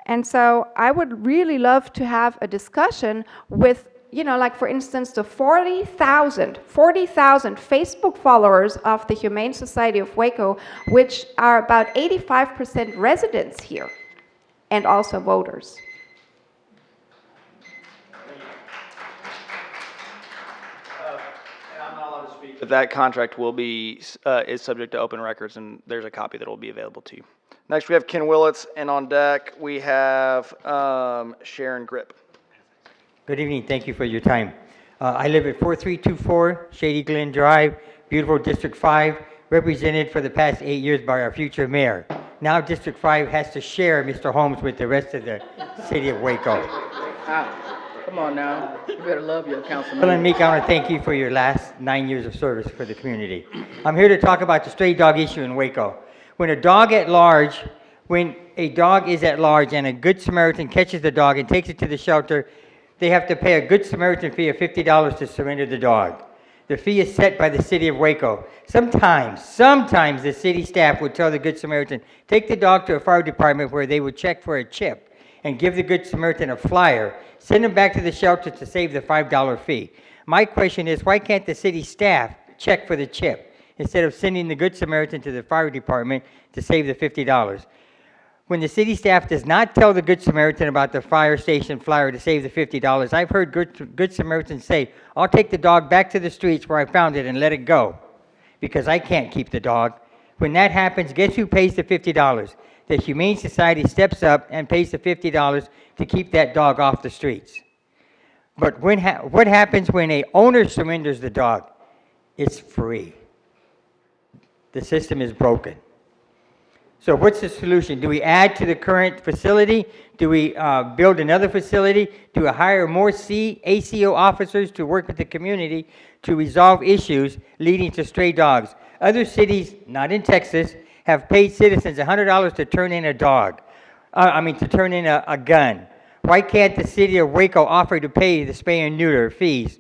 And so I would really love to have a discussion with, like for instance, the 40,000 Facebook followers of the Humane Society of Waco, which are about 85% residents here, and also voters. But that contract will be, is subject to open records, and there's a copy that will be available to you. Next, we have Ken Willits, and on deck, we have Sharon Grip. Good evening. Thank you for your time. I live at 4324 Shady Glen Drive, beautiful District 5, represented for the past 8 years by our future mayor. Now District 5 has to share Mr. Holmes with the rest of the city of Waco. Come on now. You better love your councilman. Well, Meek, I want to thank you for your last 9 years of service for the community. I'm here to talk about the stray dog issue in Waco. When a dog is at large and a Good Samaritan catches the dog and takes it to the shelter, they have to pay a Good Samaritan fee of $50 to surrender the dog. The fee is set by the city of Waco. Sometimes the city staff would tell the Good Samaritan, take the dog to a fire department where they would check for a chip and give the Good Samaritan a flyer, send him back to the shelter to save the $5 fee. My question is, why can't the city staff check for the chip instead of sending the Good Samaritan to the fire department to save the $50? When the city staff does not tell the Good Samaritan about the fire station flyer to save the $50, I've heard Good Samaritans say, I'll take the dog back to the streets where I found it and let it go because I can't keep the dog. When that happens, guess who pays the $50? The Humane Society steps up and pays the $50 to keep that dog off the streets. But what happens when an owner surrenders the dog? It's free. The system is broken. So what's the solution? Do we add to the current facility? Do we build another facility? Do we hire more ACO officers to work with the community to resolve issues leading to stray dogs? Other cities, not in Texas, have paid citizens $100 to turn in a dog. To turn in a gun. Why can't the city of Waco offer to pay the spay and neuter fees,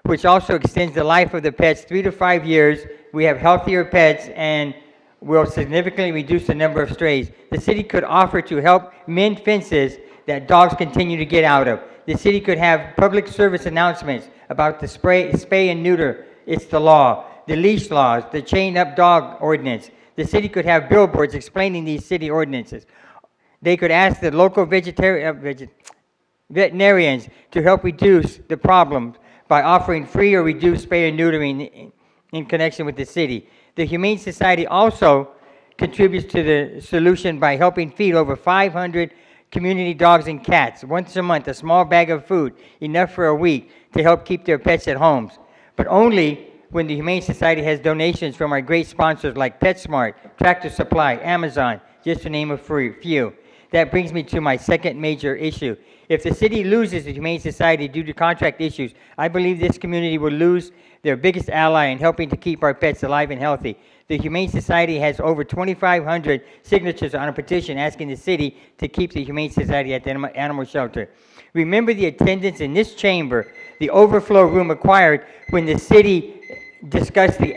which also extends the life of the pets 3 to 5 years? We have healthier pets and will significantly reduce the number of strays. The city could offer to help mend fences that dogs continue to get out of. The city could have public service announcements about the spay and neuter. It's the law. The leash laws, the chain-up dog ordinance. The city could have billboards explaining these city ordinances. They could ask the local veterinarians to help reduce the problem by offering free or reduced spay and neutering in connection with the city. The Humane Society also contributes to the solution by helping feed over 500 community dogs and cats once a month, a small bag of food, enough for a week, to help keep their pets at homes. But only when the Humane Society has donations from our great sponsors like PetSmart, Tractor Supply, Amazon, just to name a few. That brings me to my second major issue. If the city loses the Humane Society due to contract issues, I believe this community will lose their biggest ally in helping to keep our pets alive and healthy. The Humane Society has over 2,500 signatures on a petition asking the city to keep the Humane Society at the animal shelter. Remember the attendance in this chamber, the overflow room acquired when the city discussed the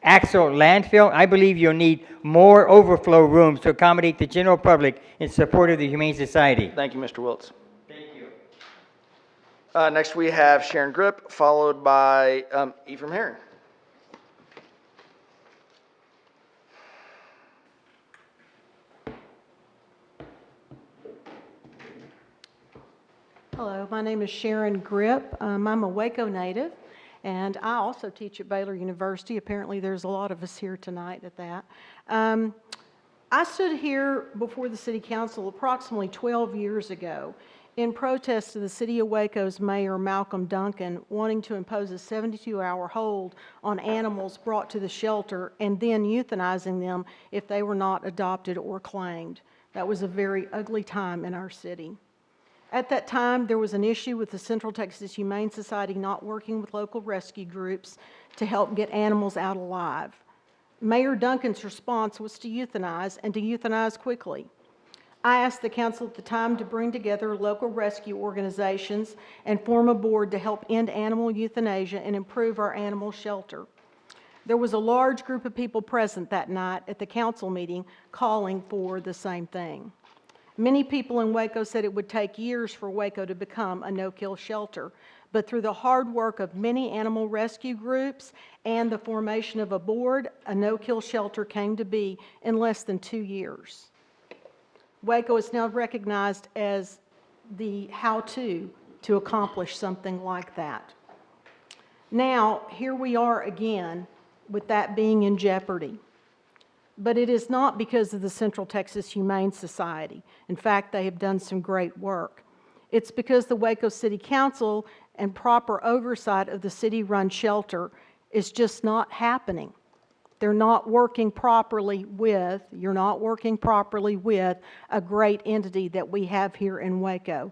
Axel landfill. I believe you'll need more overflow rooms to accommodate the general public in support of the Humane Society. Thank you, Mr. Wiltz. Thank you. Next, we have Sharon Grip, followed by Ephraim Herring. Hello, my name is Sharon Grip. I'm a Waco native, and I also teach at Baylor University. Apparently, there's a lot of us here tonight at that. I stood here before the City Council approximately 12 years ago in protest of the City of Waco's Mayor Malcolm Duncan wanting to impose a 72-hour hold on animals brought to the shelter and then euthanizing them if they were not adopted or claimed. That was a very ugly time in our city. At that time, there was an issue with the Central Texas Humane Society not working with local rescue groups to help get animals out alive. Mayor Duncan's response was to euthanize, and to euthanize quickly. I asked the council at the time to bring together local rescue organizations and form a board to help end animal euthanasia and improve our animal shelter. There was a large group of people present that night at the council meeting calling for the same thing. Many people in Waco said it would take years for Waco to become a no-kill shelter, but through the hard work of many animal rescue groups and the formation of a board, a no-kill shelter came to be in less than 2 years. Waco is now recognized as the how-to to accomplish something like that. Now, here we are again with that being in jeopardy. But it is not because of the Central Texas Humane Society. In fact, they have done some great work. It's because the Waco City Council and proper oversight of the city-run shelter is just not happening. They're not working properly with, you're not working properly with a great entity that we have here in Waco.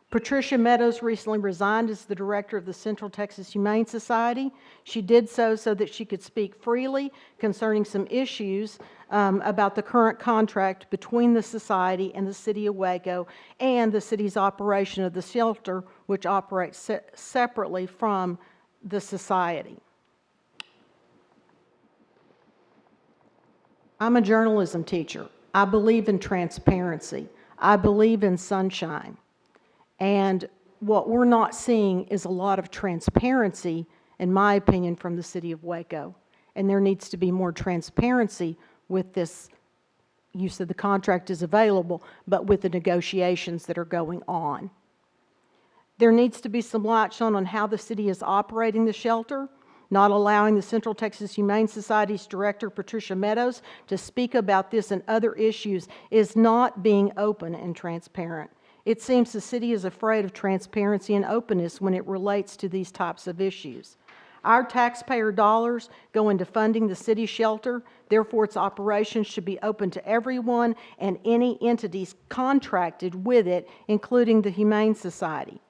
Patricia Meadows recently resigned as the director of the Central Texas Humane Society. She did so that she could speak freely concerning some issues about the current contract between the society and the city of Waco and the city's operation of the shelter, which operates separately from the society. I'm a journalism teacher. I believe in transparency. I believe in sunshine. And what we're not seeing is a lot of transparency, in my opinion, from the city of Waco. And there needs to be more transparency with this. You said the contract is available, but with the negotiations that are going on. There needs to be some light shone on how the city is operating the shelter, not allowing the Central Texas Humane Society's director, Patricia Meadows, to speak about this and other issues is not being open and transparent. It seems the city is afraid of transparency and openness when it relates to these types of issues. Our taxpayer dollars go into funding the city shelter, therefore its operations should be open to everyone and any entities contracted with it, including the Humane Society.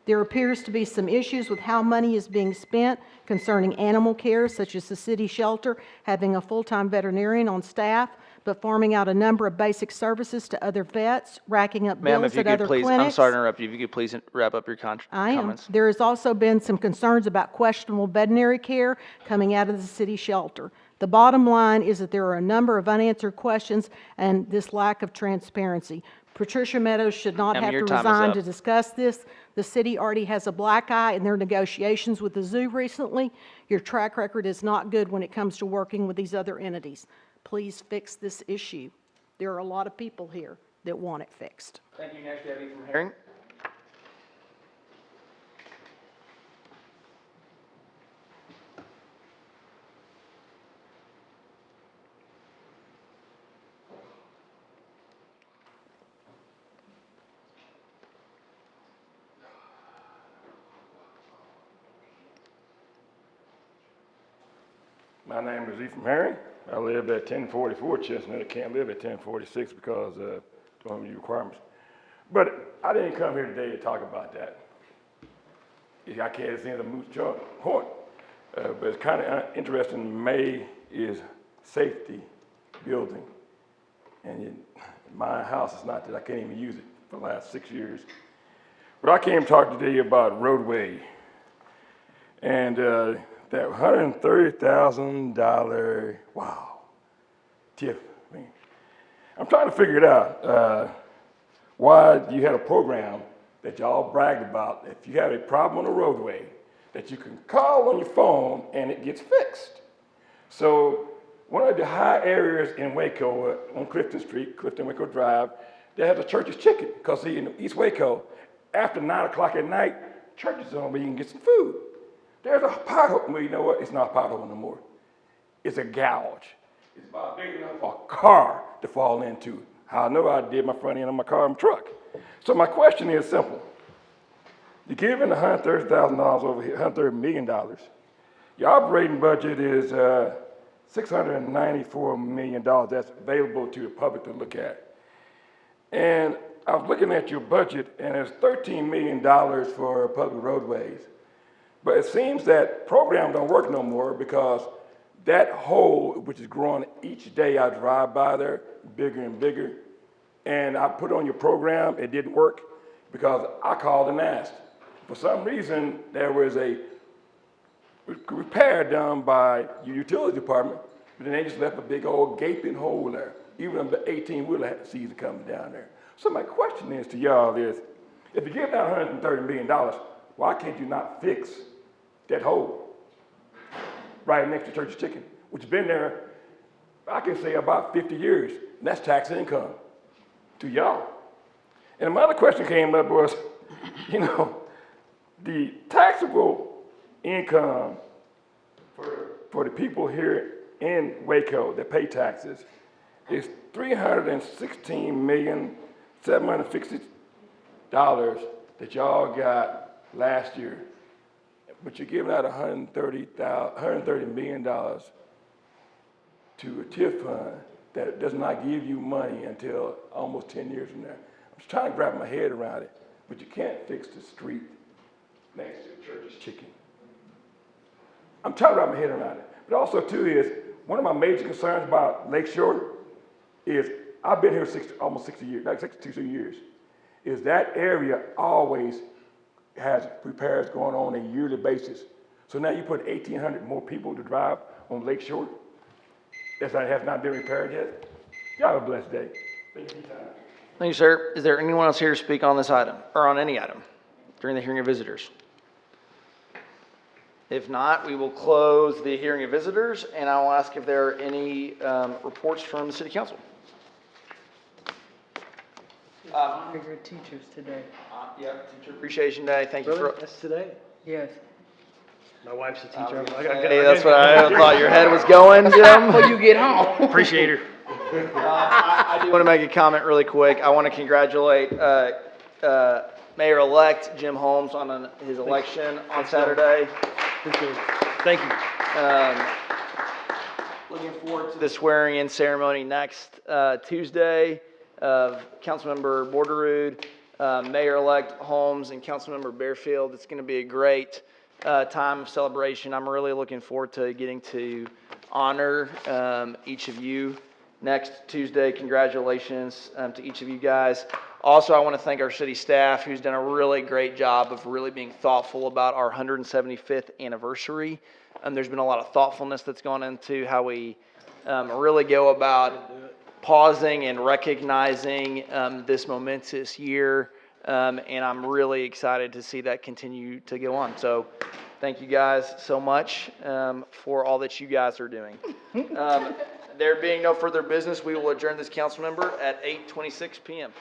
There appears to be some issues with how money is being spent concerning animal care, such as the city shelter having a full-time veterinarian on staff, but farming out a number of basic services to other vets, racking up Ma'am, bills if you at could other please, clinics. I'm sorry to interrupt you. If you could please wrap up your I am. comments. There has also been some concerns about questionable veterinary care coming out of the city shelter. The bottom line is that there are a number of unanswered questions and this lack of transparency. Patricia Meadows should not Ma'am, have your to time is resign up. to discuss this. The city already has a black eye in their negotiations with the zoo recently. Your track record is not good when it comes to working with these other entities. Please fix this issue. There are a lot of people here that want it fixed. Thank you. Next, Debbie from Herring. My name is Ephraim Herring. I live at 1044 Chestnut. I can't live at 1046 because of the requirements. But I didn't come here today to talk about that. I can't see the moot point. But it's kind of interesting. May is safety building. And my house is not that. I can't even use it for the last 6 years. But I came to talk today about roadway. And that $130,000, wow, TIF. I mean, I'm trying to figure it out. Why you had a program that y'all bragged about. If you have a problem on the roadway, that you can call on your phone and it gets fixed. So one of the high areas in Waco, on Clifton Street, Clifton Waco Drive, they have the Church's Chicken. Because see, in East Waco, after 9 o'clock at night, church is on where you can get some food. There's a pothole. Well, you know what? It's not a pothole no more. It's a gouge. It's about big enough for a car to fall into. How I know I did my front end of my car and truck. So my question is simple. You're giving $130,000 over here, $130 million. Your operating budget is $694 million that's available to the public to look at. And I was looking at your budget, and there's $13 million for public roadways. But it seems that program don't work no more because that hole, which is growing each day I drive by there, bigger and bigger, and I put on your program, it didn't work because I called and asked. For some reason, there was a repair done by your utility department, but then they just left a big old gaping hole there. Even the 18-wheeler had to see it coming down there. So my question is to y'all is, if you give out $130 million, why can't you not fix that hole right next to Church's Chicken, which has been there, I can say about 50 years, and that's tax income to y'all. And my other question came up was, you know, the taxable income for the people here in Waco that pay taxes is $316,760 that y'all got last year. But you're giving out $130 million to a TIF fund that does not give you money until almost 10 years from now. I'm just trying to wrap my head around it, but you can't fix the street next to Church's Chicken. I'm trying to wrap my head around it. But also, too, is one of my major concerns about Lakeshore is I've been here almost 60 years, like 62 years, is that area always has repairs going on a yearly basis. So now you put 1,800 more people to drive on Lakeshore that has not been repaired yet. Y'all have a blessed day. Thank you for your time. Thank you, sir. Is there anyone else here to speak on this item, or on any item, during the hearing of visitors? If not, we will close the hearing of visitors, and I will ask if there are any reports from the city council. Honor your teachers today. Yeah, Teacher Appreciation Day. Thank you Really? for. That's today? Yes. My wife's a teacher. Hey, that's what I thought your head was going, Jim. Before you get home. Appreciate her. I do want to make a comment really quick. I want to congratulate Mayor-elect Jim Holmes on his election on Saturday. Appreciate it. Thank you. Looking forward to the swearing-in ceremony next Tuesday of Councilmember Borderood. Mayor-elect Holmes and Councilmember Bearfield. It's going to be a great time of celebration. I'm really looking forward to getting to honor each of you next Tuesday. Congratulations to each of you guys. Also, I want to thank our city staff, who's done a really great job of really being thoughtful about our 175th anniversary. There's been a lot of thoughtfulness that's gone into how we really go about pausing and recognizing this momentous year, and I'm really excited to see that continue to go on. So thank you guys so much for all that you guys are doing. There being no further business, we will adjourn this council member at 8:26 p.m.